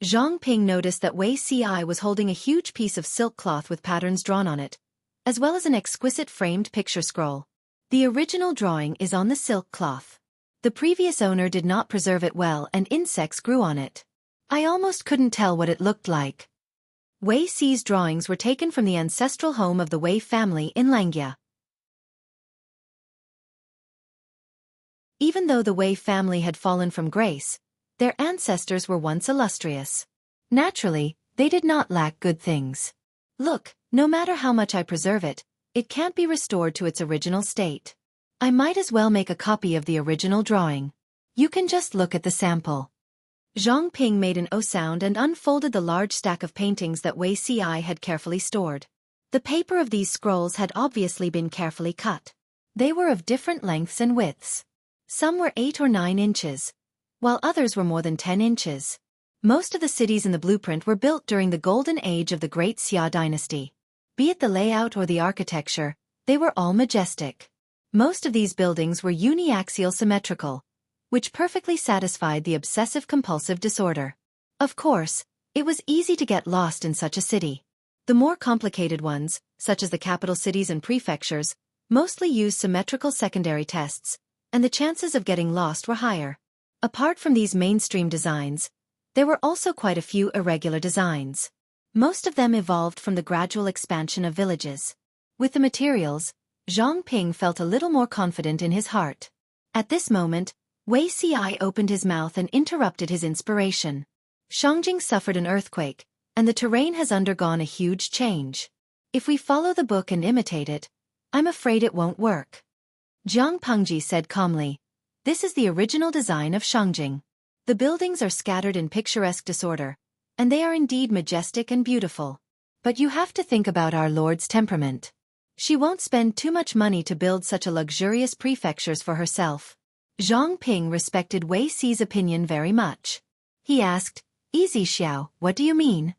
Zhang Ping noticed that Wei Ci was holding a huge piece of silk cloth with patterns drawn on it, as well as an exquisite framed picture scroll. The original drawing is on the silk cloth. The previous owner did not preserve it well and insects grew on it. I almost couldn't tell what it looked like. Wei Ci's drawings were taken from the ancestral home of the Wei family in Langjia. Even though the Wei family had fallen from grace, their ancestors were once illustrious. Naturally, they did not lack good things. Look, no matter how much I preserve it, it can't be restored to its original state. I might as well make a copy of the original drawing. You can just look at the sample. Zhang Ping made an O sound and unfolded the large stack of paintings that Wei Ci had carefully stored. The paper of these scrolls had obviously been carefully cut. They were of different lengths and widths. Some were 8 or 9 inches, while others were more than 10 inches. Most of the cities in the blueprint were built during the golden age of the Great Xia dynasty. Be it the layout or the architecture, they were all majestic. Most of these buildings were uniaxial symmetrical, which perfectly satisfied the obsessive-compulsive disorder. Of course, it was easy to get lost in such a city. The more complicated ones, such as the capital cities and prefectures, mostly used symmetrical secondary tests, and the chances of getting lost were higher. Apart from these mainstream designs, there were also quite a few irregular designs. Most of them evolved from the gradual expansion of villages. With the materials, Zhang Ping felt a little more confident in his heart. At this moment, Wei Ci opened his mouth and interrupted his inspiration. Shangjing suffered an earthquake, and the terrain has undergone a huge change. If we follow the book and imitate it, I'm afraid it won't work. Jiang Pengji said calmly, "This is the original design of Shangjing. The buildings are scattered in picturesque disorder, and they are indeed majestic and beautiful. But you have to think about our Lord's temperament. She won't spend too much money to build such a luxurious prefectures for herself." Zhang Ping respected Wei Ci's opinion very much. He asked, "Easy Xiao, what do you mean?"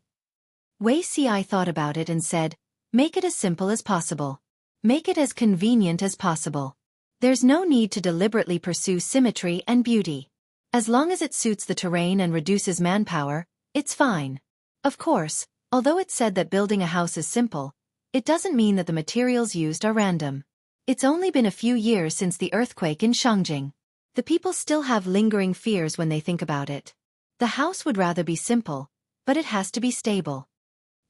Wei Ci thought about it and said, "Make it as simple as possible. Make it as convenient as possible. There's no need to deliberately pursue symmetry and beauty. As long as it suits the terrain and reduces manpower, it's fine. Of course, Although it's said that building a house is simple, it doesn't mean that the materials used are random. It's only been a few years since the earthquake in Shangjing. The people still have lingering fears when they think about it. The house would rather be simple, but it has to be stable.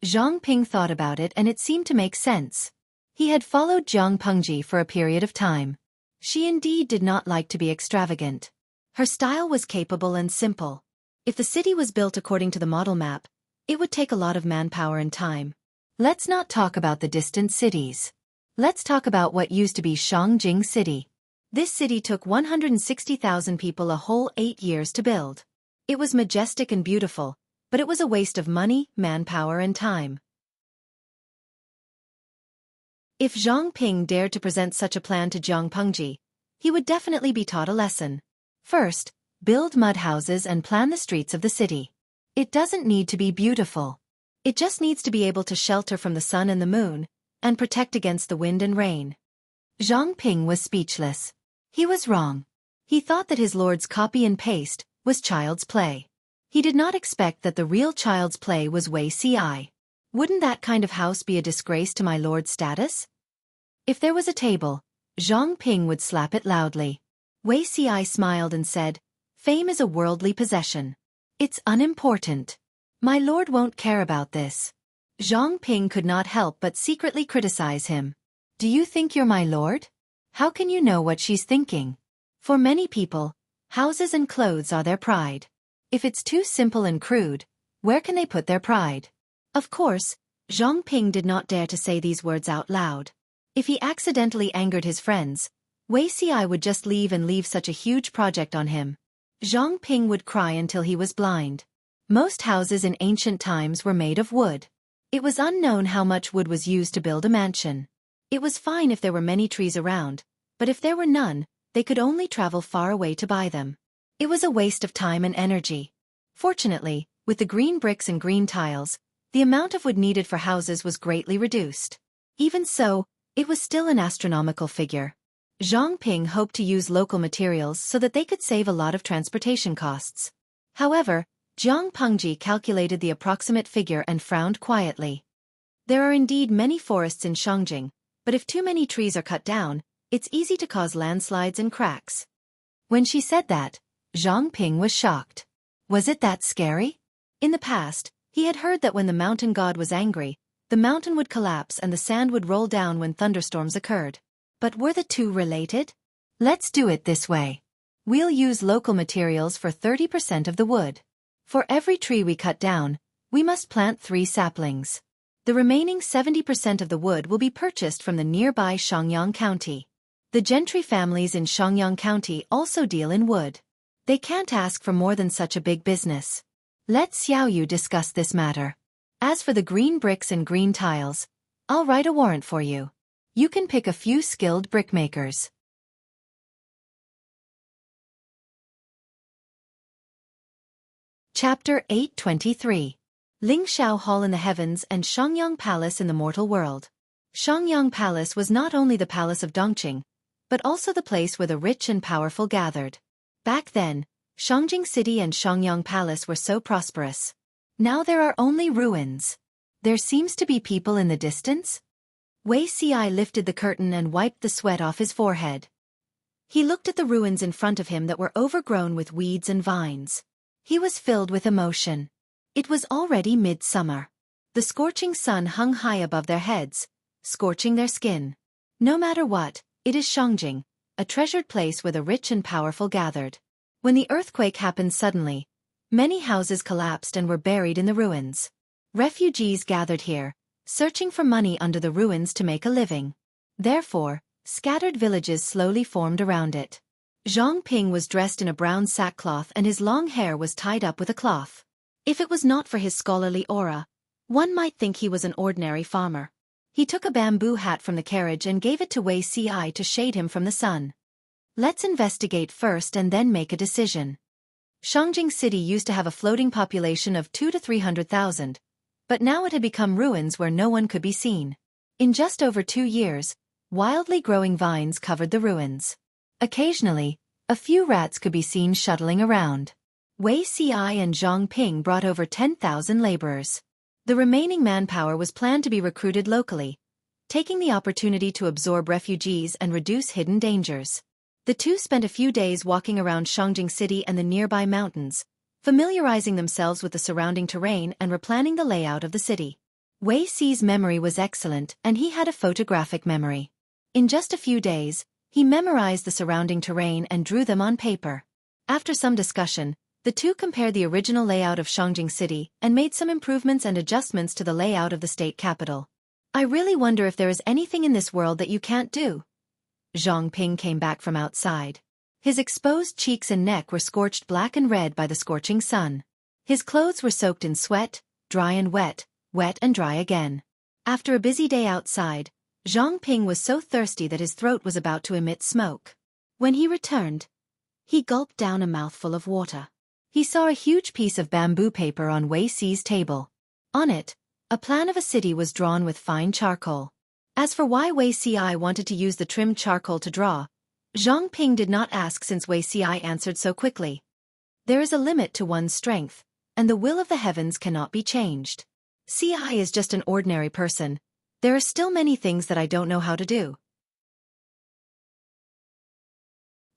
Zhang Ping thought about it and it seemed to make sense. He had followed Jiang Pengji for a period of time. She indeed did not like to be extravagant. Her style was capable and simple. If the city was built according to the model map, it would take a lot of manpower and time. Let's not talk about the distant cities. Let's talk about what used to be Shangjing City. This city took 160,000 people a whole 8 years to build. It was majestic and beautiful, but it was a waste of money, manpower and time. If Zhang Ping dared to present such a plan to Jiang Pengji, he would definitely be taught a lesson. First, build mud houses and plan the streets of the city. It doesn't need to be beautiful. It just needs to be able to shelter from the sun and the moon, and protect against the wind and rain. Zhang Ping was speechless. He was wrong. He thought that his lord's copy and paste was child's play. He did not expect that the real child's play was Wei Ci. Wouldn't that kind of house be a disgrace to my lord's status? If there was a table, Zhang Ping would slap it loudly. Wei Ci smiled and said, "Fame is a worldly possession. It's unimportant. My lord won't care about this." Zhang Ping could not help but secretly criticize him. "Do you think you're my lord? How can you know what she's thinking?" For many people, houses and clothes are their pride. If it's too simple and crude, where can they put their pride? Of course, Zhang Ping did not dare to say these words out loud. If he accidentally angered his friends, Wei Ci would just leave and leave such a huge project on him. Zhang Ping would cry until he was blind. Most houses in ancient times were made of wood. It was unknown how much wood was used to build a mansion. It was fine if there were many trees around, but if there were none, they could only travel far away to buy them. It was a waste of time and energy. Fortunately, with the green bricks and green tiles, the amount of wood needed for houses was greatly reduced. Even so, it was still an astronomical figure. Zhang Ping hoped to use local materials so that they could save a lot of transportation costs. However, Jiang Pengji calculated the approximate figure and frowned quietly. There are indeed many forests in Shangjing, but if too many trees are cut down, it's easy to cause landslides and cracks. When she said that, Zhang Ping was shocked. Was it that scary? In the past, he had heard that when the mountain god was angry, the mountain would collapse and the sand would roll down when thunderstorms occurred. But were the two related? Let's do it this way. We'll use local materials for 30% of the wood. For every tree we cut down, we must plant 3 saplings. The remaining 70% of the wood will be purchased from the nearby Shangyang County. The gentry families in Shangyang County also deal in wood. They can't ask for more than such a big business. Let Xiaoyu discuss this matter. As for the green bricks and green tiles, I'll write a warrant for you. You can pick a few skilled brickmakers. Chapter 823. Lingshao Hall in the Heavens and Shangyang Palace in the Mortal World. Shangyang Palace was not only the palace of Dongqing, but also the place where the rich and powerful gathered. Back then, Shangjing City and Shangyang Palace were so prosperous. Now there are only ruins. There seems to be people in the distance. Wei Ci lifted the curtain and wiped the sweat off his forehead. He looked at the ruins in front of him that were overgrown with weeds and vines. He was filled with emotion. It was already midsummer. The scorching sun hung high above their heads, scorching their skin. No matter what, it is Shangjing, a treasured place where the rich and powerful gathered. When the earthquake happened suddenly, many houses collapsed and were buried in the ruins. Refugees gathered here, searching for money under the ruins to make a living. Therefore, scattered villages slowly formed around it. Zhang Ping was dressed in a brown sackcloth and his long hair was tied up with a cloth. If it was not for his scholarly aura, one might think he was an ordinary farmer. He took a bamboo hat from the carriage and gave it to Wei Ci to shade him from the sun. Let's investigate first and then make a decision. Shangjing City used to have a floating population of 200 to 300,000, but now it had become ruins where no one could be seen. In just over 2 years, wildly growing vines covered the ruins. Occasionally, a few rats could be seen shuttling around. Wei Ci and Zhang Ping brought over 10,000 laborers. The remaining manpower was planned to be recruited locally, taking the opportunity to absorb refugees and reduce hidden dangers. The two spent a few days walking around Shangjing City and the nearby mountains, familiarizing themselves with the surrounding terrain and replanning the layout of the city. Wei Xi's memory was excellent and he had a photographic memory. In just a few days, he memorized the surrounding terrain and drew them on paper. After some discussion, the two compared the original layout of Shangjing City and made some improvements and adjustments to the layout of the state capital. I really wonder if there is anything in this world that you can't do. Zhang Ping came back from outside. His exposed cheeks and neck were scorched black and red by the scorching sun. His clothes were soaked in sweat, dry and wet, wet and dry again. After a busy day outside, Zhang Ping was so thirsty that his throat was about to emit smoke. When he returned, he gulped down a mouthful of water. He saw a huge piece of bamboo paper on Wei Xi's table. On it, a plan of a city was drawn with fine charcoal. As for why Wei Xi wanted to use the trimmed charcoal to draw, Zhang Ping did not ask since Wei Xi answered so quickly. There is a limit to one's strength, and the will of the heavens cannot be changed. Xi is just an ordinary person. There are still many things that I don't know how to do.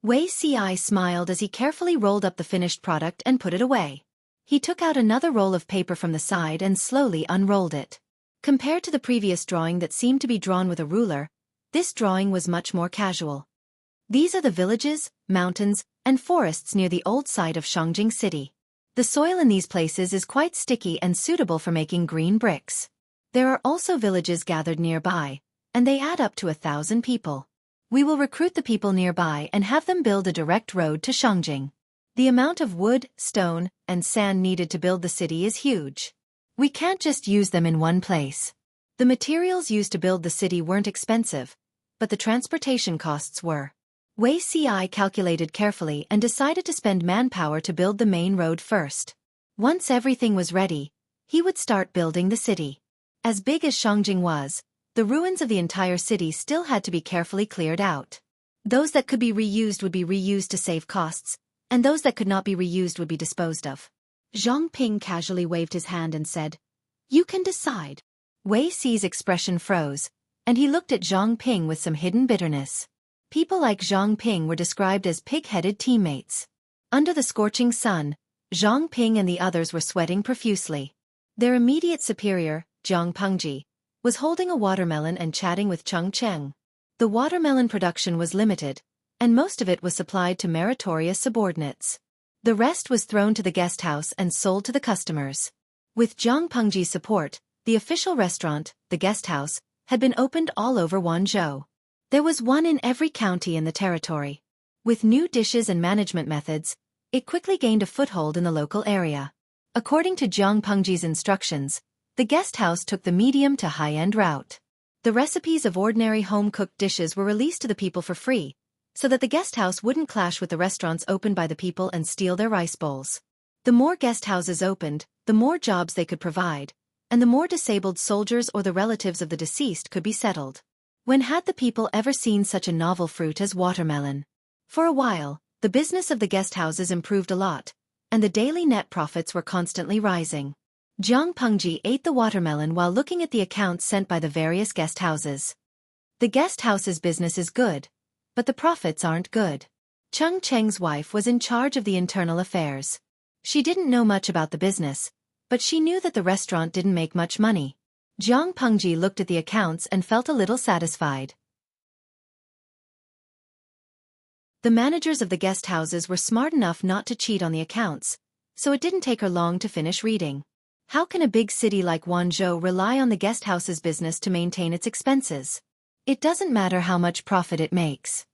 Wei Xi smiled as he carefully rolled up the finished product and put it away. He took out another roll of paper from the side and slowly unrolled it. Compared to the previous drawing that seemed to be drawn with a ruler, this drawing was much more casual. These are the villages, mountains, and forests near the old site of Shangjing City. The soil in these places is quite sticky and suitable for making green bricks. There are also villages gathered nearby, and they add up to 1,000 people. We will recruit the people nearby and have them build a direct road to Shangjing. The amount of wood, stone, and sand needed to build the city is huge. We can't just use them in one place. The materials used to build the city weren't expensive, but the transportation costs were. Wei Xi calculated carefully and decided to spend manpower to build the main road first. Once everything was ready, he would start building the city. As big as Shangjing was, the ruins of the entire city still had to be carefully cleared out. Those that could be reused would be reused to save costs, and those that could not be reused would be disposed of. Zhang Ping casually waved his hand and said, "You can decide." Wei Xi's expression froze, and he looked at Zhang Ping with some hidden bitterness. People like Zhang Ping were described as pig-headed teammates. Under the scorching sun, Zhang Ping and the others were sweating profusely. Their immediate superior, Jiang Pengji, was holding a watermelon and chatting with Cheng Cheng. The watermelon production was limited, and most of it was supplied to meritorious subordinates. The rest was thrown to the guest house and sold to the customers. With Jiang Pengji's support, the official restaurant, the guest house, had been opened all over Wanzhou. There was one in every county in the territory. With new dishes and management methods, it quickly gained a foothold in the local area. According to Jiang Pengji's instructions, the guest house took the medium to high-end route. The recipes of ordinary home-cooked dishes were released to the people for free, so that the guest house wouldn't clash with the restaurants opened by the people and steal their rice bowls. The more guest houses opened, the more jobs they could provide, and the more disabled soldiers or the relatives of the deceased could be settled. When had the people ever seen such a novel fruit as watermelon? For a while, the business of the guest houses improved a lot, and the daily net profits were constantly rising. Jiang Pengji ate the watermelon while looking at the accounts sent by the various guest houses. The guest house's business is good, but the profits aren't good. Cheng Cheng's wife was in charge of the internal affairs. She didn't know much about the business, but she knew that the restaurant didn't make much money. Jiang Pengji looked at the accounts and felt a little satisfied. The managers of the guest houses were smart enough not to cheat on the accounts, so it didn't take her long to finish reading. How can a big city like Wanzhou rely on the guest house's business to maintain its expenses? It doesn't matter how much profit it makes.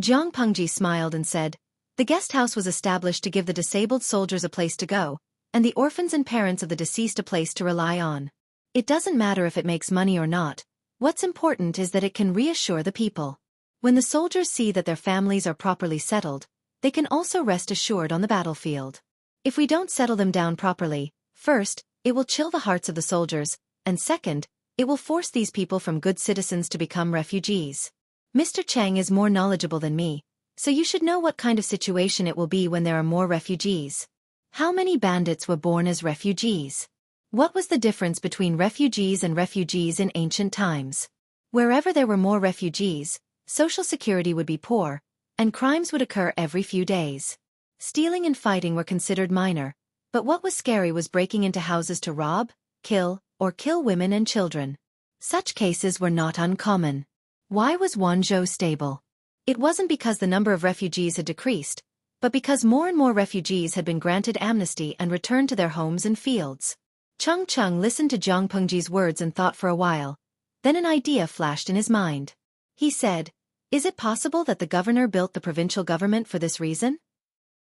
Jiang Pengji smiled and said, "The guest house was established to give the disabled soldiers a place to go, and the orphans and parents of the deceased a place to rely on. It doesn't matter if it makes money or not. What's important is that it can reassure the people. When the soldiers see that their families are properly settled, they can also rest assured on the battlefield. If we don't settle them down properly, first, it will chill the hearts of the soldiers, and second, it will force these people from good citizens to become refugees. Mr. Cheng is more knowledgeable than me, so you should know what kind of situation it will be when there are more refugees. How many bandits were born as refugees? What was the difference between refugees and refugees in ancient times? Wherever there were more refugees, social security would be poor, and crimes would occur every few days. Stealing and fighting were considered minor, but what was scary was breaking into houses to rob, kill, or kill women and children. Such cases were not uncommon. Why was Wanzhou stable? It wasn't because the number of refugees had decreased, but because more and more refugees had been granted amnesty and returned to their homes and fields. Cheng listened to Jiang Pengji's words and thought for a while. Then an idea flashed in his mind. He said, "Is it possible that the governor built the provincial government for this reason?"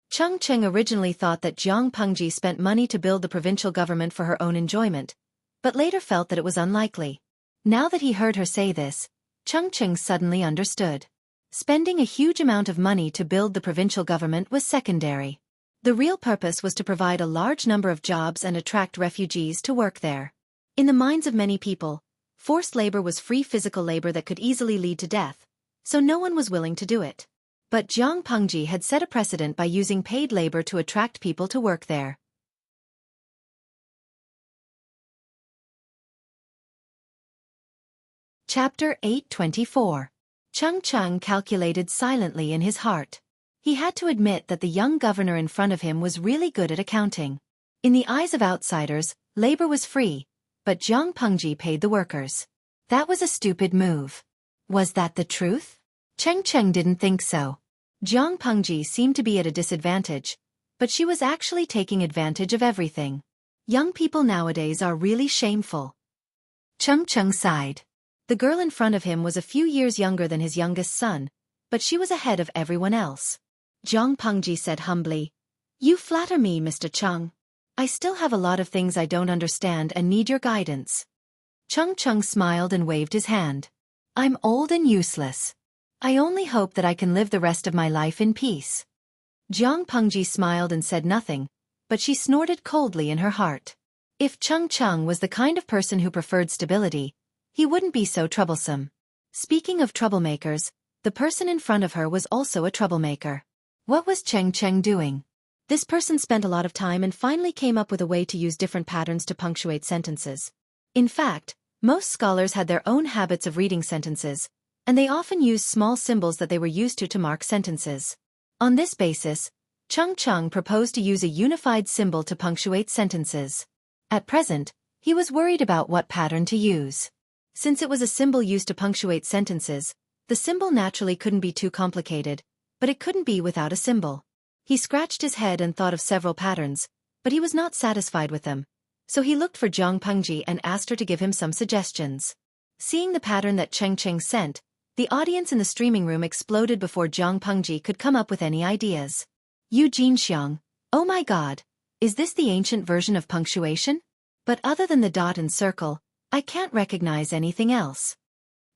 Cheng originally thought that Jiang Pengji spent money to build the provincial government for her own enjoyment, but later felt that it was unlikely. Now that he heard her say this, Cheng suddenly understood. Spending a huge amount of money to build the provincial government was secondary. The real purpose was to provide a large number of jobs and attract refugees to work there. In the minds of many people, forced labor was free physical labor that could easily lead to death, so no one was willing to do it. But Jiang Pengji had set a precedent by using paid labor to attract people to work there. Chapter 8:24. Cheng calculated silently in his heart. He had to admit that the young governor in front of him was really good at accounting. In the eyes of outsiders, labor was free, but Jiang Pengji paid the workers. That was a stupid move. Was that the truth? Cheng didn't think so. Jiang Pengji seemed to be at a disadvantage, but she was actually taking advantage of everything. Young people nowadays are really shameful. Cheng sighed. The girl in front of him was a few years younger than his youngest son, but she was ahead of everyone else. Jiang Pengji said humbly, "You flatter me, Mr. Cheng. I still have a lot of things I don't understand and need your guidance." Cheng smiled and waved his hand. "I'm old and useless. I only hope that I can live the rest of my life in peace." Jiang Pengji smiled and said nothing, but she snorted coldly in her heart. If Cheng was the kind of person who preferred stability, he wouldn't be so troublesome. Speaking of troublemakers, the person in front of her was also a troublemaker. What was Cheng doing? This person spent a lot of time and finally came up with a way to use different patterns to punctuate sentences. In fact, most scholars had their own habits of reading sentences, and they often used small symbols that they were used to mark sentences. On this basis, Cheng proposed to use a unified symbol to punctuate sentences. At present, he was worried about what pattern to use. Since it was a symbol used to punctuate sentences, the symbol naturally couldn't be too complicated, but it couldn't be without a symbol. He scratched his head and thought of several patterns, but he was not satisfied with them, so he looked for Jiang Pengji and asked her to give him some suggestions. Seeing the pattern that Cheng sent, the audience in the streaming room exploded before Jiang Pengji could come up with any ideas. Eugene Xiang, oh my god, is this the ancient version of punctuation? But other than the dot and circle, I can't recognize anything else.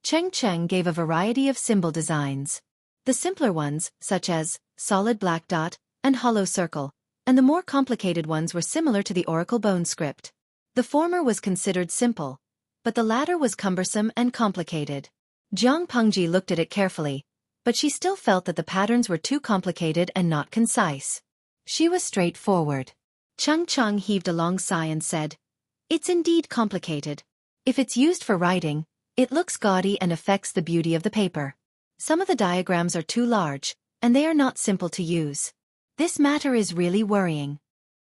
Cheng gave a variety of symbol designs. The simpler ones, such as solid black dot and hollow circle, and the more complicated ones were similar to the Oracle bone script. The former was considered simple, but the latter was cumbersome and complicated. Jiang Pengji looked at it carefully, but she still felt that the patterns were too complicated and not concise. She was straightforward. Cheng heaved a long sigh and said, "It's indeed complicated. If it's used for writing, it looks gaudy and affects the beauty of the paper. Some of the diagrams are too large, and they are not simple to use. This matter is really worrying."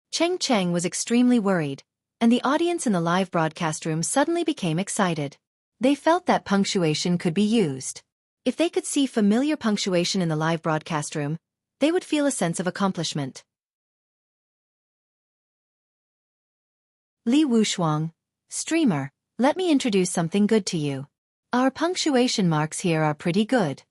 Cheng was extremely worried, and the audience in the live broadcast room suddenly became excited. They felt that punctuation could be used. If they could see familiar punctuation in the live broadcast room, they would feel a sense of accomplishment. Li Wushuang, streamer, let me introduce something good to you. Our punctuation marks here are pretty good.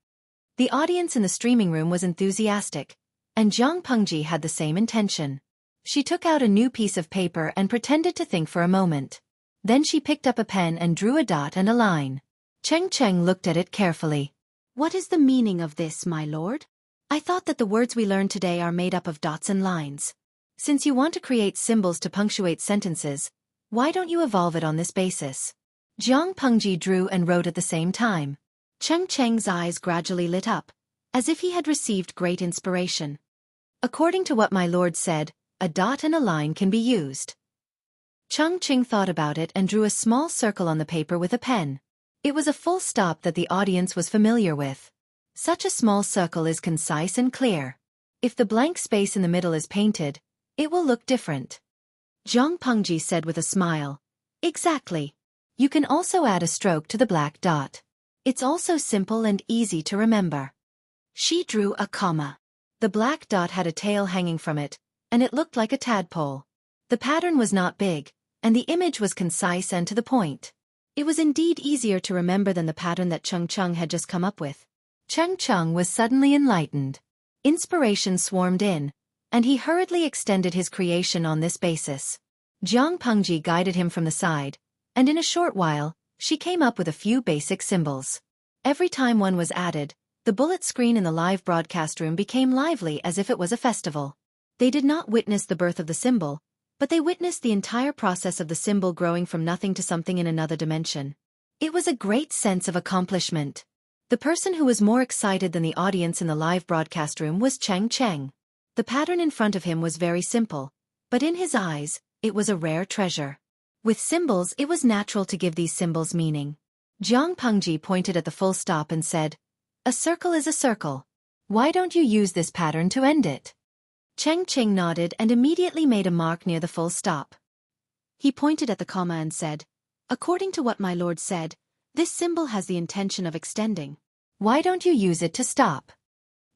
The audience in the streaming room was enthusiastic, and Jiang Pengji had the same intention. She took out a new piece of paper and pretended to think for a moment. Then she picked up a pen and drew a dot and a line. Cheng looked at it carefully. "What is the meaning of this, my lord? I thought that the words we learned today are made up of dots and lines. Since you want to create symbols to punctuate sentences, why don't you evolve it on this basis?" Jiang Pengji drew and wrote at the same time. Cheng's eyes gradually lit up, as if he had received great inspiration. "According to what my lord said, a dot and a line can be used." Cheng Ching thought about it and drew a small circle on the paper with a pen. It was a full stop that the audience was familiar with. Such a small circle is concise and clear. If the blank space in the middle is painted, it will look different. Zhang Pengji said with a smile. Exactly. You can also add a stroke to the black dot. It's also simple and easy to remember. She drew a comma. The black dot had a tail hanging from it, and it looked like a tadpole. The pattern was not big, and the image was concise and to the point. It was indeed easier to remember than the pattern that Cheng Cheng had just come up with. Cheng Cheng was suddenly enlightened. Inspiration swarmed in, and he hurriedly extended his creation on this basis. Zhang Pengji guided him from the side, and in a short while, she came up with a few basic symbols. Every time one was added, the bullet screen in the live broadcast room became lively as if it was a festival. They did not witness the birth of the symbol, but they witnessed the entire process of the symbol growing from nothing to something in another dimension. It was a great sense of accomplishment. The person who was more excited than the audience in the live broadcast room was Cheng Cheng. The pattern in front of him was very simple, but in his eyes, it was a rare treasure. With symbols, it was natural to give these symbols meaning. Zhang Pengji pointed at the full stop and said, "A circle is a circle. Why don't you use this pattern to end it?" Cheng Cheng nodded and immediately made a mark near the full stop. He pointed at the comma and said, "According to what my lord said, this symbol has the intention of extending. Why don't you use it to stop?"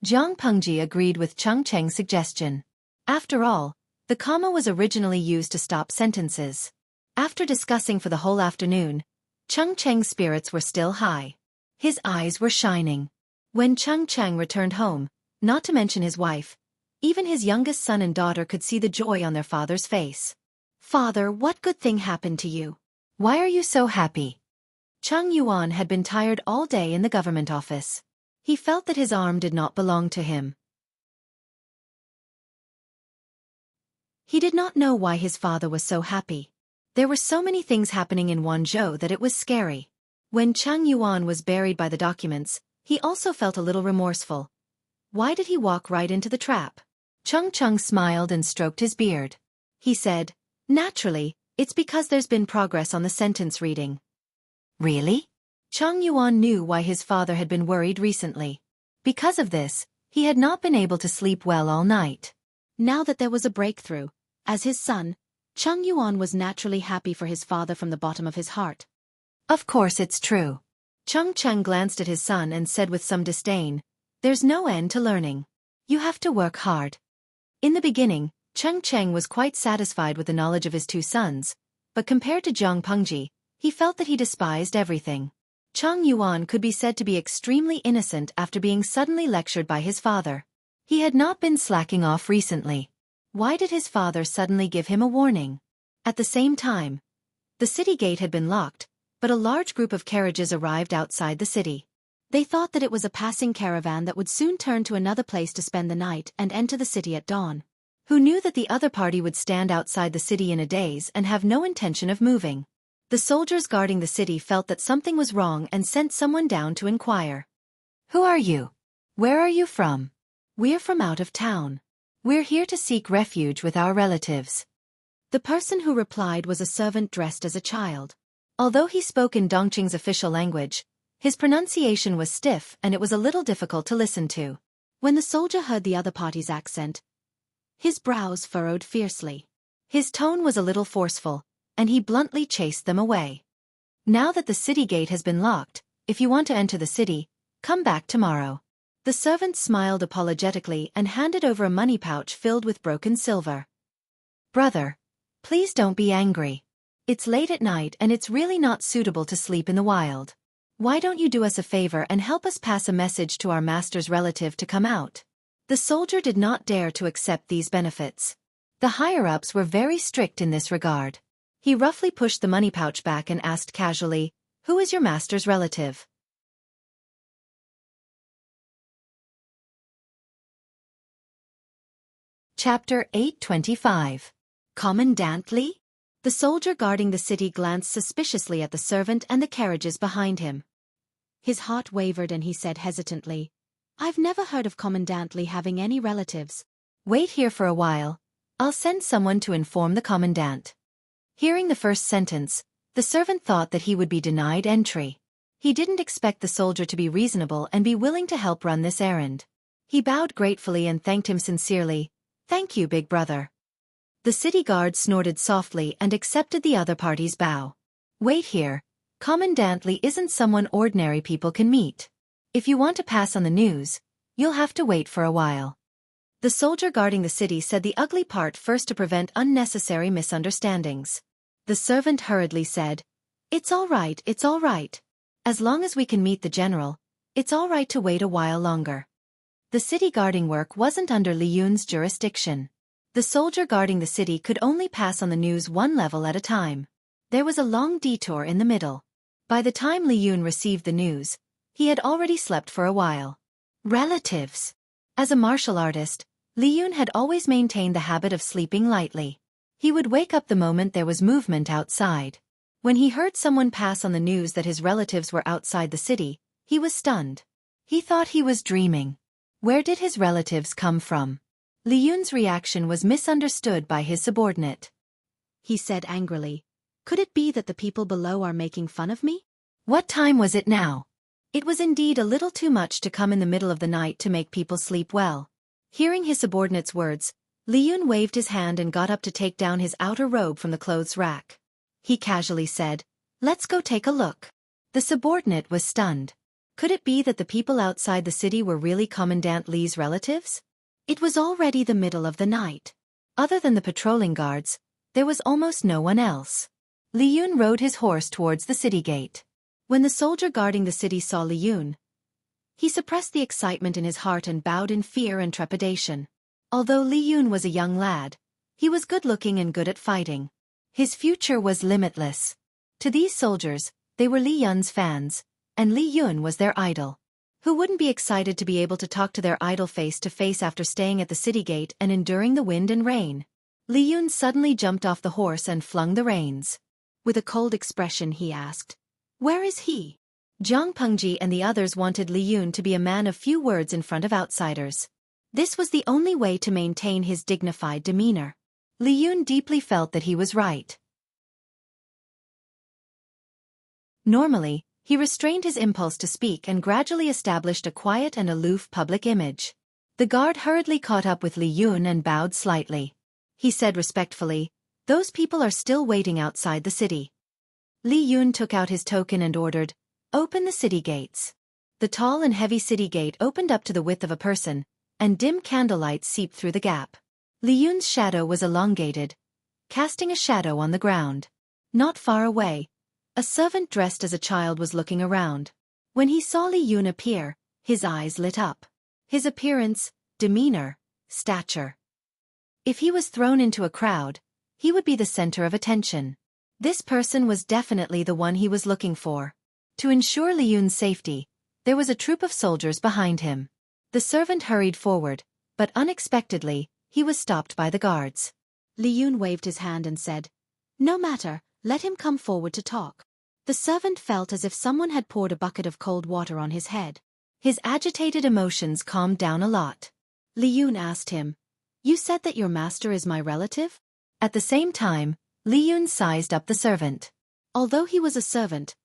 Zhang Pengji agreed with Cheng Cheng's suggestion. After all, the comma was originally used to stop sentences. After discussing for the whole afternoon, Cheng Cheng's spirits were still high. His eyes were shining. When Cheng Cheng returned home, not to mention his wife, even his youngest son and daughter could see the joy on their father's face. "Father, what good thing happened to you? Why are you so happy?" Cheng Yuan had been tired all day in the government office. He felt that his arm did not belong to him. He did not know why his father was so happy. There were so many things happening in Wanzhou that it was scary. When Cheng Yuan was buried by the documents, he also felt a little remorseful. Why did he walk right into the trap? Cheng Cheng smiled and stroked his beard. He said, "Naturally, it's because there's been progress on the sentence reading." Really? Cheng Yuan knew why his father had been worried recently. Because of this, he had not been able to sleep well all night. Now that there was a breakthrough, as his son, Cheng Yuan was naturally happy for his father from the bottom of his heart. Of course it's true. Cheng Cheng glanced at his son and said with some disdain, "There's no end to learning. You have to work hard." In the beginning, Cheng Cheng was quite satisfied with the knowledge of his two sons, but compared to Zhang Pengji, he felt that he despised everything. Cheng Yuan could be said to be extremely innocent after being suddenly lectured by his father. He had not been slacking off recently. Why did his father suddenly give him a warning? At the same time, the city gate had been locked, but a large group of carriages arrived outside the city. They thought that it was a passing caravan that would soon turn to another place to spend the night and enter the city at dawn. Who knew that the other party would stand outside the city in a daze and have no intention of moving? The soldiers guarding the city felt that something was wrong and sent someone down to inquire. "Who are you? Where are you from?" "We're from out of town. We're here to seek refuge with our relatives." The person who replied was a servant dressed as a child. Although he spoke in Dongqing's official language, his pronunciation was stiff and it was a little difficult to listen to. When the soldier heard the other party's accent, his brows furrowed fiercely. His tone was a little forceful, and he bluntly chased them away. "Now that the city gate has been locked, if you want to enter the city, come back tomorrow." The servant smiled apologetically and handed over a money pouch filled with broken silver. "Brother, please don't be angry. It's late at night and it's really not suitable to sleep in the wild. Why don't you do us a favor and help us pass a message to our master's relative to come out?" The soldier did not dare to accept these benefits. The higher-ups were very strict in this regard. He roughly pushed the money pouch back and asked casually, "Who is your master's relative?" Chapter 825. Commandant Li? The soldier guarding the city glanced suspiciously at the servant and the carriages behind him. His heart wavered and he said hesitantly, "I've never heard of Commandant Li having any relatives." "Wait here for a while. I'll send someone to inform the commandant." Hearing the first sentence, the servant thought that he would be denied entry. He didn't expect the soldier to be reasonable and be willing to help run this errand. He bowed gratefully and thanked him sincerely. "Thank you, big brother." The city guard snorted softly and accepted the other party's bow. "Wait here. Commandant Lee isn't someone ordinary people can meet. If you want to pass on the news, you'll have to wait for a while." The soldier guarding the city said the ugly part first to prevent unnecessary misunderstandings. The servant hurriedly said, "It's all right, it's all right. As long as we can meet the general, it's all right to wait a while longer." The city guarding work wasn't under Li Yun's jurisdiction. The soldier guarding the city could only pass on the news one level at a time. There was a long detour in the middle. By the time Li Yun received the news, he had already slept for a while. Relatives. As a martial artist, Li Yun had always maintained the habit of sleeping lightly. He would wake up the moment there was movement outside. When he heard someone pass on the news that his relatives were outside the city, he was stunned. He thought he was dreaming. Where did his relatives come from? Li Yun's reaction was misunderstood by his subordinate. He said angrily, "Could it be that the people below are making fun of me?" What time was it now? It was indeed a little too much to come in the middle of the night to make people sleep well. Hearing his subordinate's words, Li Yun waved his hand and got up to take down his outer robe from the clothes rack. He casually said, "Let's go take a look." The subordinate was stunned. Could it be that the people outside the city were really Commandant Li's relatives? It was already the middle of the night. Other than the patrolling guards, there was almost no one else. Li Yun rode his horse towards the city gate. When the soldier guarding the city saw Li Yun, he suppressed the excitement in his heart and bowed in fear and trepidation. Although Li Yun was a young lad, he was good-looking and good at fighting. His future was limitless. To these soldiers, they were Li Yun's fans, and Li Yun was their idol. Who wouldn't be excited to be able to talk to their idol face to face after staying at the city gate and enduring the wind and rain? Li Yun suddenly jumped off the horse and flung the reins. With a cold expression he asked, "Where is he?" Zhang Pengji and the others wanted Li Yun to be a man of few words in front of outsiders. This was the only way to maintain his dignified demeanor. Li Yun deeply felt that he was right. Normally, he restrained his impulse to speak and gradually established a quiet and aloof public image. The guard hurriedly caught up with Li Yun and bowed slightly. He said respectfully, "Those people are still waiting outside the city." Li Yun took out his token and ordered, "Open the city gates." The tall and heavy city gate opened up to the width of a person, and dim candlelight seeped through the gap. Li Yun's shadow was elongated, casting a shadow on the ground. Not far away, a servant dressed as a child was looking around. When he saw Li Yun appear, his eyes lit up. His appearance, demeanor, stature. If he was thrown into a crowd, he would be the center of attention. This person was definitely the one he was looking for. To ensure Li Yun's safety, there was a troop of soldiers behind him. The servant hurried forward, but unexpectedly, he was stopped by the guards. Li Yun waved his hand and said, "No matter, let him come forward to talk." The servant felt as if someone had poured a bucket of cold water on his head. His agitated emotions calmed down a lot. Li Yun asked him, "You said that your master is my relative?" At the same time, Li Yun sized up the servant. Although he was a servant,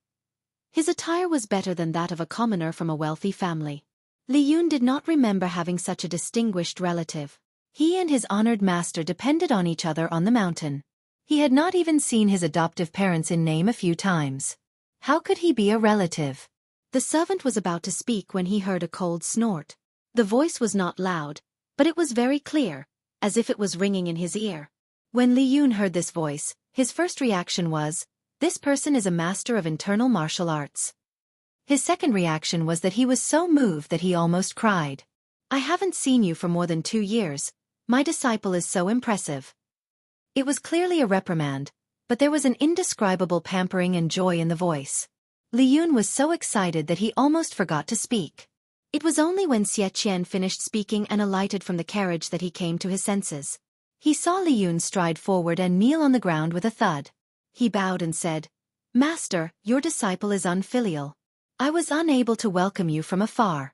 his attire was better than that of a commoner from a wealthy family. Li Yun did not remember having such a distinguished relative. He and his honored master depended on each other on the mountain. He had not even seen his adoptive parents in name a few times. How could he be a relative? The servant was about to speak when he heard a cold snort. The voice was not loud, but it was very clear, as if it was ringing in his ear. When Li Yun heard this voice, his first reaction was, "This person is a master of internal martial arts." His second reaction was that he was so moved that he almost cried. "I haven't seen you for more than 2 years. My disciple is so impressive." It was clearly a reprimand, but there was an indescribable pampering and joy in the voice. Li Yun was so excited that he almost forgot to speak. It was only when Xueqi finished speaking and alighted from the carriage that he came to his senses. He saw Li Yun stride forward and kneel on the ground with a thud. He bowed and said, "Master, your disciple is unfilial. I was unable to welcome you from afar."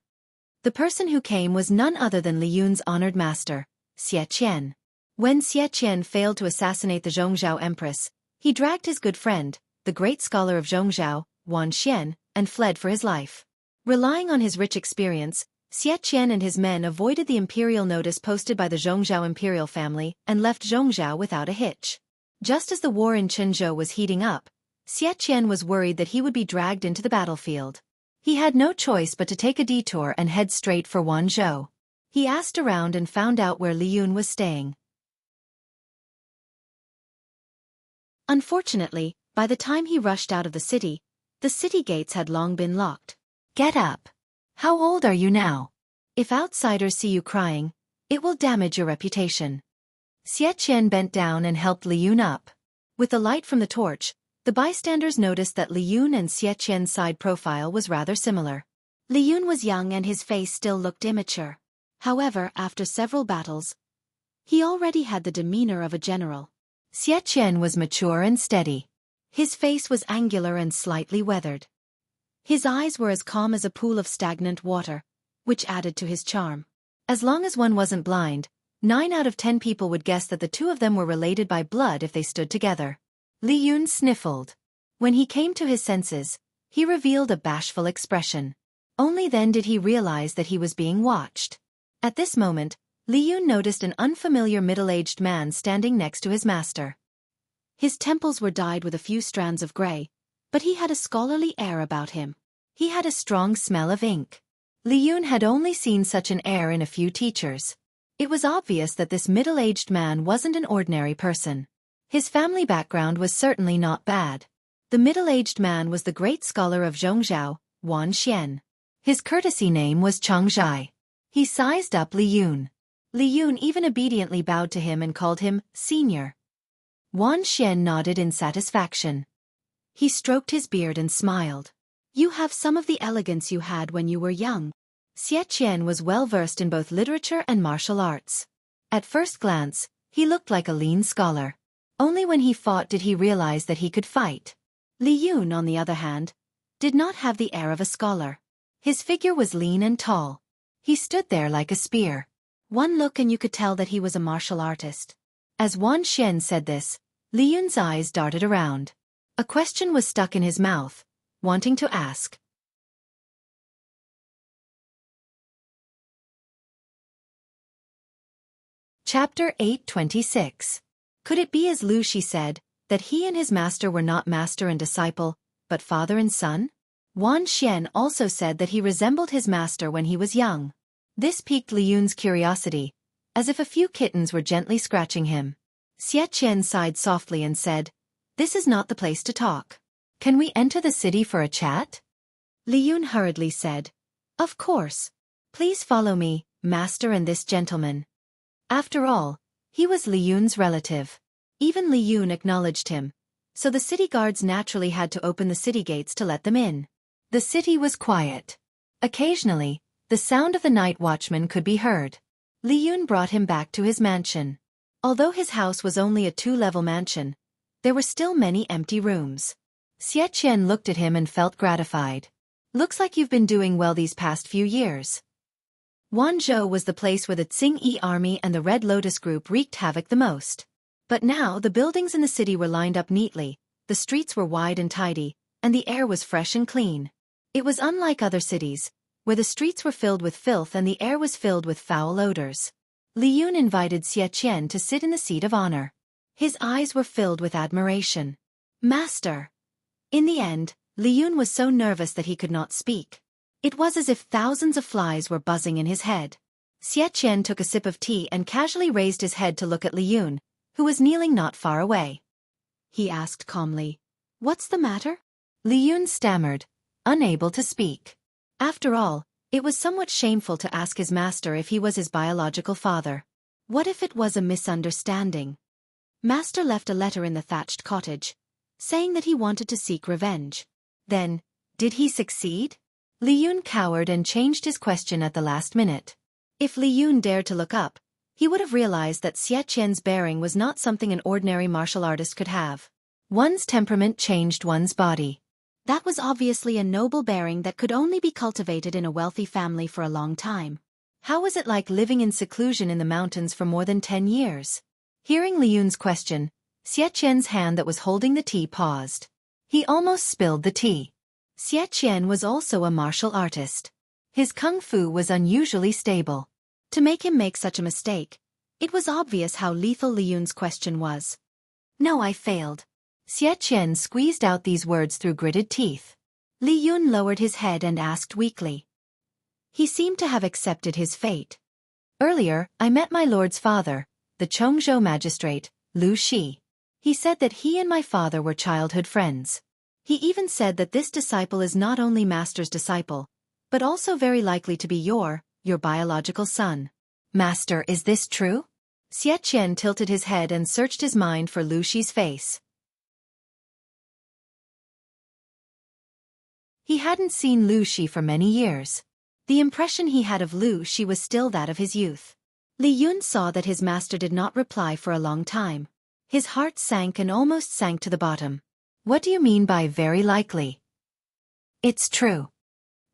The person who came was none other than Li Yun's honored master, Xueqi. When Xueqi failed to assassinate the Zhongzhou Empress, He dragged his good friend, the great scholar of Zhongzhou, Wan Xian, and fled for his life. Relying on his rich experience, Xueqi and his men avoided the imperial notice posted by the Zhongzhou imperial family and left Zhongzhou without a hitch. Just as the war in Chenzhou was heating up, Xueqi was worried that he would be dragged into the battlefield. He had no choice but to take a detour and head straight for Wanzhou. He asked around and found out where Li Yun was staying. Unfortunately, by the time he rushed out of the city gates had long been locked. Get up. How old are you now? If outsiders see you crying, it will damage your reputation. Xueqi bent down and helped Li Yun up. With the light from the torch, the bystanders noticed that Li Yun and Xueqi's side profile was rather similar. Li Yun was young and his face still looked immature. However, after several battles, he already had the demeanor of a general. Xueqi was mature and steady. His face was angular and slightly weathered. His eyes were as calm as a pool of stagnant water, which added to his charm. As long as one wasn't blind, 9 out of 10 people would guess that the two of them were related by blood if they stood together. Li Yun sniffled. When he came to his senses, he revealed a bashful expression. Only then did he realize that he was being watched. At this moment, Li Yun noticed an unfamiliar middle-aged man standing next to his master. His temples were dyed with a few strands of gray, but he had a scholarly air about him. He had a strong smell of ink. Li Yun had only seen such an air in a few teachers. It was obvious that this middle-aged man wasn't an ordinary person. His family background was certainly not bad. The middle-aged man was the great scholar of Zhongzhou, Wan Xian. His courtesy name was Changzhai. He sized up Li Yun. Li Yun even obediently bowed to him and called him senior. Wan Xian nodded in satisfaction. He stroked his beard and smiled. You have some of the elegance you had when you were young. Xueqi was well versed in both literature and martial arts. At first glance, he looked like a lean scholar. Only when he fought did he realize that he could fight. Li Yun, on the other hand, did not have the air of a scholar. His figure was lean and tall. He stood there like a spear. One look and you could tell that he was a martial artist. As Wan Xian said this, Li Yun's eyes darted around. A question was stuck in his mouth, wanting to ask. Chapter 826. Could it be as Lu Shi said, that he and his master were not master and disciple, but father and son? Wan Xian also said that he resembled his master when he was young. This piqued Li Yun's curiosity, as if a few kittens were gently scratching him. Xueqi sighed softly and said, This is not the place to talk. Can we enter the city for a chat? Li Yun hurriedly said, Of course. Please follow me, master and this gentleman. After all, he was Li Yun's relative. Even Li Yun acknowledged him, so the city guards naturally had to open the city gates to let them in. The city was quiet. Occasionally, the sound of the night watchman could be heard. Li Yun brought him back to his mansion. Although his house was only a 2-level mansion, there were still many empty rooms. Xueqi looked at him and felt gratified. Looks like you've been doing well these past few years. Wanzhou was the place where the Tsing-Yi army and the Red Lotus group wreaked havoc the most. But now the buildings in the city were lined up neatly, the streets were wide and tidy, and the air was fresh and clean. It was unlike other cities, where the streets were filled with filth and the air was filled with foul odors. Li Yun invited Xueqi to sit in the seat of honor. His eyes were filled with admiration. Master! In the end, Li Yun was so nervous that he could not speak. It was as if thousands of flies were buzzing in his head. Xueqi took a sip of tea and casually raised his head to look at Li Yun, who was kneeling not far away. He asked calmly, What's the matter? Li Yun stammered, unable to speak. After all, it was somewhat shameful to ask his master if he was his biological father. What if it was a misunderstanding? Master left a letter in the thatched cottage, saying that he wanted to seek revenge. Then, did he succeed? Li Yun cowered and changed his question at the last minute. If Li Yun dared to look up, he would have realized that Xueqi's bearing was not something an ordinary martial artist could have. One's temperament changed one's body. That was obviously a noble bearing that could only be cultivated in a wealthy family for a long time. How was it like living in seclusion in the mountains for more than 10 years? Hearing Li Yun's question, Xueqian's hand that was holding the tea paused. He almost spilled the tea. Xueqian was also a martial artist. His kung fu was unusually stable. To make him make such a mistake, it was obvious how lethal Li Yun's question was. No, I failed. Xueqian squeezed out these words through gritted teeth. Li Yun lowered his head and asked weakly. He seemed to have accepted his fate. Earlier, I met my lord's father, the Chongzhou magistrate, Lu Shi. He said that he and my father were childhood friends. He even said that this disciple is not only master's disciple, but also very likely to be your biological son. Master, is this true? Xueqian tilted his head and searched his mind for Lu Shi's face. He hadn't seen Lu Shi for many years. The impression he had of Lu Shi was still that of his youth. Li Yun saw that his master did not reply for a long time. His heart sank and almost sank to the bottom. What do you mean by very likely? It's true.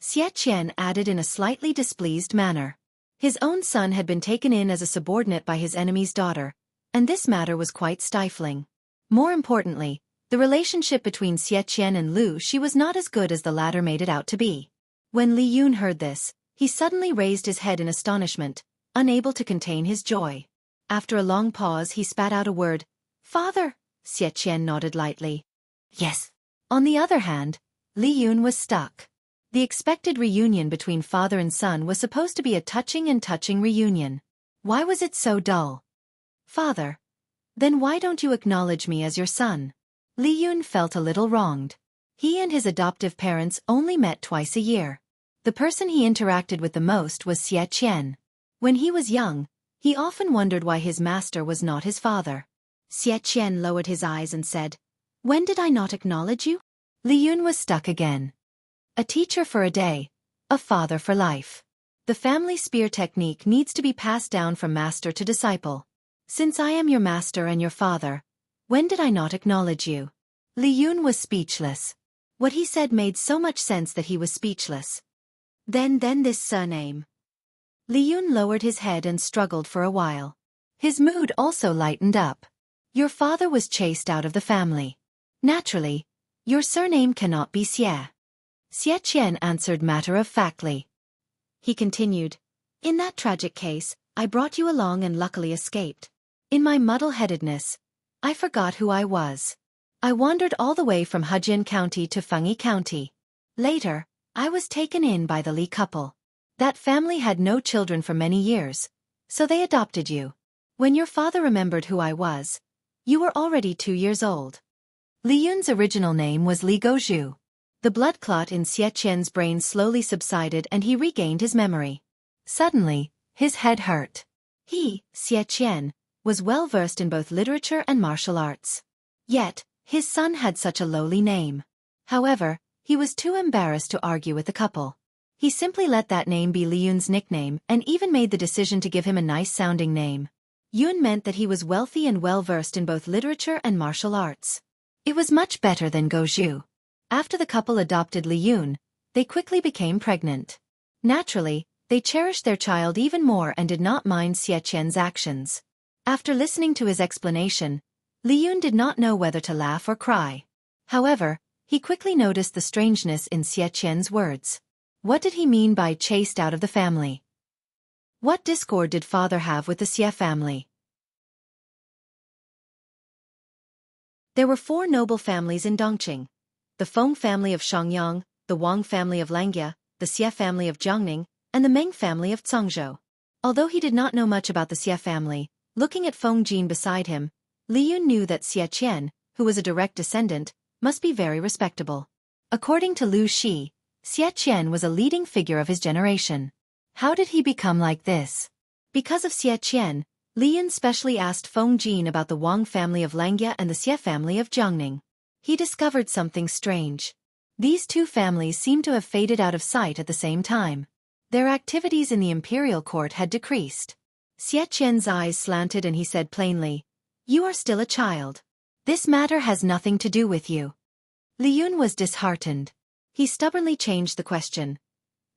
Xueqian added in a slightly displeased manner. His own son had been taken in as a subordinate by his enemy's daughter, and this matter was quite stifling. More importantly, the relationship between Xueqian and Lu Shi was not as good as the latter made it out to be. When Li Yun heard this, he suddenly raised his head in astonishment, unable to contain his joy. After a long pause he spat out a word. Father! Xueqian nodded lightly. Yes. On the other hand, Li Yun was stuck. The expected reunion between father and son was supposed to be a touching reunion. Why was it so dull? Father. Then why don't you acknowledge me as your son? Li Yun felt a little wronged. He and his adoptive parents only met twice a year. The person he interacted with the most was Xueqian. When he was young, he often wondered why his master was not his father. Xueqian lowered his eyes and said, When did I not acknowledge you? Li Yun was stuck again. A teacher for a day, a father for life. The family spear technique needs to be passed down from master to disciple. Since I am your master and your father, when did I not acknowledge you? Li Yun was speechless. What he said made so much sense that he was speechless. Then this surname. Li Yun lowered his head and struggled for a while. His mood also lightened up. Your father was chased out of the family. Naturally, your surname cannot be Xie. Xueqian answered matter-of-factly. He continued, In that tragic case, I brought you along and luckily escaped. In my muddle-headedness, I forgot who I was. I wandered all the way from Hejian County to Fengyi County. Later, I was taken in by the Li couple. That family had no children for many years, so they adopted you. When your father remembered who I was, you were already 2 years old. Li Yun's original name was Li Gozhu. The blood clot in Xueqian's brain slowly subsided and he regained his memory. Suddenly, his head hurt. He, Xueqian, was well versed in both literature and martial arts. Yet, his son had such a lowly name. However, he was too embarrassed to argue with the couple. He simply let that name be Li Yun's nickname and even made the decision to give him a nice-sounding name. Yun meant that he was wealthy and well-versed in both literature and martial arts. It was much better than Gozhu. After the couple adopted Li Yun, they quickly became pregnant. Naturally, they cherished their child even more and did not mind Xueqian's actions. After listening to his explanation, Li Yun did not know whether to laugh or cry. However, he quickly noticed the strangeness in Xueqian's words. What did he mean by chased out of the family? What discord did father have with the Xie family? There were 4 noble families in Dongqing. The Feng family of Shangyang, the Wang family of Langjia, the Xie family of Jiangning, and the Meng family of Cangzhou. Although he did not know much about the Xie family, looking at Feng Jin beside him, Li Yun knew that Xueqian, who was a direct descendant, must be very respectable. According to Lu Shi, Xueqian was a leading figure of his generation. How did he become like this? Because of Xueqian, Li Yun specially asked Feng Jin about the Wang family of Langjia and the Xie family of Jiangning. He discovered something strange. These 2 families seemed to have faded out of sight at the same time. Their activities in the imperial court had decreased. Xueqian's eyes slanted and he said plainly, You are still a child. This matter has nothing to do with you. Li Yun was disheartened. He stubbornly changed the question.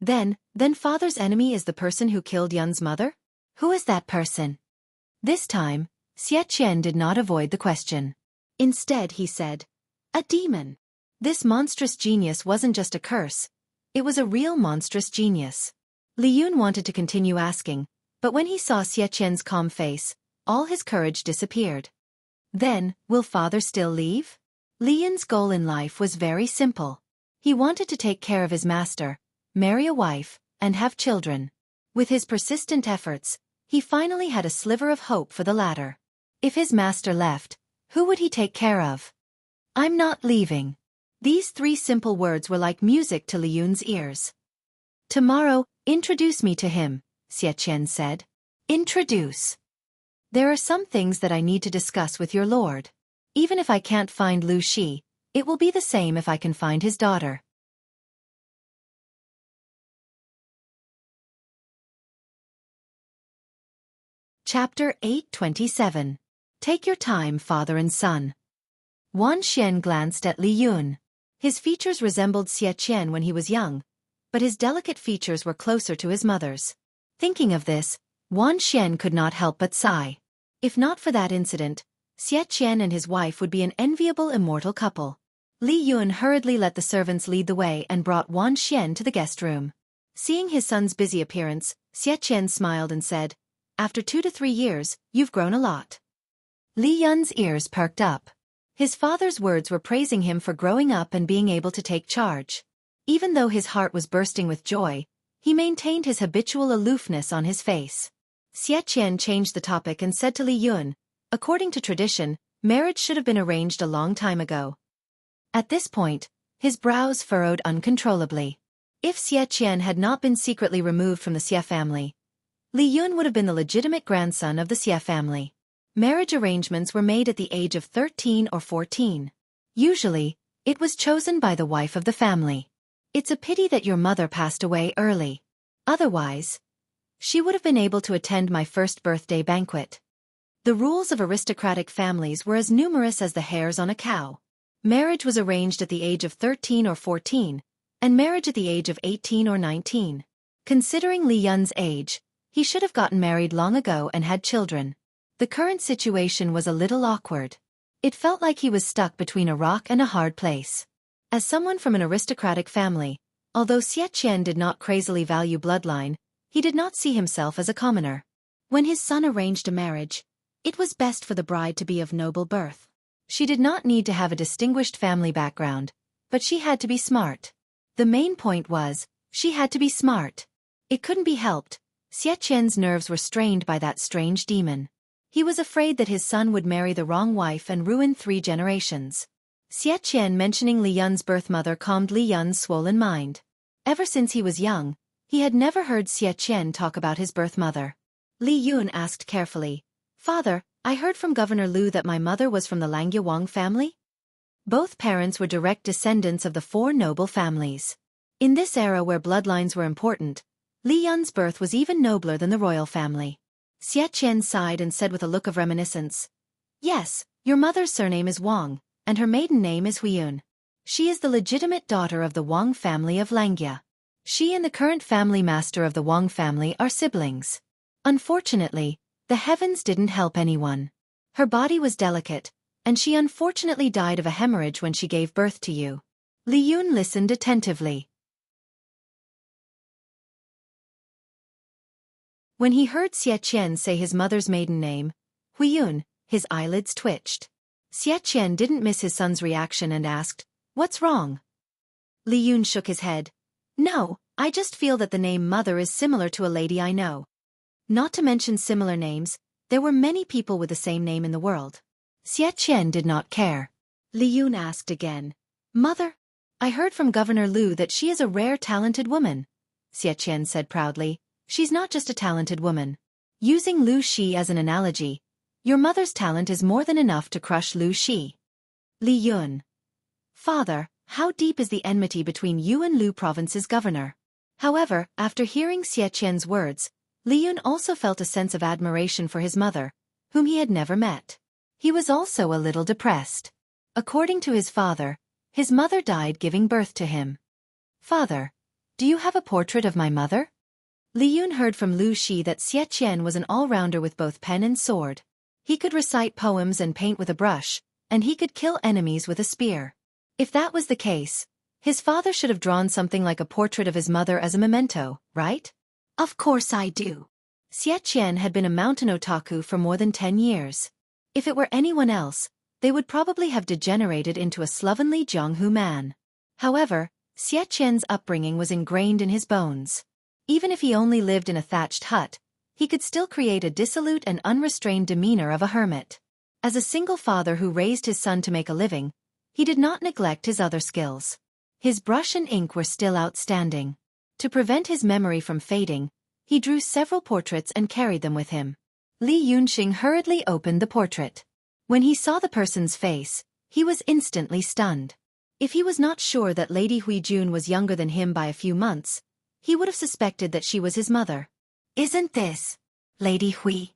Then father's enemy is the person who killed Yun's mother? Who is that person? This time, Xueqian did not avoid the question. Instead, he said, "A demon." This monstrous genius wasn't just a curse. It was a real monstrous genius. Li Yun wanted to continue asking, but when he saw Xie Qian's calm face, all his courage disappeared. Then, will father still leave? Li Yun's goal in life was very simple. He wanted to take care of his master, marry a wife, and have children. With his persistent efforts, he finally had a sliver of hope for the latter. If his master left, who would he take care of? "I'm not leaving." These 3 simple words were like music to Li Yun's ears. "Tomorrow, introduce me to him," Xie Qian said. "Introduce. There are some things that I need to discuss with your lord. Even if I can't find Lu Shi, it will be the same if I can find his daughter." Chapter 827. Take your time, father and son. Wan Xian glanced at Li Yun. His features resembled Xie Qian when he was young, but his delicate features were closer to his mother's. Thinking of this, Wan Xian could not help but sigh. If not for that incident, Xie Qian and his wife would be an enviable immortal couple. Li Yun hurriedly let the servants lead the way and brought Wan Xian to the guest room. Seeing his son's busy appearance, Xie Qian smiled and said, "After 2 to 3 years, you've grown a lot." Li Yun's ears perked up. His father's words were praising him for growing up and being able to take charge. Even though his heart was bursting with joy, he maintained his habitual aloofness on his face. Xie Qian changed the topic and said to Li Yun, "According to tradition, marriage should have been arranged a long time ago." At this point, his brows furrowed uncontrollably. If Xie Qian had not been secretly removed from the Xie family, Li Yun would have been the legitimate grandson of the Xie family. Marriage arrangements were made at the age of 13 or 14. Usually, it was chosen by the wife of the family. It's a pity that your mother passed away early. Otherwise, she would have been able to attend my first birthday banquet. The rules of aristocratic families were as numerous as the hairs on a cow. Marriage was arranged at the age of 13 or 14, and marriage at the age of 18 or 19. Considering Li Yun's age, he should have gotten married long ago and had children. The current situation was a little awkward. It felt like he was stuck between a rock and a hard place. As someone from an aristocratic family, although Xie Qian did not crazily value bloodline, he did not see himself as a commoner. When his son arranged a marriage, it was best for the bride to be of noble birth. She did not need to have a distinguished family background, but she had to be smart. The main point was, she had to be smart. It couldn't be helped. Xie Qian's nerves were strained by that strange demon. He was afraid that his son would marry the wrong wife and ruin 3 generations. Xie Qian mentioning Li Yun's birth mother calmed Li Yun's swollen mind. Ever since he was young, he had never heard Xie Qian talk about his birth mother. Li Yun asked carefully, "Father, I heard from Governor Lu that my mother was from the Langya Wang family?" Both parents were direct descendants of the 4 noble families. In this era where bloodlines were important, Li Yun's birth was even nobler than the royal family. Xie Qian sighed and said with a look of reminiscence, "Yes, your mother's surname is Wang, and her maiden name is Huiyun. She is the legitimate daughter of the Wang family of Langya. She and the current family master of the Wang family are siblings. Unfortunately, the heavens didn't help anyone. Her body was delicate, and she unfortunately died of a hemorrhage when she gave birth to you." Li Yun listened attentively. When he heard Xie Qian say his mother's maiden name, Huiyun, his eyelids twitched. Xie Qian didn't miss his son's reaction and asked, "What's wrong?" Li Yun shook his head. "No, I just feel that the name mother is similar to a lady I know." Not to mention similar names, there were many people with the same name in the world. Xie Qian did not care. Li Yun asked again, "Mother? I heard from Governor Lu that she is a rare talented woman." Xie Qian said proudly, "She's not just a talented woman. Using Lu Shi as an analogy, your mother's talent is more than enough to crush Lu Shi." Li Yun. "Father, how deep is the enmity between you and Lu Province's governor?" However, after hearing Xie Qian's words, Li Yun also felt a sense of admiration for his mother, whom he had never met. He was also a little depressed. According to his father, his mother died giving birth to him. "Father, do you have a portrait of my mother?" Li Yun heard from Lu Shi that Xie Qian was an all-rounder with both pen and sword. He could recite poems and paint with a brush, and he could kill enemies with a spear. If that was the case, his father should have drawn something like a portrait of his mother as a memento, right? Of course I do. Xueqi had been a mountain otaku for more than 10 years. If it were anyone else, they would probably have degenerated into a slovenly Jianghu man. However, Xueqi's upbringing was ingrained in his bones. Even if he only lived in a thatched hut, he could still create a dissolute and unrestrained demeanor of a hermit. As a single father who raised his son to make a living, he did not neglect his other skills. His brush and ink were still outstanding. To prevent his memory from fading, he drew several portraits and carried them with him. Li Yunxing hurriedly opened the portrait. When he saw the person's face, he was instantly stunned. If he was not sure that Lady Huijun was younger than him by a few months, he would have suspected that she was his mother. "Isn't this Lady Hui?"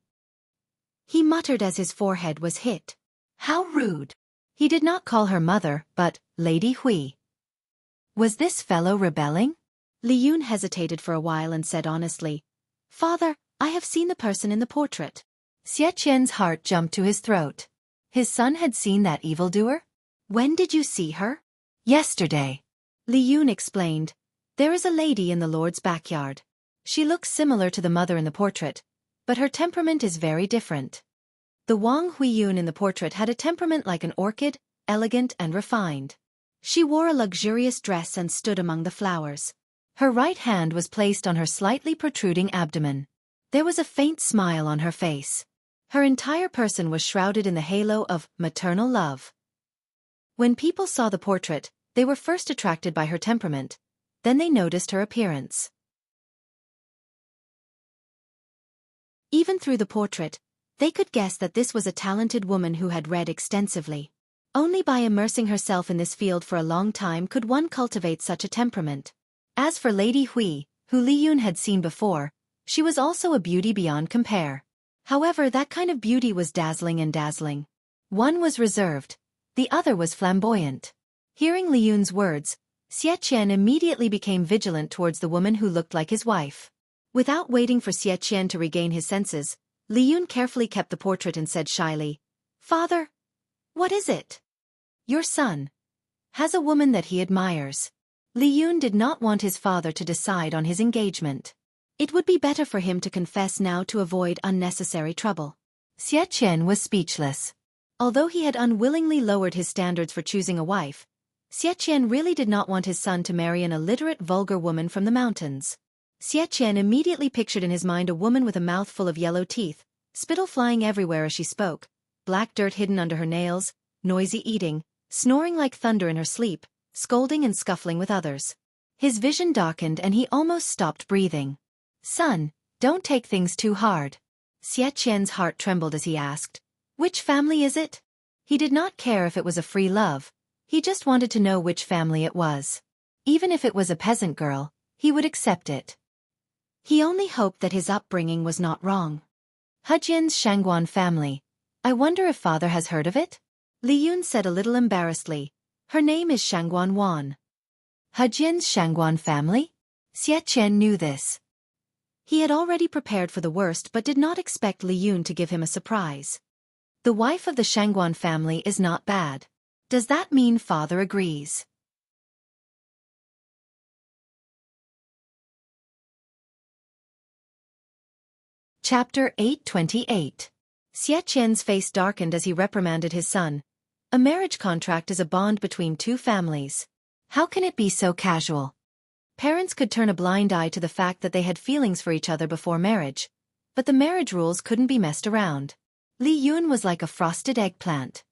he muttered as his forehead was hit. How rude. He did not call her mother, but Lady Hui. Was this fellow rebelling? Li Yun hesitated for a while and said honestly, "Father, I have seen the person in the portrait." Xueqi's heart jumped to his throat. His son had seen that evildoer? "When did you see her?" "Yesterday." Li Yun explained. "There is a lady in the Lord's backyard. She looks similar to the mother in the portrait, but her temperament is very different." The Wang Huiyun in the portrait had a temperament like an orchid, elegant and refined. She wore a luxurious dress and stood among the flowers. Her right hand was placed on her slightly protruding abdomen. There was a faint smile on her face. Her entire person was shrouded in the halo of maternal love. When people saw the portrait, they were first attracted by her temperament, then they noticed her appearance. Even through the portrait, they could guess that this was a talented woman who had read extensively. Only by immersing herself in this field for a long time could one cultivate such a temperament. As for Lady Hui, who Li Yun had seen before, she was also a beauty beyond compare. However, that kind of beauty was dazzling and dazzling. One was reserved, the other was flamboyant. Hearing Li Yun's words, Xueqi immediately became vigilant towards the woman who looked like his wife. Without waiting for Xueqi to regain his senses, Li Yun carefully kept the portrait and said shyly, "Father, what is it?" "Your son has a woman that he admires." Li Yun did not want his father to decide on his engagement. It would be better for him to confess now to avoid unnecessary trouble. Xueqi was speechless. Although he had unwillingly lowered his standards for choosing a wife, Xueqi really did not want his son to marry an illiterate vulgar woman from the mountains. Xueqi immediately pictured in his mind a woman with a mouth full of yellow teeth, spittle flying everywhere as she spoke, black dirt hidden under her nails, noisy eating, snoring like thunder in her sleep, scolding and scuffling with others. His vision darkened and he almost stopped breathing. "Son, don't take things too hard." Xueqi's heart trembled as he asked, "Which family is it?" He did not care if it was a free love, he just wanted to know which family it was. Even if it was a peasant girl, he would accept it. He only hoped that his upbringing was not wrong. "Hujian's Shangguan family. I wonder if father has heard of it?" Li Yun said a little embarrassedly. "Her name is Shangguan Wan." Hujian's Shangguan family? Xueqi knew this. He had already prepared for the worst but did not expect Li Yun to give him a surprise. "The wife of the Shangguan family is not bad. Does that mean father agrees?" Chapter 828. Xueqi's face darkened as he reprimanded his son. A marriage contract is a bond between two families. How can it be so casual? Parents could turn a blind eye to the fact that they had feelings for each other before marriage, but the marriage rules couldn't be messed around. Li Yun was like a frosted eggplant.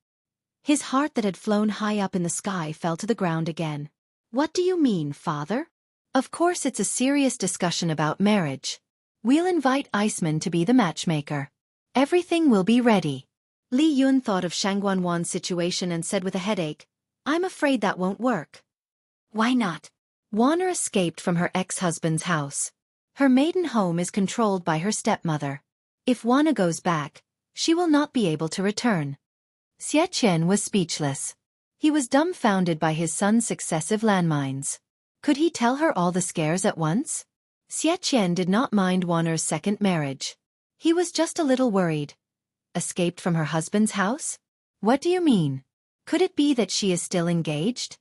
His heart that had flown high up in the sky fell to the ground again. "What do you mean, father?" "Of course it's a serious discussion about marriage. We'll invite Iceman to be the matchmaker. Everything will be ready." Li Yun thought of Shangguan Wan's situation and said with a headache, "I'm afraid that won't work." "Why not?" Wanner escaped from her ex-husband's house. Her maiden home is controlled by her stepmother. If Wanna goes back, she will not be able to return. Xueqi was speechless. He was dumbfounded by his son's successive landmines. Could he tell her all the scares at once? Xueqi did not mind Wanner's second marriage. He was just a little worried. Escaped from her husband's house? What do you mean? Could it be that she is still engaged?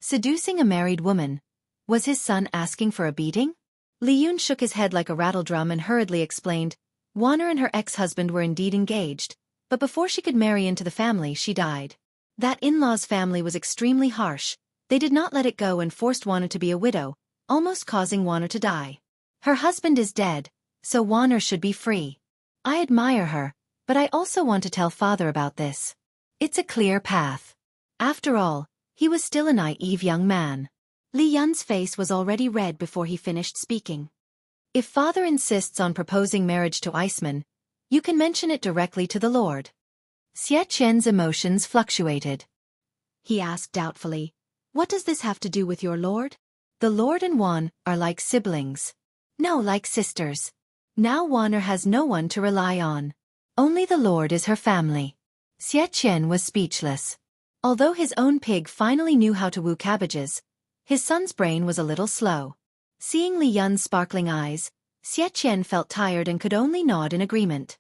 Seducing a married woman. Was his son asking for a beating? Li Yun shook his head like a rattledrum and hurriedly explained, Wanner and her ex-husband were indeed engaged, but before she could marry into the family she died. That in-law's family was extremely harsh. They did not let it go and forced Wanner to be a widow, almost causing Wanner to die. Her husband is dead, so Wanner should be free. I admire her, but I also want to tell father about this. It's a clear path. After all, he was still a naive young man. Li Yun's face was already red before he finished speaking. If father insists on proposing marriage to Iceman, you can mention it directly to the Lord. Xueqi's emotions fluctuated. He asked doubtfully, What does this have to do with your lord? The Lord and Wan are like siblings. No, like sisters. Now Wanner has no one to rely on. Only the Lord is her family. Xueqi was speechless. Although his own pig finally knew how to woo cabbages, his son's brain was a little slow. Seeing Li Yun's sparkling eyes, Xueqi felt tired and could only nod in agreement.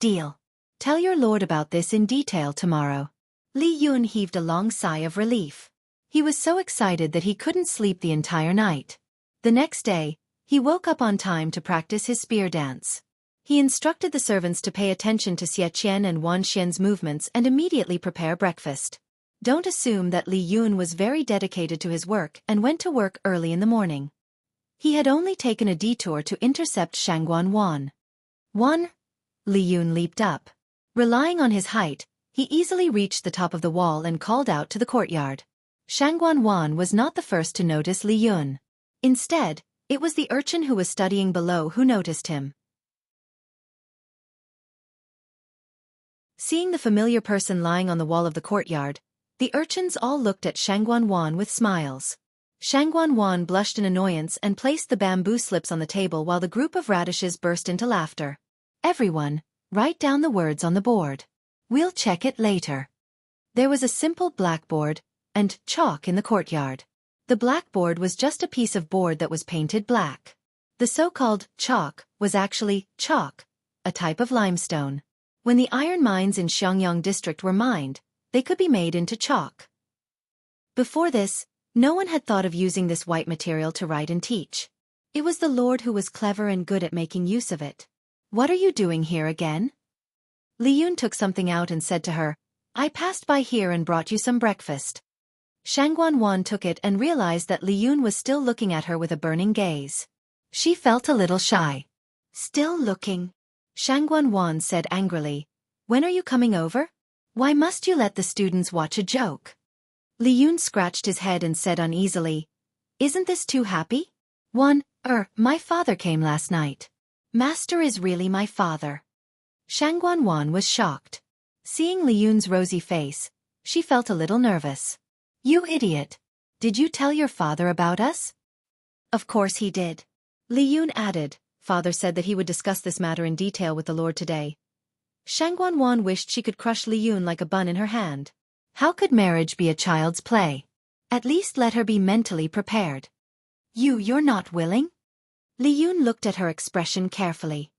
Deal. Tell your lord about this in detail tomorrow. Li Yun heaved a long sigh of relief. He was so excited that he couldn't sleep the entire night. The next day, he woke up on time to practice his spear dance. He instructed the servants to pay attention to Xueqi and Wan Xian's movements and immediately prepare breakfast. Don't assume that Li Yun was very dedicated to his work and went to work early in the morning. He had only taken a detour to intercept Shangguan Wan. Wan? Li Yun leaped up. Relying on his height, he easily reached the top of the wall and called out to the courtyard. Shangguan Wan was not the first to notice Li Yun. Instead, it was the urchin who was studying below who noticed him. Seeing the familiar person lying on the wall of the courtyard, the urchins all looked at Shangguan Wan with smiles. Shangguan Wan blushed in annoyance and placed the bamboo slips on the table while the group of radishes burst into laughter. Everyone, write down the words on the board. We'll check it later. There was a simple blackboard and chalk in the courtyard. The blackboard was just a piece of board that was painted black. The so-called chalk was actually chalk, a type of limestone. When the iron mines in Xiangyang district were mined, they could be made into chalk. Before this, no one had thought of using this white material to write and teach. It was the Lord who was clever and good at making use of it. What are you doing here again? Li Yun took something out and said to her, I passed by here and brought you some breakfast. Shangguan Wan took it and realized that Li Yun was still looking at her with a burning gaze. She felt a little shy. Still looking? Shangguan Wan said angrily, When are you coming over? Why must you let the students watch a joke? Li Yun scratched his head and said uneasily, Isn't this too happy? My father came last night. Master is really my father. Shangguan Wan was shocked. Seeing Li Yun's rosy face, she felt a little nervous. You idiot! Did you tell your father about us? Of course he did. Li Yun added, Father said that he would discuss this matter in detail with the Lord today. Shangguan Wan wished she could crush Li Yun like a bun in her hand. How could marriage be a child's play? At least let her be mentally prepared. You're not willing? Li Yun looked at her expression carefully.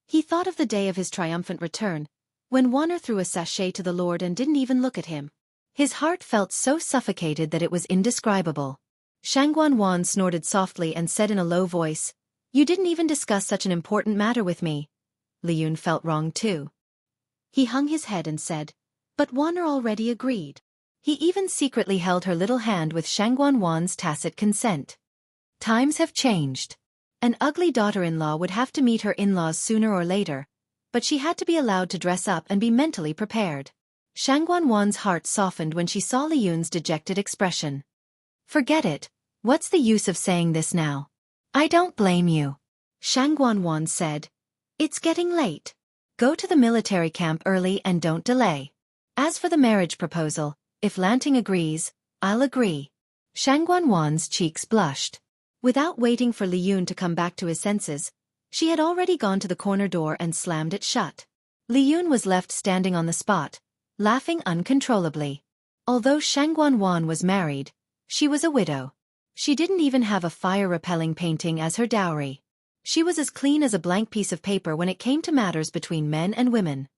He thought of the day of his triumphant return, when Wanner threw a sachet to the Lord and didn't even look at him. His heart felt so suffocated that it was indescribable. Shangguan Wan snorted softly and said in a low voice, You didn't even discuss such an important matter with me. Li Yun felt wrong too. He hung his head and said, But Wanner already agreed. He even secretly held her little hand with Shangguan Wan's tacit consent. Times have changed. An ugly daughter-in-law would have to meet her in-laws sooner or later, but she had to be allowed to dress up and be mentally prepared. Shangguan Wan's heart softened when she saw Li Yun's dejected expression. Forget it. What's the use of saying this now? I don't blame you. Shangguan Wan said. It's getting late. Go to the military camp early and don't delay. As for the marriage proposal, if Lanting agrees, I'll agree. Shangguan Wan's cheeks blushed. Without waiting for Li Yun to come back to his senses, she had already gone to the corner door and slammed it shut. Li Yun was left standing on the spot, laughing uncontrollably. Although Shangguan Wan was married, she was a widow. She didn't even have a fire-repelling painting as her dowry. She was as clean as a blank piece of paper when it came to matters between men and women.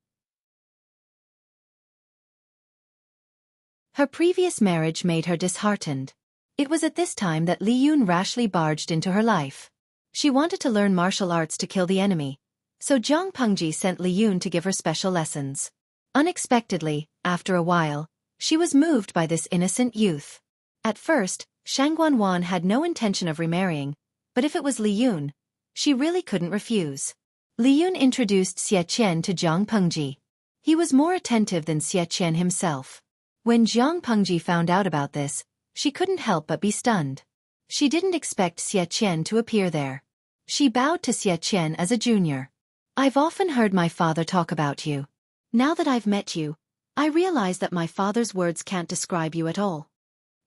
Her previous marriage made her disheartened. It was at this time that Li Yun rashly barged into her life. She wanted to learn martial arts to kill the enemy, so Jiang Pengji sent Li Yun to give her special lessons. Unexpectedly, after a while, she was moved by this innocent youth. At first, Shang Guanwan had no intention of remarrying, but if it was Li Yun, she really couldn't refuse. Li Yun introduced Xie Qian to Jiang Pengji. He was more attentive than Xie Qian himself. When Jiang Pengji found out about this, she couldn't help but be stunned. She didn't expect Xie Qian to appear there. She bowed to Xie Qian as a junior. "I've often heard my father talk about you. Now that I've met you, I realize that my father's words can't describe you at all."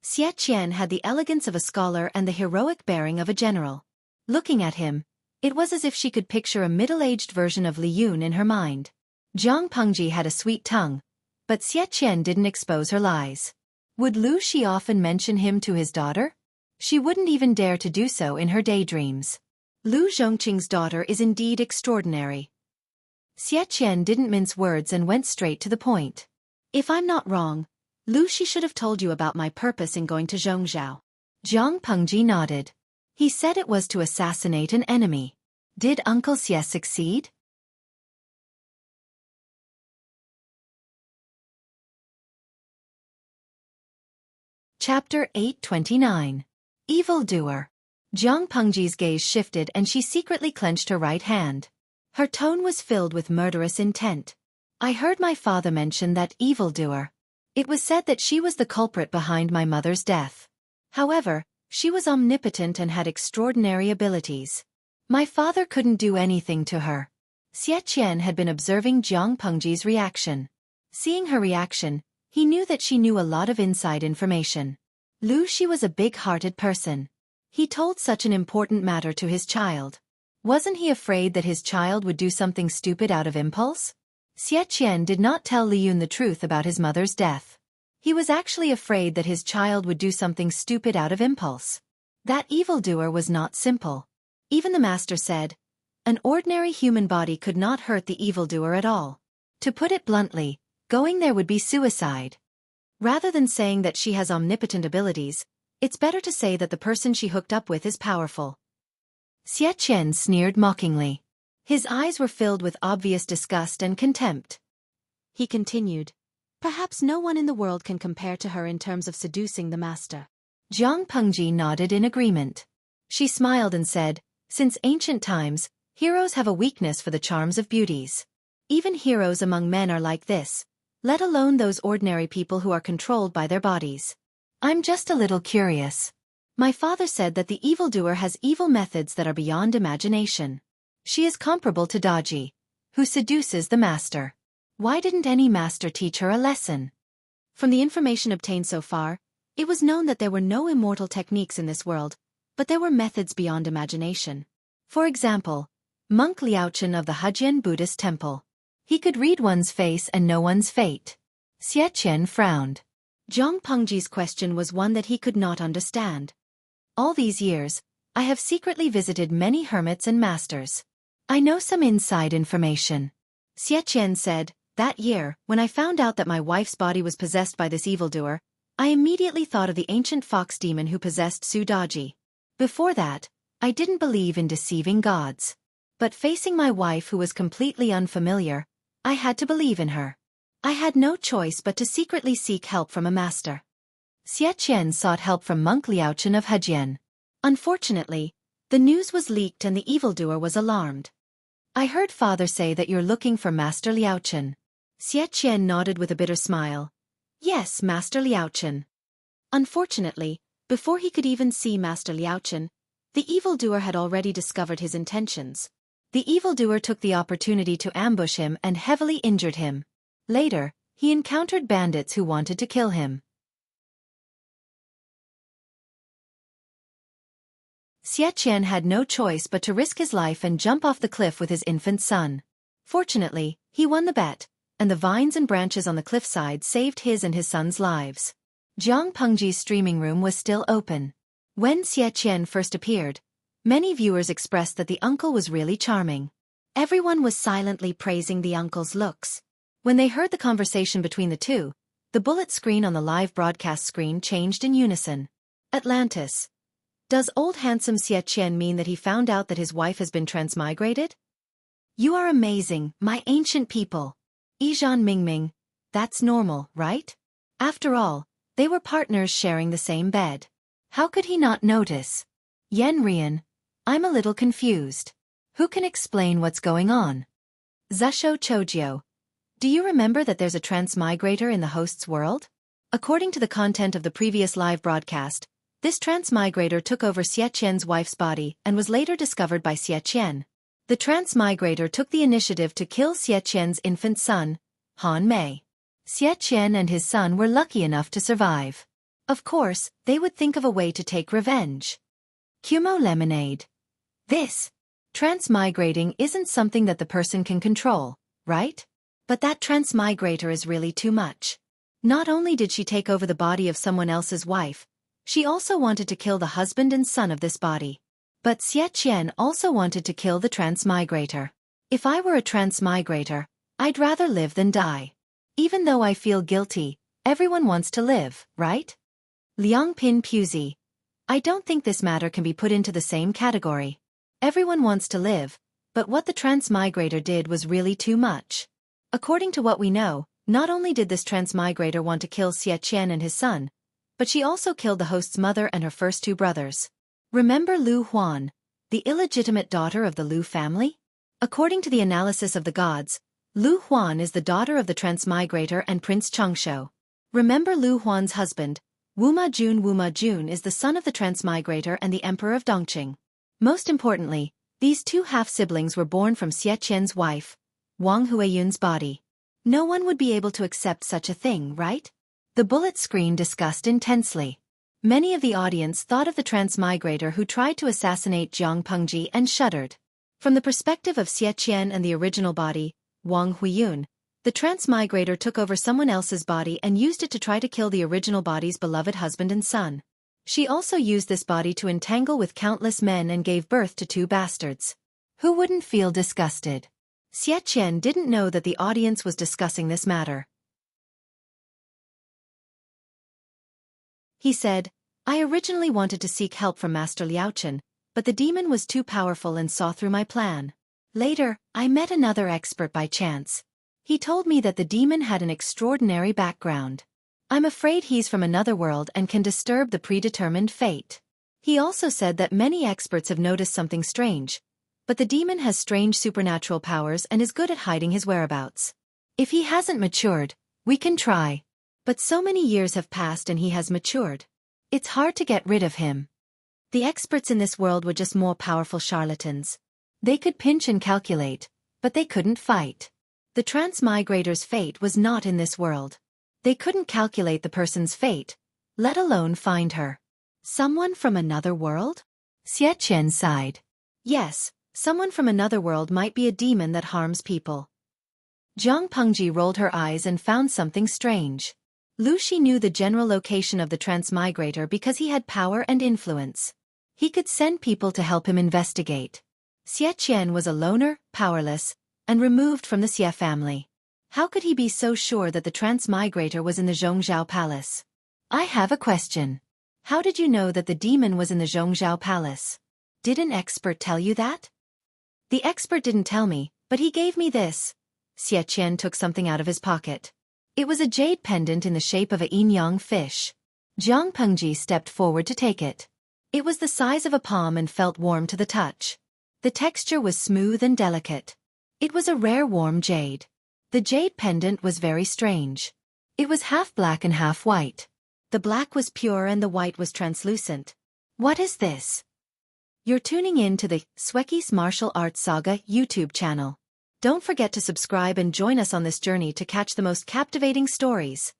Xie Qian had the elegance of a scholar and the heroic bearing of a general. Looking at him, it was as if she could picture a middle-aged version of Li Yun in her mind. Jiang Pengji had a sweet tongue, but Xie Qian didn't expose her lies. Would Lu Shi often mention him to his daughter? She wouldn't even dare to do so in her daydreams. Lu Zhongqing's daughter is indeed extraordinary. Xie Qian didn't mince words and went straight to the point. "If I'm not wrong, Lu Shi should have told you about my purpose in going to Zhongzhou." Jiang Pengji nodded. "He said it was to assassinate an enemy. Did Uncle Xie succeed?" Chapter 829. Evildoer. Jiang Pengji's gaze shifted and she secretly clenched her right hand. Her tone was filled with murderous intent. "I heard my father mention that evildoer. It was said that she was the culprit behind my mother's death. However, she was omnipotent and had extraordinary abilities. My father couldn't do anything to her." Xie Qian had been observing Jiang Pengji's reaction. Seeing her reaction, he knew that she knew a lot of inside information. Lu Shi was a big-hearted person. He told such an important matter to his child. Wasn't he afraid that his child would do something stupid out of impulse? Xie Qian did not tell Li Yun the truth about his mother's death. He was actually afraid that his child would do something stupid out of impulse. That evildoer was not simple. Even the master said, an ordinary human body could not hurt the evildoer at all. To put it bluntly, going there would be suicide. Rather than saying that she has omnipotent abilities, it's better to say that the person she hooked up with is powerful. Xie Qian sneered mockingly. His eyes were filled with obvious disgust and contempt. He continued, "Perhaps no one in the world can compare to her in terms of seducing the master." Jiang Pengji nodded in agreement. She smiled and said, "Since ancient times, heroes have a weakness for the charms of beauties. Even heroes among men are like this, let alone those ordinary people who are controlled by their bodies. I'm just a little curious. My father said that the evildoer has evil methods that are beyond imagination. She is comparable to Daji, who seduces the master. Why didn't any master teach her a lesson?" From the information obtained so far, it was known that there were no immortal techniques in this world, but there were methods beyond imagination. For example, Monk Liaochen of the Hejian Buddhist temple. He could read one's face and know one's fate. Xie Qian frowned. Jiang Pengji's question was one that he could not understand. "All these years, I have secretly visited many hermits and masters. I know some inside information." Xie Qian said, "That year, when I found out that my wife's body was possessed by this evildoer, I immediately thought of the ancient fox demon who possessed Su Daji. Before that, I didn't believe in deceiving gods. But facing my wife who was completely unfamiliar, I had to believe in her. I had no choice but to secretly seek help from a master." Xie Qian sought help from Monk Liaochen of Hejian. Unfortunately, the news was leaked and the evildoer was alarmed. "I heard father say that you're looking for Master Liaochen." Xie Qian nodded with a bitter smile. "Yes, Master Liaochen." Unfortunately, before he could even see Master Liaochen, the evildoer had already discovered his intentions. The evildoer took the opportunity to ambush him and heavily injured him. Later, he encountered bandits who wanted to kill him. Xie Qian had no choice but to risk his life and jump off the cliff with his infant son. Fortunately, he won the bet, and the vines and branches on the cliffside saved his and his son's lives. Jiang Pengji's streaming room was still open. When Xie Qian first appeared, many viewers expressed that the uncle was really charming. Everyone was silently praising the uncle's looks. When they heard the conversation between the two, The bullet screen on the live broadcast screen changed in unison. Atlantis. Does old handsome Xueqi mean that he found out that his wife has been transmigrated? You are amazing, my ancient people. Izhan Mingming. That's normal, right? After all, they were partners sharing the same bed. How could he not notice? Yen Rian. I'm a little confused. Who can explain what's going on? Zusho Chojio. Do you remember that there's a transmigrator in the host's world? According to the content of the previous live broadcast, this transmigrator took over Xueqi's wife's body and was later discovered by Xueqi. The transmigrator took the initiative to kill Xueqi's infant son, Han Mei. Xueqi and his son were lucky enough to survive. Of course, they would think of a way to take revenge. Kumo Lemonade. This transmigrating isn't something that the person can control, right? But that transmigrator is really too much. Not only did she take over the body of someone else's wife, she also wanted to kill the husband and son of this body. But Xueqi also wanted to kill the transmigrator. If I were a transmigrator, I'd rather live than die. Even though I feel guilty, everyone wants to live, right? Liang Pin Puzi. I don't think this matter can be put into the same category. Everyone wants to live, but what the transmigrator did was really too much. According to what we know, not only did this transmigrator want to kill Xueqi and his son, but she also killed the host's mother and her first two brothers. Remember Lu Huan, the illegitimate daughter of the Lu family? According to the analysis of the gods, Lu Huan is the daughter of the transmigrator and Prince Changsho. Remember Lu Huan's husband, Wuma Jun is the son of the transmigrator and the emperor of Dongqing. Most importantly, these two half-siblings were born from Xueqi's wife, Wang Huiyun's body. No one would be able to accept such a thing, right? The bullet screen discussed intensely. Many of the audience thought of the transmigrator who tried to assassinate Jiang Pengji and shuddered. From the perspective of Xueqi and the original body, Wang Huiyun, the transmigrator took over someone else's body and used it to try to kill the original body's beloved husband and son. She also used this body to entangle with countless men and gave birth to two bastards. Who wouldn't feel disgusted? Xueqi didn't know that the audience was discussing this matter. He said, I originally wanted to seek help from Master Liaochen, but the demon was too powerful and saw through my plan. Later, I met another expert by chance. He told me that the demon had an extraordinary background. I'm afraid he's from another world and can disturb the predetermined fate. He also said that many experts have noticed something strange, but the demon has strange supernatural powers and is good at hiding his whereabouts. If he hasn't matured, we can try. But so many years have passed and he has matured. It's hard to get rid of him. The experts in this world were just more powerful charlatans. They could pinch and calculate, but they couldn't fight. The transmigrator's fate was not in this world. They couldn't calculate the person's fate, let alone find her. Someone from another world? Xueqi sighed. Yes, someone from another world might be a demon that harms people. Jiang Pengji rolled her eyes and found something strange. Lu Shi knew the general location of the transmigrator because he had power and influence. He could send people to help him investigate. Xueqi was a loner, powerless, and removed from the Xie family. How could he be so sure that the transmigrator was in the Zhongzhou Palace? I have a question. How did you know that the demon was in the Zhongzhou Palace? Did an expert tell you that? The expert didn't tell me, but he gave me this. Xueqi took something out of his pocket. It was a jade pendant in the shape of a yin-yang fish. Jiang Pengji stepped forward to take it. It was the size of a palm and felt warm to the touch. The texture was smooth and delicate. It was a rare warm jade. The jade pendant was very strange. It was half black and half white. The black was pure and the white was translucent. What is this? You're tuning in to the Xueqi's Martial Arts Saga YouTube channel. Don't forget to subscribe and join us on this journey to catch the most captivating stories.